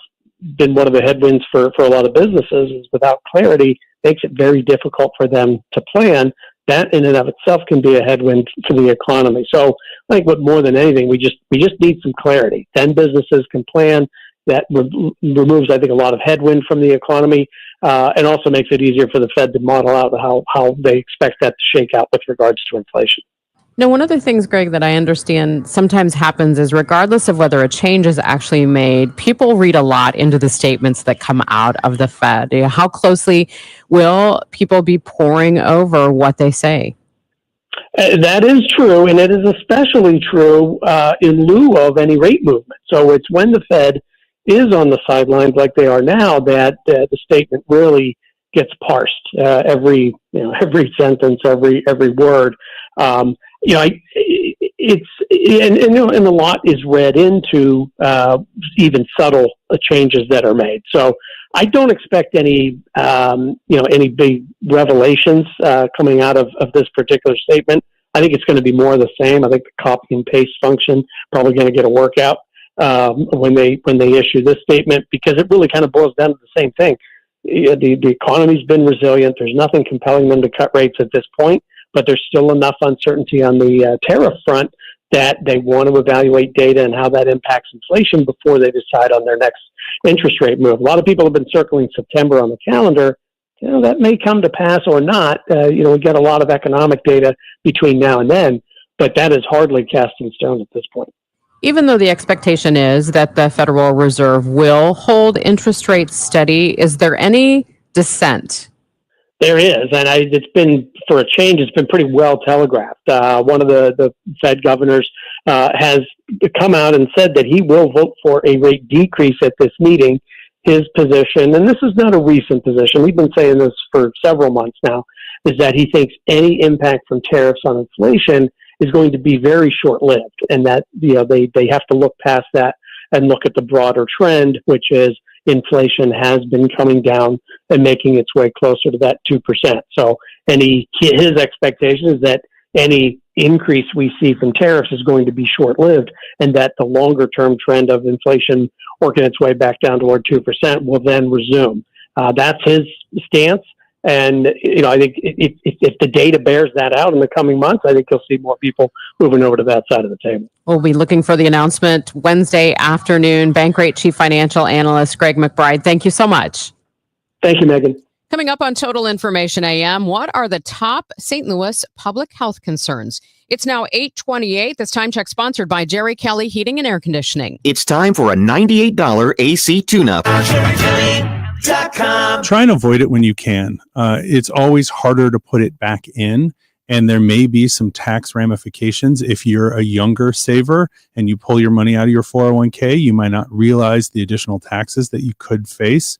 Speaker 19: been one of the headwinds for a lot of businesses, is without clarity, makes it very difficult for them to plan. That in and of itself can be a headwind for the economy. So I think, what more than anything, we just need some clarity. Then businesses can plan. That removes, I think, a lot of headwind from the economy, and also makes it easier for the Fed to model out how they expect that to shake out with regards to inflation.
Speaker 4: Now, one of the things, Greg, that I understand sometimes happens is, regardless of whether a change is actually made, people read a lot into the statements that come out of the Fed. How closely will people be poring over what they say?
Speaker 19: That is true, and it is especially true in lieu of any rate movement. So it's when the Fed is on the sidelines like they are now that the statement really gets parsed. Every sentence, every word. And a lot is read into even subtle changes that are made. So I don't expect any big revelations coming out of this particular statement. I think it's going to be more of the same. I think the copy and paste function probably going to get a workout when they issue this statement, because it really kind of boils down to the same thing. The economy's been resilient. There's nothing compelling them to cut rates at this point, but there's still enough uncertainty on the tariff front that they want to evaluate data and how that impacts inflation before they decide on their next interest rate move. A lot of people have been circling September on the calendar. That may come to pass or not. We get a lot of economic data between now and then, but that is hardly cast in stone at this point.
Speaker 4: Even though the expectation is that the Federal Reserve will hold interest rates steady, is there any dissent?
Speaker 19: There is, and it's been, for a change, it's been pretty well telegraphed. One of the Fed governors has come out and said that he will vote for a rate decrease at this meeting. His position, and this is not a recent position, we've been saying this for several months now, is that he thinks any impact from tariffs on inflation is going to be very short-lived, and that they have to look past that and look at the broader trend, which is inflation has been coming down and making its way closer to that 2%. So his expectation is that any increase we see from tariffs is going to be short-lived, and that the longer-term trend of inflation working its way back down toward 2% will then resume. That's his stance. And, I think if the data bears that out in the coming months, I think you'll see more people moving over to that side of the table.
Speaker 4: We'll be looking for the announcement Wednesday afternoon. Bankrate Chief Financial Analyst Greg McBride, thank you so much.
Speaker 19: Thank you, Megan.
Speaker 4: Coming up on Total Information AM, what are the top St. Louis public health concerns? It's now 8:28. This time check sponsored by Jerry Kelly Heating and Air Conditioning.
Speaker 3: It's time for a $98 AC tune-up.
Speaker 5: Try and avoid it when you can. It's always harder to put it back in, and there may be some tax ramifications. If you're a younger saver and you pull your money out of your 401k, you might not realize the additional taxes that you could face.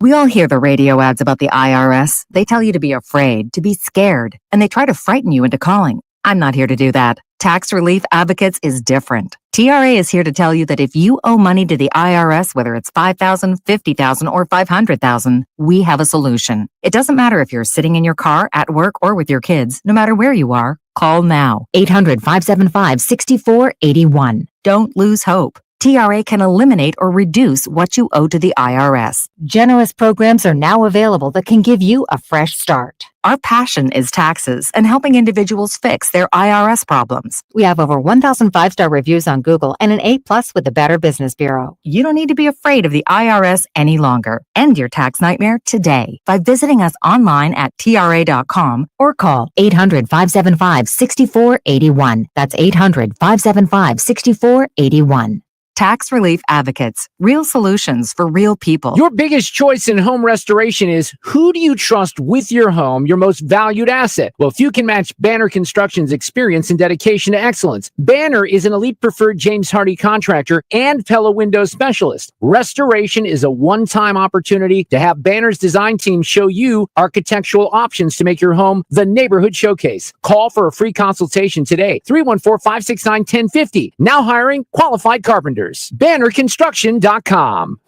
Speaker 6: We all hear the radio ads about the IRS. They tell you to be afraid, to be scared, and they try to frighten you into calling. I'm not here to do that. Tax Relief Advocates is different. TRA is here to tell you that if you owe money to the IRS, whether it's $5,000, $50,000, or $500,000, we have a solution. It doesn't matter if you're sitting in your car, at work, or with your kids. No matter where you are, call now. 800-575-6481. Don't lose hope. TRA can eliminate or reduce what you owe to the IRS. Generous programs are now available that can give you a fresh start. Our passion is taxes and helping individuals fix their IRS problems. We have over 1,000 5-star reviews on Google and an A+ with the Better Business Bureau. You don't need to be afraid of the IRS any longer. End your tax nightmare today by visiting us online at TRA.com or call 800-575-6481. That's 800-575-6481. Tax Relief Advocates. Real solutions for real people.
Speaker 20: Your biggest choice in home restoration is who do you trust with your home, your most valued asset? Well, few can match Banner Construction's experience and dedication to excellence. Banner is an elite preferred James Hardie contractor and Pella window specialist. Restoration is a one-time opportunity to have Banner's design team show you architectural options to make your home the neighborhood showcase. Call for a free consultation today. 314-569-1050. Now hiring qualified carpenters. BannerConstruction.com.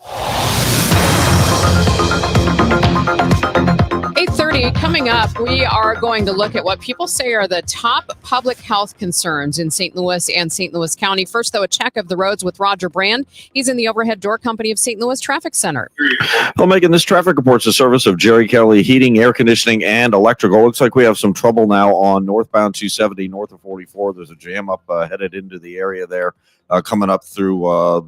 Speaker 4: 8:30 coming up, we are going to look at what people say are the top public health concerns in St. Louis and St. Louis County. First, though, a check of the roads with Roger Brand. He's in the Overhead Door Company of St. Louis Traffic Center.
Speaker 15: Well, Megan, this traffic report's a service of Jerry Kelly Heating, Air Conditioning, and Electrical. Looks like we have some trouble now on northbound 270 north of 44. There's a jam up headed into the area there. Coming up through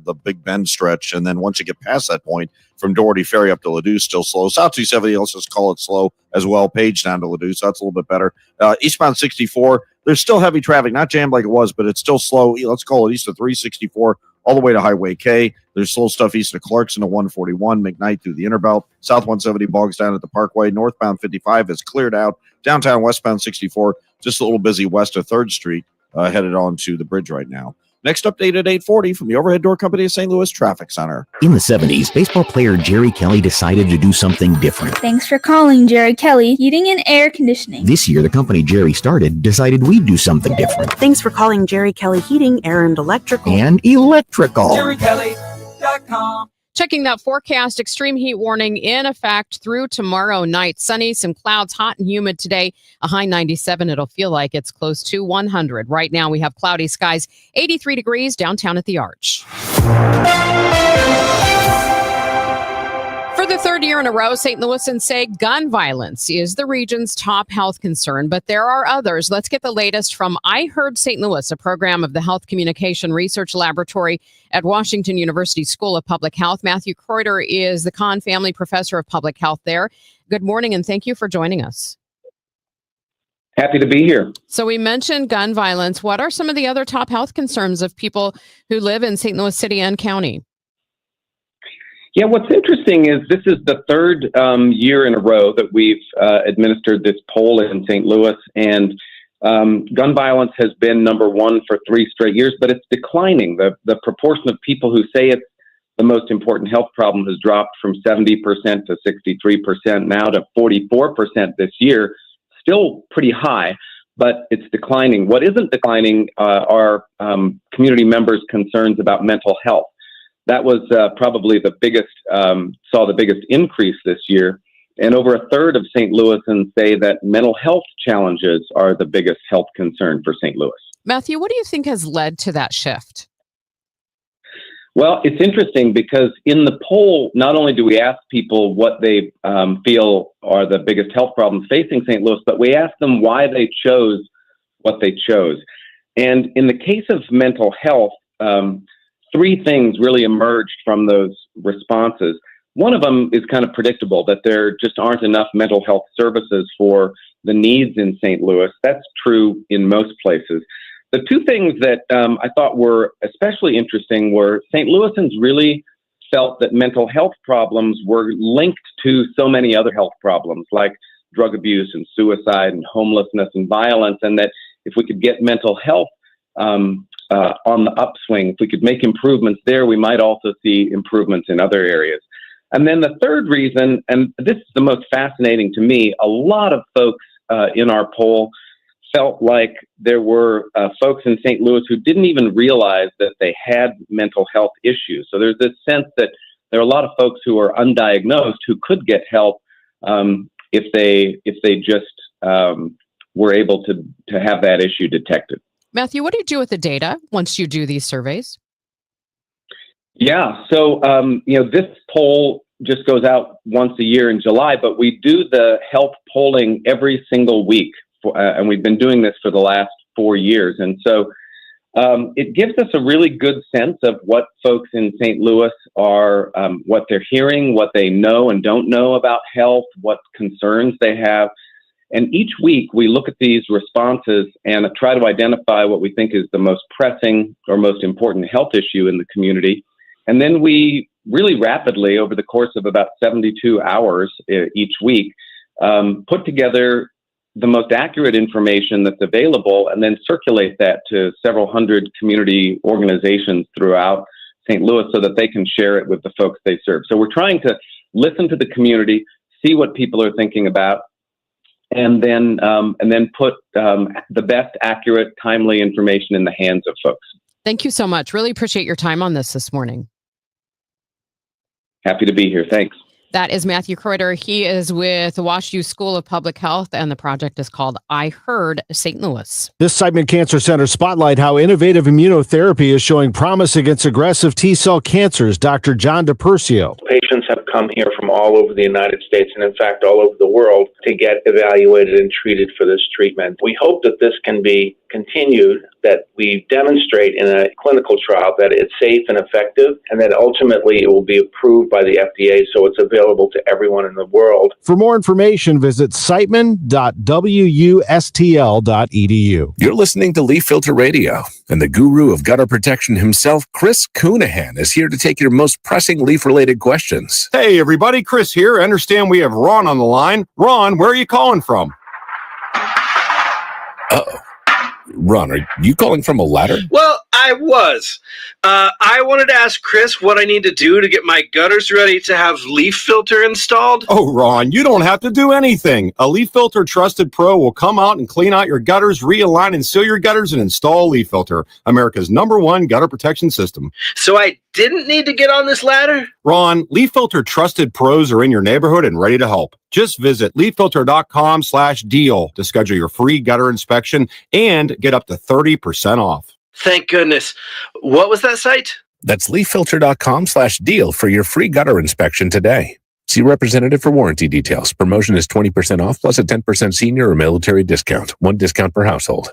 Speaker 15: the Big Bend stretch. And then once you get past that point, from Doherty Ferry up to Ladue, still slow. South 270, let's just call it slow as well. Page down to Ladue, so that's a little bit better. Eastbound 64, there's still heavy traffic, not jammed like it was, but it's still slow. Let's call it east of 364 all the way to Highway K. There's slow stuff east of Clarkson to 141, McKnight through the Interbelt. South 170 bogs down at the Parkway. Northbound 55 is cleared out. Downtown westbound 64, just a little busy west of 3rd Street, headed on to the bridge right now. Next update at 8:40 from the Overhead Door Company of St. Louis Traffic Center.
Speaker 3: In the 70s, baseball player Jerry Kelly decided to do something different.
Speaker 21: Thanks for calling Jerry Kelly Heating and Air Conditioning.
Speaker 3: This year, the company Jerry started decided we'd do something different.
Speaker 17: Thanks for calling Jerry Kelly Heating, Air, and Electrical.
Speaker 3: And electrical.
Speaker 21: JerryKelly.com.
Speaker 4: Checking that forecast, extreme heat warning in effect through tomorrow night. Sunny, some clouds, hot and humid today. A high 97. It'll feel like it's close to 100. Right now we have cloudy skies, 83 degrees downtown at the Arch. For the third year in a row, St. Louisans say gun violence is the region's top health concern, but there are others. Let's get the latest from I Heard St. Louis, a program of the Health Communication Research Laboratory at Washington University School of Public Health. Matthew Kreuter is the Kahn Family Professor of Public Health there. Good morning, and thank you for joining us.
Speaker 7: Happy to be here.
Speaker 4: So we mentioned gun violence. What are some of the other top health concerns of people who live in St. Louis City and County?
Speaker 7: Yeah, what's interesting is this is the third year in a row that we've administered this poll in St. Louis, and gun violence has been number one for 3 straight years, but it's declining. The proportion of people who say it's the most important health problem has dropped from 70% to 63%, now to 44% this year. Still pretty high, but it's declining. What isn't declining are community members' concerns about mental health. That was probably the biggest, saw the biggest increase this year. And over a third of St. Louisans say that mental health challenges are the biggest health concern for St. Louis.
Speaker 4: Matthew, what do you think has led to that shift?
Speaker 7: Well, it's interesting because in the poll, not only do we ask people what they feel are the biggest health problems facing St. Louis, but we ask them why they chose what they chose. And in the case of mental health, 3 things really emerged from those responses. One of them is kind of predictable, that there just aren't enough mental health services for the needs in St. Louis. That's true in most places. The 2 things that I thought were especially interesting were St. Louisans really felt that mental health problems were linked to so many other health problems like drug abuse and suicide and homelessness and violence, and that if we could get mental health on the upswing, if we could make improvements there, we might also see improvements in other areas. And then the third reason, and this is the most fascinating to me, a lot of folks in our poll felt like there were folks in St. Louis who didn't even realize that they had mental health issues. So there's this sense that there are a lot of folks who are undiagnosed who could get help if they just were able to have that issue detected.
Speaker 4: Matthew, what do you do with the data once you do these surveys?
Speaker 7: Yeah, so this poll just goes out once a year in July, but we do the health polling every single week, and we've been doing this for the last 4 years. And so it gives us a really good sense of what folks in St. Louis are, what they're hearing, what they know and don't know about health, what concerns they have. And each week we look at these responses and try to identify what we think is the most pressing or most important health issue in the community. And then we really rapidly, over the course of about 72 hours each week, put together the most accurate information that's available and then circulate that to several hundred community organizations throughout St. Louis so that they can share it with the folks they serve. So we're trying to listen to the community, see what people are thinking about, and then put the best, accurate, timely information in the hands of folks.
Speaker 4: Thank you so much. Really appreciate your time on this morning.
Speaker 7: Happy to be here. Thanks.
Speaker 4: That is Matthew Kreuter. He is with the WashU School of Public Health, and the project is called I Heard St. Louis.
Speaker 1: This Siteman Cancer Center spotlight how innovative immunotherapy is showing promise against aggressive T-cell cancers. Dr. John DePercio.
Speaker 8: Patients have come here from all over the United States and, in fact, all over the world to get evaluated and treated for this treatment. We hope that this can be continued, that we demonstrate in a clinical trial that it's safe and effective, and that ultimately it will be approved by the FDA so it's available to everyone in the world.
Speaker 1: For more information, visit siteman.wustl.edu.
Speaker 9: You're listening to Leaf Filter Radio, and the guru of gutter protection himself, Chris Coonahan, is here to take your most pressing leaf-related questions.
Speaker 10: Hey, everybody, Chris here. I understand we have Ron on the line. Ron, where are you calling from?
Speaker 9: Uh-oh. Ron, are you calling from a ladder?
Speaker 13: Well, I was. I wanted to ask Chris what I need to do to get my gutters ready to have Leaf Filter installed.
Speaker 10: Oh, Ron, you don't have to do anything. A Leaf Filter Trusted Pro will come out and clean out your gutters, realign and seal your gutters, and install Leaf Filter, America's #1 gutter protection system.
Speaker 13: So I didn't need to get on this ladder?
Speaker 10: Ron, Leaf Filter Trusted Pros are in your neighborhood and ready to help. Just visit leaffilter.com/deal to schedule your free gutter inspection and get up to 30% off.
Speaker 13: Thank goodness. What was that site?
Speaker 9: That's leaffilter.com/deal for your free gutter inspection today. See representative for warranty details. Promotion is 20% off plus a 10% senior or military discount. One discount per household.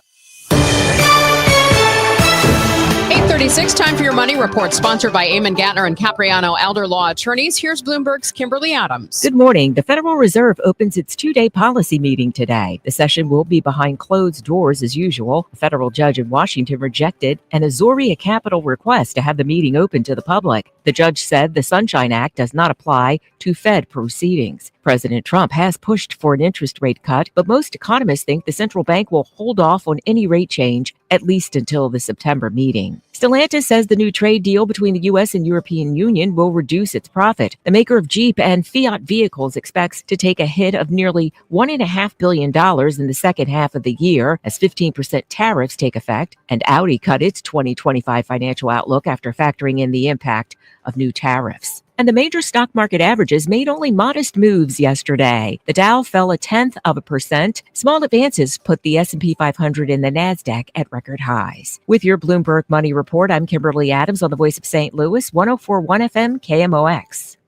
Speaker 4: 8:36, time for your money report, sponsored by Eamon Gattner and Capriano Elder Law Attorneys. Here's Bloomberg's Kimberly Adams.
Speaker 6: Good morning. The Federal Reserve opens its two-day policy meeting today. The session will be behind closed doors as usual. A federal judge in Washington rejected an Azoria Capital request to have the meeting open to the public. The judge said the Sunshine Act does not apply to Fed proceedings. President Trump has pushed for an interest rate cut, but most economists think the central bank will hold off on any rate change, at least until the September meeting. Stellantis says the new trade deal between the U.S. and European Union will reduce its profit. The maker of Jeep and Fiat vehicles expects to take a hit of nearly $1.5 billion in the second half of the year as 15% tariffs take effect, and Audi cut its 2025 financial outlook after factoring in the impact of new tariffs. And the major stock market averages made only modest moves yesterday. The Dow fell 0.1%. Small advances put the S&P 500 and the NASDAQ at record highs. With your Bloomberg Money Report, I'm Kimberly Adams on the Voice of St. Louis, 104.1 FM KMOX.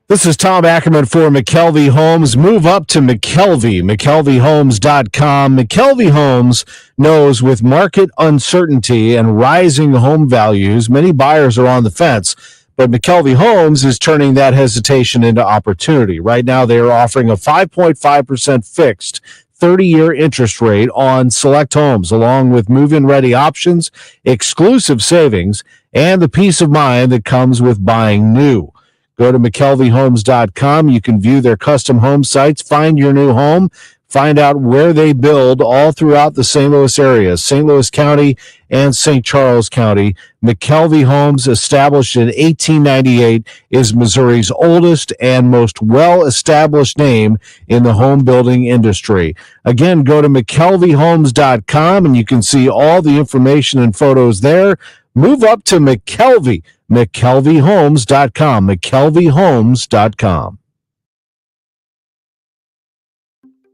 Speaker 1: This is Tom Ackerman for McKelvey Homes. Move up to McKelvey, McKelveyhomes.com. McKelvey Homes knows with market uncertainty and rising home values, many buyers are on the fence. But McKelvey Homes is turning that hesitation into opportunity. Right now, they are offering a 5.5% fixed 30-year interest rate on select homes, along with move-in ready options, exclusive savings, and the peace of mind that comes with buying new. Go to McKelveyhomes.com. You can view their custom home sites, find your new home, find out where they build all throughout the St. Louis area, St. Louis County and St. Charles County. McKelvey Homes, established in 1898, is Missouri's oldest and most well-established name in the home building industry. Again, go to McKelveyhomes.com and you can see all the information and photos there. Move up to McKelvey, McKelveyhomes.com, McKelveyhomes.com.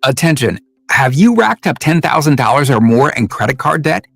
Speaker 2: Attention, have you racked up $10,000 or more in credit card debt?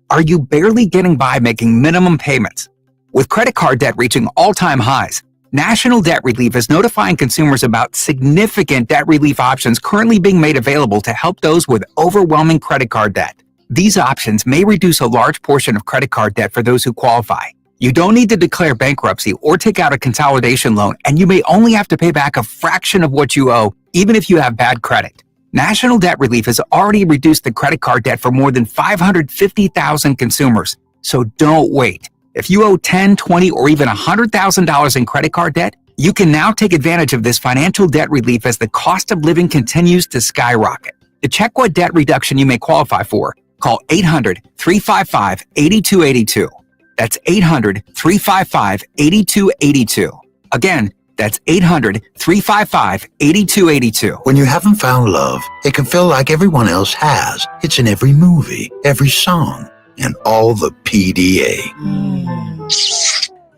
Speaker 2: Are you barely getting by making minimum payments? With credit card debt reaching all-time highs, National Debt Relief is notifying consumers about significant debt relief options currently being made available to help those with overwhelming credit card debt. These options may reduce a large portion of credit card debt for those who qualify. You don't need to declare bankruptcy or take out a consolidation loan, and you may only have to pay back a fraction of what you owe, even if you have bad credit. National Debt Relief has already reduced the credit card debt for more than 550,000 consumers. So don't wait. If you owe $10,000, $20,000, or even $100,000 in credit card debt, you can now take advantage of this financial debt relief as the cost of living continues to skyrocket. To check what debt reduction you may qualify for, call 800-355-8282. That's 800-355-8282. Again, that's 800-355-8282.
Speaker 11: When you haven't found love, it can feel like everyone else has. It's in every movie, every song, and all the PDA.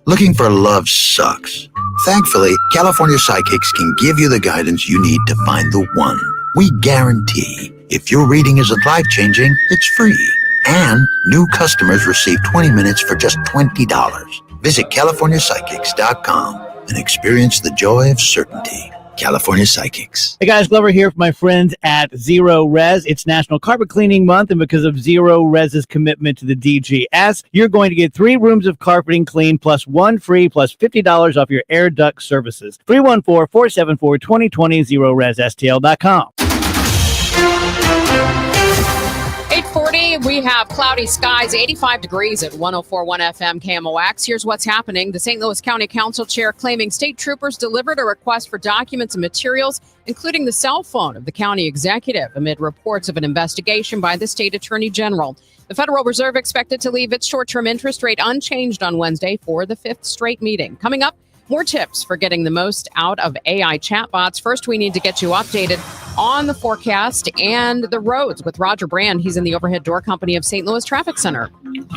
Speaker 11: Looking for love sucks. Thankfully, California Psychics can give you the guidance you need to find the one. We guarantee if your reading isn't life-changing, it's free. And new customers receive 20 minutes for just $20. Visit CaliforniaPsychics.com and experience the joy of certainty. California Psychics.
Speaker 12: Hey guys, Glover here for my friends at Zero Res. It's National Carpet Cleaning Month, and because of Zero Res's commitment to the DGS, you're going to get 3 rooms of carpeting clean plus 1 free plus $50 off your air duct services. 314-474-2020, ZeroResSTL.com.
Speaker 4: 8:40, we have cloudy skies, 85 degrees at 104.1 FM KMOX. Here's what's happening. The St. Louis County Council chair claiming state troopers delivered a request for documents and materials, including the cell phone of the county executive, amid reports of an investigation by the state attorney general. The Federal Reserve expected to leave its short-term interest rate unchanged on Wednesday for the 5th straight meeting. Coming up, more tips for getting the most out of AI chatbots. First, we need to get you updated on the forecast and the roads with Roger Brand. He's in the Overhead Door Company of St. Louis Traffic Center.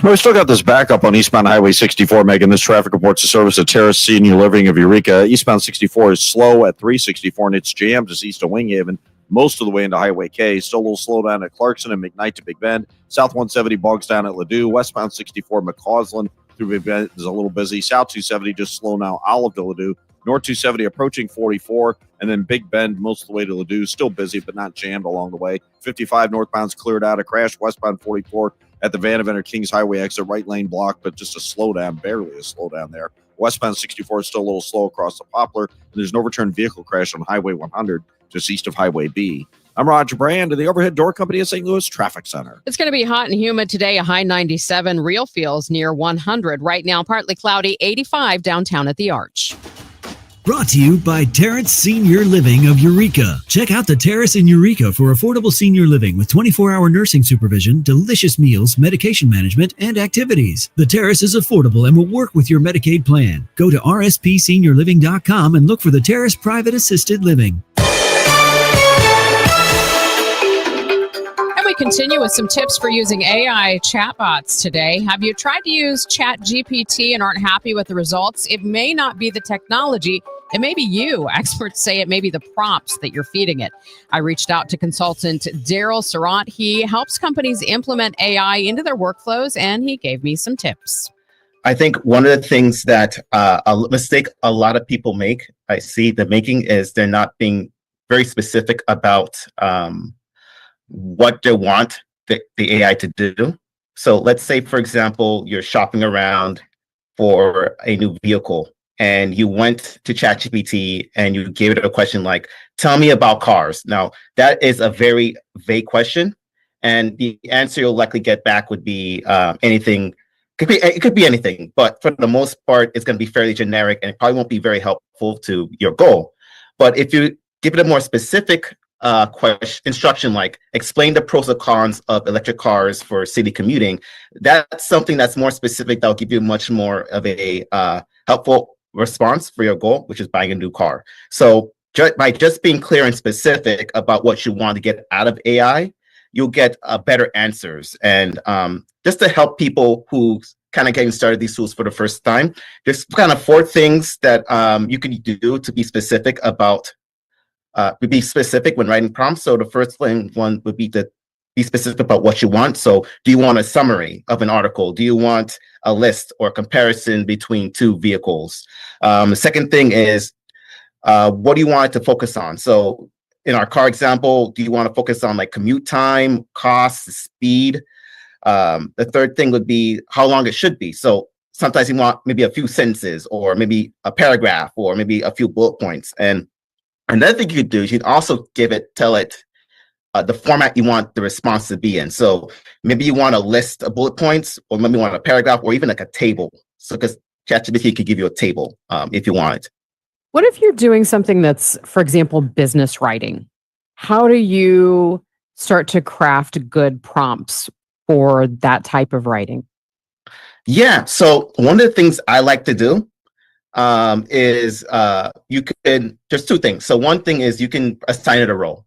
Speaker 15: We still got this backup on eastbound Highway 64, Megan. This traffic reports the service of Terrace Senior Living of Eureka. Eastbound 64 is slow at 364, and it's jammed just east of Winghaven most of the way into Highway K. Still a little slow down at Clarkson and McKnight to Big Bend. South 170 bogs down at Ladue. Westbound 64 McCausland through Big Bend is a little busy. South 270 just slow now, Olive to Ladue. North 270 approaching 44, and then Big Bend most of the way to Ladue. Still busy, but not jammed along the way. 55 northbound's cleared out. A crash westbound 44 at the Vanderbilt Kings Highway exit, right lane block, but just a slowdown, barely a slowdown there. Westbound 64 is still a little slow across the Poplar, and there's an overturned vehicle crash on Highway 100 just east of Highway B. I'm Roger Brand of the Overhead Door Company at St. Louis Traffic Center.
Speaker 4: It's going to be hot and humid today, a high 97, real feels near 100. Right now, partly cloudy, 85 downtown at the Arch.
Speaker 14: Brought to you by Terrace Senior Living of Eureka. Check out the Terrace in Eureka for affordable senior living with 24-hour nursing supervision, delicious meals, medication management, and activities. The Terrace is affordable and will work with your Medicaid plan. Go to rspseniorliving.com and look for the Terrace Private Assisted Living.
Speaker 4: And we continue with some tips for using AI chatbots today. Have you tried to use ChatGPT and aren't happy with the results? It may not be the technology. It may be you. Experts say it may be the prompts that you're feeding it. I reached out to consultant Daryl Surratt. He helps companies implement AI into their workflows, and he gave me some tips.
Speaker 22: I think one of the things that a mistake a lot of people make, I see the making, is they're not being very specific about what they want the AI to do. So let's say, for example, you're shopping around for a new vehicle and you went to ChatGPT and you gave it a question like, tell me about cars. Now, that is a very vague question. And the answer you'll likely get back would be anything. It could be anything, but for the most part, it's going to be fairly generic and it probably won't be very helpful to your goal. But if you give it a more specific instruction like explain the pros and cons of electric cars for city commuting, that's something that's more specific that will give you much more of a helpful response for your goal, which is buying a new car. So by just being clear and specific about what you want to get out of AI, you'll get better answers. And just to help people who kind of getting started these tools for the first time, there's kind of 4 things that you can do to be specific about when writing prompts. So the first one would be to be specific about what you want. So do you want a summary of an article? Do you want a list or comparison between 2 vehicles? The second thing is, what do you want it to focus on? So in our car example, do you want to focus on like commute time, cost, speed? The third thing would be how long it should be. So sometimes you want maybe a few sentences or maybe a paragraph or maybe a few bullet points. And another thing you could do is you'd also tell it the format you want the response to be in. So maybe you want a list of bullet points, or maybe you want a paragraph, or even like a table. So because ChatGPT could give you a table if you want it.
Speaker 4: What if you're doing something that's, for example, business writing? How do you start to craft good prompts for that type of writing? Yeah. So one of the things I like to do is you can, there's 2 things. So one thing is you can assign it a role.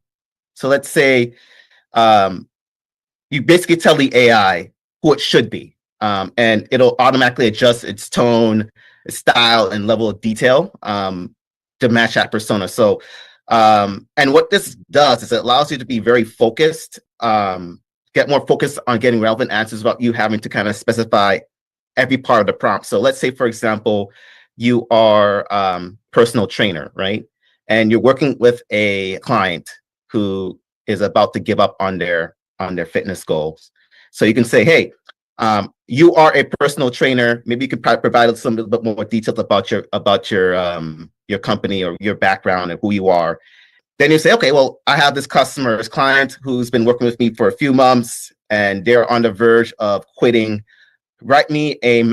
Speaker 4: So let's say you basically tell the AI who it should be, and it'll automatically adjust its tone, its style, and level of detail to match that persona. So, and what this does is it allows you to be very focused, get more focused on getting relevant answers without you having to kind of specify every part of the prompt. So let's say, for example, you are personal trainer, right? And you're working with a client who is about to give up on their fitness goals. So you can say, hey, you are a personal trainer. Maybe you could provide us a little bit more details about your company or your background and who you are. Then you say, okay, well, I have this client who's been working with me for a few months and they're on the verge of quitting. Write me a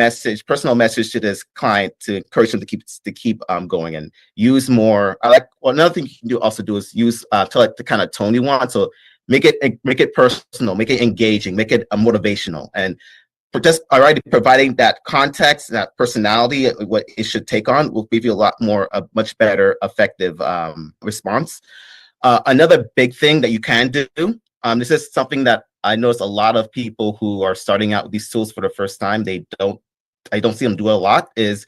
Speaker 4: personal message to this client to encourage them to keep going and use more. Another thing you can do is use tell it the kind of tone you want. So make it personal, make it engaging, make it motivational, and for just already providing that context, that personality, what it should take on will give you a much better, effective response. Another big thing that you can do. This is something that I notice a lot of people who are starting out with these tools for the first time, I don't see them do a lot, is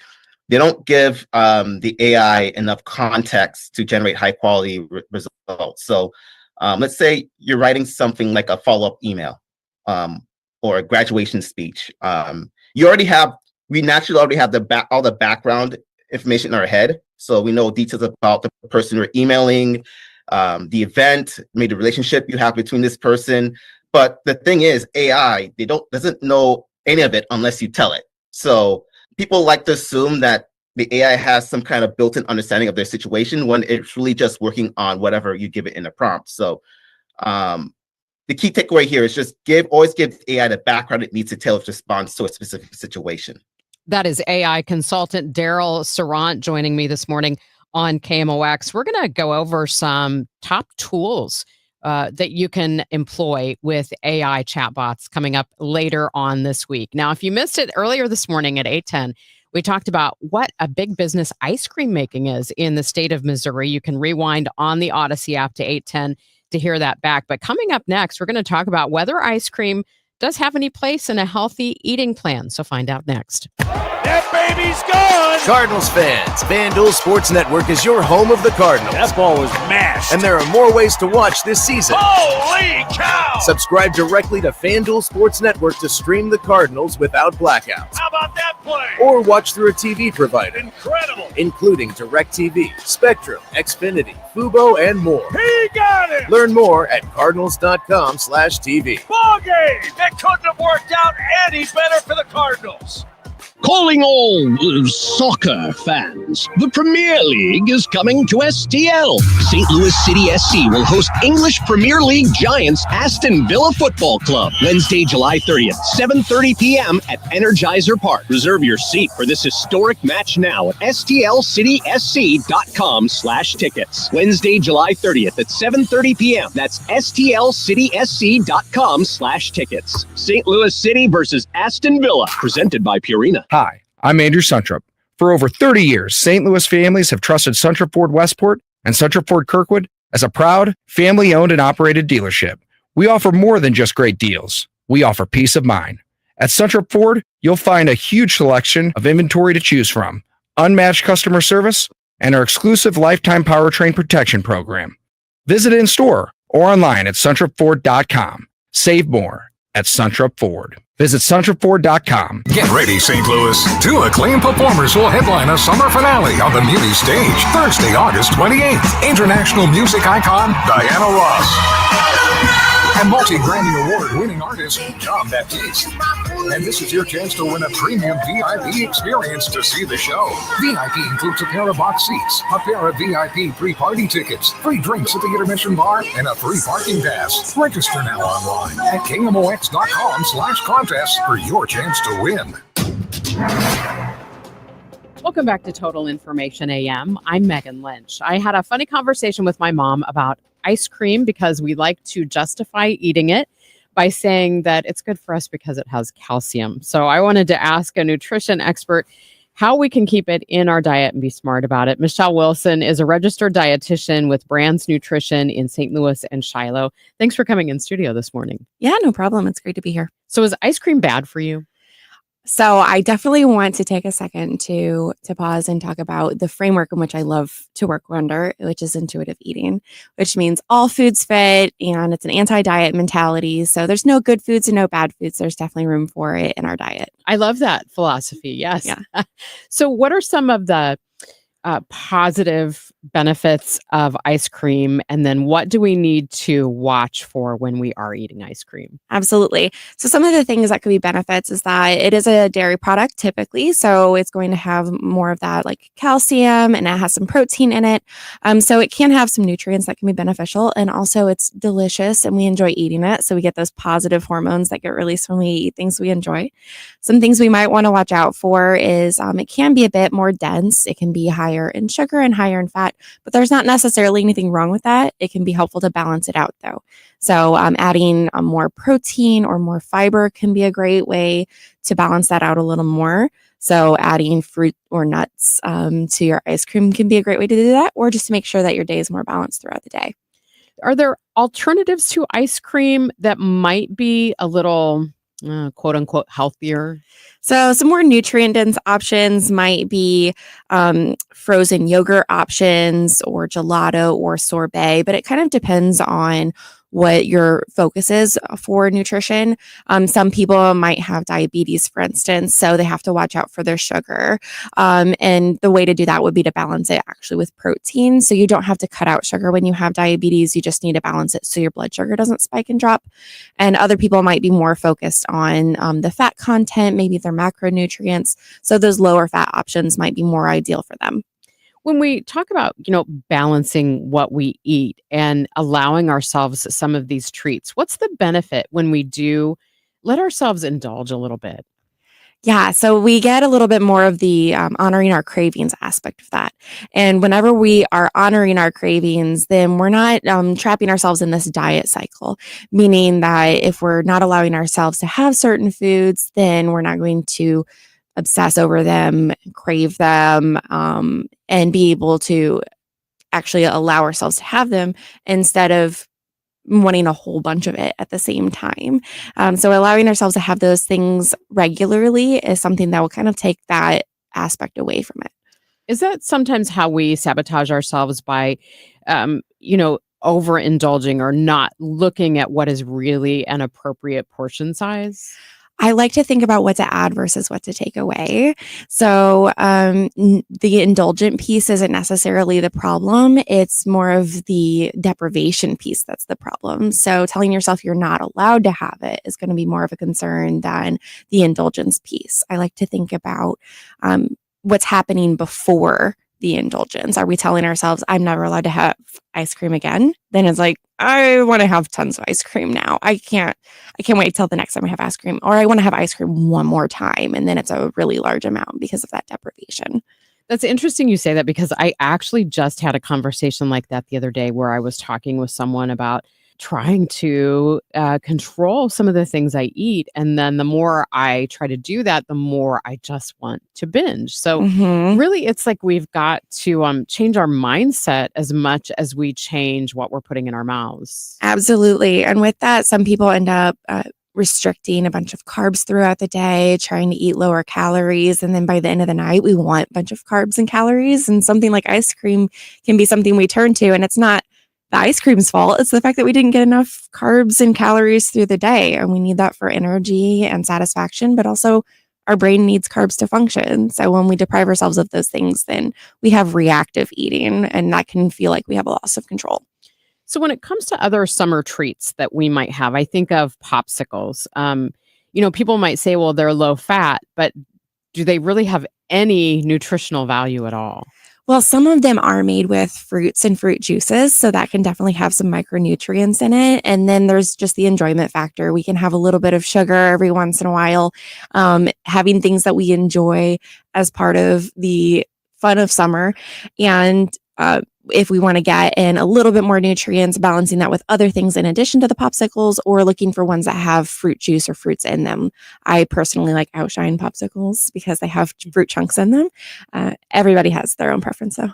Speaker 4: they don't give the AI enough context to generate high quality results. So let's say you're writing something like a follow-up email or a graduation speech. We naturally already have all the background information in our head. So we know details about the person you're emailing, the event, maybe the relationship you have between this person.
Speaker 22: But the thing is, AI, doesn't know any of it unless you tell it. So people like to assume that the AI has some kind of built-in understanding of their situation when it's really just working on whatever you give it in a prompt. So the key takeaway here is just always give AI the background it needs to tailor its response to a specific situation.
Speaker 4: That is AI consultant Daryl Sarant joining me this morning on KMOX. We're going to go over some top tools that you can employ with AI chatbots coming up later on this week. Now, if you missed it earlier this morning at 8:10, we talked about what a big business ice cream making is in the state of Missouri. You can rewind on the Odyssey app to 8:10 to hear that back. But coming up next, we're going to talk about whether ice cream does have any place in a healthy eating plan. So find out next.
Speaker 16: That baby's gone!
Speaker 18: Cardinals fans, FanDuel Sports Network is your home of the Cardinals.
Speaker 16: That ball was mashed.
Speaker 18: And there are more ways to watch this season.
Speaker 16: Holy cow!
Speaker 18: Subscribe directly to FanDuel Sports Network to stream the Cardinals without blackouts.
Speaker 16: How about that play?
Speaker 18: Or watch through a TV provider.
Speaker 16: Incredible!
Speaker 18: Including DirecTV, Spectrum, Xfinity, Fubo, and more.
Speaker 16: He got it!
Speaker 18: Learn more at cardinals.com/TV.
Speaker 16: Ball game! That couldn't have worked out any better for the Cardinals.
Speaker 23: Calling all soccer fans, the Premier League is coming to STL. St. Louis City SC will host English Premier League giants Aston Villa Football Club Wednesday, July 30th, 7:30 p.m. at Energizer Park. Reserve your seat for this historic match now at stlcitysc.com/tickets. Wednesday, July 30th at 7:30 p.m. That's stlcitysc.com/tickets. St. Louis City versus Aston Villa, presented by Purina.
Speaker 24: Hi, I'm Andrew Suntrup. For over 30 years, St. Louis families have trusted Suntrup Ford Westport and Suntrup Ford Kirkwood as a proud, family-owned and operated dealership. We offer more than just great deals. We offer peace of mind. At Suntrup Ford, you'll find a huge selection of inventory to choose from, unmatched customer service, and our exclusive lifetime powertrain protection program. Visit in-store or online at suntrupford.com. Save more at Suntrup Ford. Visit suntrupford.com.
Speaker 25: Get ready, St. Louis. Two acclaimed performers will headline a summer finale on the Muni stage Thursday, August 28th. International music icon Diana Ross and multi-Grammy Award-winning artist John Baptiste. And this is your chance to win a premium VIP experience to see the show. VIP includes a pair of box seats, a pair of VIP pre-party tickets, free drinks at the intermission bar, and a free parking pass. Register now online at KMOX.com/contest for your chance to win.
Speaker 4: Welcome back to Total Information AM. I'm Megan Lynch. I had a funny conversation with my mom about ice cream because we like to justify eating it by saying that it's good for us because it has calcium. So I wanted to ask a nutrition expert how we can keep it in our diet and be smart about it. Michelle Wilson is a registered dietitian with Brands Nutrition in St. Louis and Shiloh. Thanks for coming in studio this morning.
Speaker 26: Yeah, no problem. It's great to be here.
Speaker 4: So is ice cream bad for you?
Speaker 26: So I definitely want to take a second to pause and talk about the framework in which I love to work under, which is intuitive eating, which means all foods fit and it's an anti-diet mentality. So there's no good foods and no bad foods. There's definitely room for it in our diet.
Speaker 4: I love that philosophy. Yes.
Speaker 26: Yeah.
Speaker 4: So what are some of the positive benefits of ice cream? And then what do we need to watch for when we are eating ice cream?
Speaker 26: Absolutely. So some of the things that could be benefits is that it is a dairy product typically. So it's going to have more of that like calcium and it has some protein in it. So it can have some nutrients that can be beneficial. And also it's delicious and we enjoy eating it. So we get those positive hormones that get released when we eat things we enjoy. Some things we might want to watch out for is it can be a bit more dense. It can be higher in sugar and higher in fat, but there's not necessarily anything wrong with that. It can be helpful to balance it out though. So adding more protein or more fiber can be a great way to balance that out a little more. So adding fruit or nuts to your ice cream can be a great way to do that, or just to make sure that your day is more balanced throughout the day.
Speaker 4: Are there alternatives to ice cream that might be a little quote unquote healthier?
Speaker 26: So some more nutrient dense options might be frozen yogurt options or gelato or sorbet, but it kind of depends on what your focus is for nutrition. Some people might have diabetes, for instance, so they have to watch out for their sugar. And the way to do that would be to balance it actually with protein. So you don't have to cut out sugar when you have diabetes. You just need to balance it so your blood sugar doesn't spike and drop. And other people might be more focused on the fat content, maybe their macronutrients. So those lower fat options might be more ideal for them.
Speaker 4: When we talk about, balancing what we eat and allowing ourselves some of these treats, what's the benefit when we do let ourselves indulge a little bit?
Speaker 26: Yeah, so we get a little bit more of the honoring our cravings aspect of that. And whenever we are honoring our cravings, then we're not trapping ourselves in this diet cycle, meaning that if we're not allowing ourselves to have certain foods, then we're not going to obsess over them, crave them, and be able to actually allow ourselves to have them instead of wanting a whole bunch of it at the same time. So allowing ourselves to have those things regularly is something that will kind of take that aspect away from it.
Speaker 4: Is that sometimes how we sabotage ourselves by, overindulging or not looking at what is really an appropriate portion size?
Speaker 26: I like to think about what to add versus what to take away. So the indulgent piece isn't necessarily the problem. It's more of the deprivation piece that's the problem. So telling yourself you're not allowed to have it is going to be more of a concern than the indulgence piece. I like to think about what's happening before the indulgence. Are we telling ourselves, I'm never allowed to have ice cream again? Then it's like, I want to have tons of ice cream now. I can't wait till the next time I have ice cream. Or I want to have ice cream one more time. And then it's a really large amount because of that deprivation.
Speaker 4: That's interesting you say that, because I actually just had a conversation like that the other day where I was talking with someone about trying to control some of the things I eat. And then the more I try to do that, the more I just want to binge. So really, it's like we've got to change our mindset as much as we change what we're putting in our mouths.
Speaker 26: Absolutely. And with that, some people end up restricting a bunch of carbs throughout the day, trying to eat lower calories. And then by the end of the night, we want a bunch of carbs and calories. And something like ice cream can be something we turn to. And it's not the ice cream's fault. It's the fact that we didn't get enough carbs and calories through the day. And we need that for energy and satisfaction, but also our brain needs carbs to function. So when we deprive ourselves of those things, then we have reactive eating, and that can feel like we have a loss of control.
Speaker 4: So when it comes to other summer treats that we might have, I think of popsicles. People might say, well, they're low fat, but do they really have any nutritional value at all?
Speaker 26: Well, some of them are made with fruits and fruit juices, so that can definitely have some micronutrients in it. And then there's just the enjoyment factor. We can have a little bit of sugar every once in a while, having things that we enjoy as part of the fun of summer. And if we want to get in a little bit more nutrients, balancing that with other things in addition to the popsicles, or looking for ones that have fruit juice or fruits in them. I personally like Outshine popsicles because they have fruit chunks in them. Everybody has their own preference though.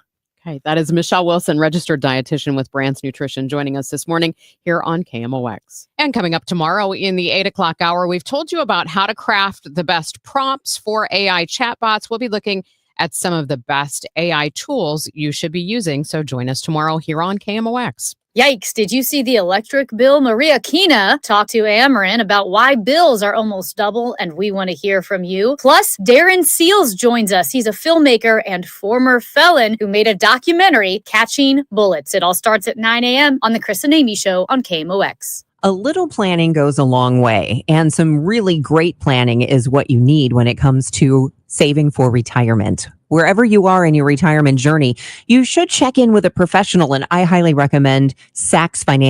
Speaker 4: Okay, that is Michelle Wilson, registered dietitian with Brands Nutrition, joining us this morning here on KMOX. And coming up tomorrow in the 8 o'clock hour, we've told you about how to craft the best prompts for AI chatbots. We'll be looking at some of the best AI tools you should be using. So join us tomorrow here on KMOX.
Speaker 3: Yikes, did you see the electric bill? Maria Kina talked to Ackerman about why bills are almost double, and we want to hear from you. Plus, Darren Seals joins us. He's a filmmaker and former felon who made a documentary, Catching Bullets. It all starts at 9 a.m. on the Chris and Amy Show on KMOX.
Speaker 5: A little planning goes a long way, and some really great planning is what you need when it comes to saving for retirement. Wherever you are in your retirement journey, you should check in with a professional, and I highly recommend Sachs Financial.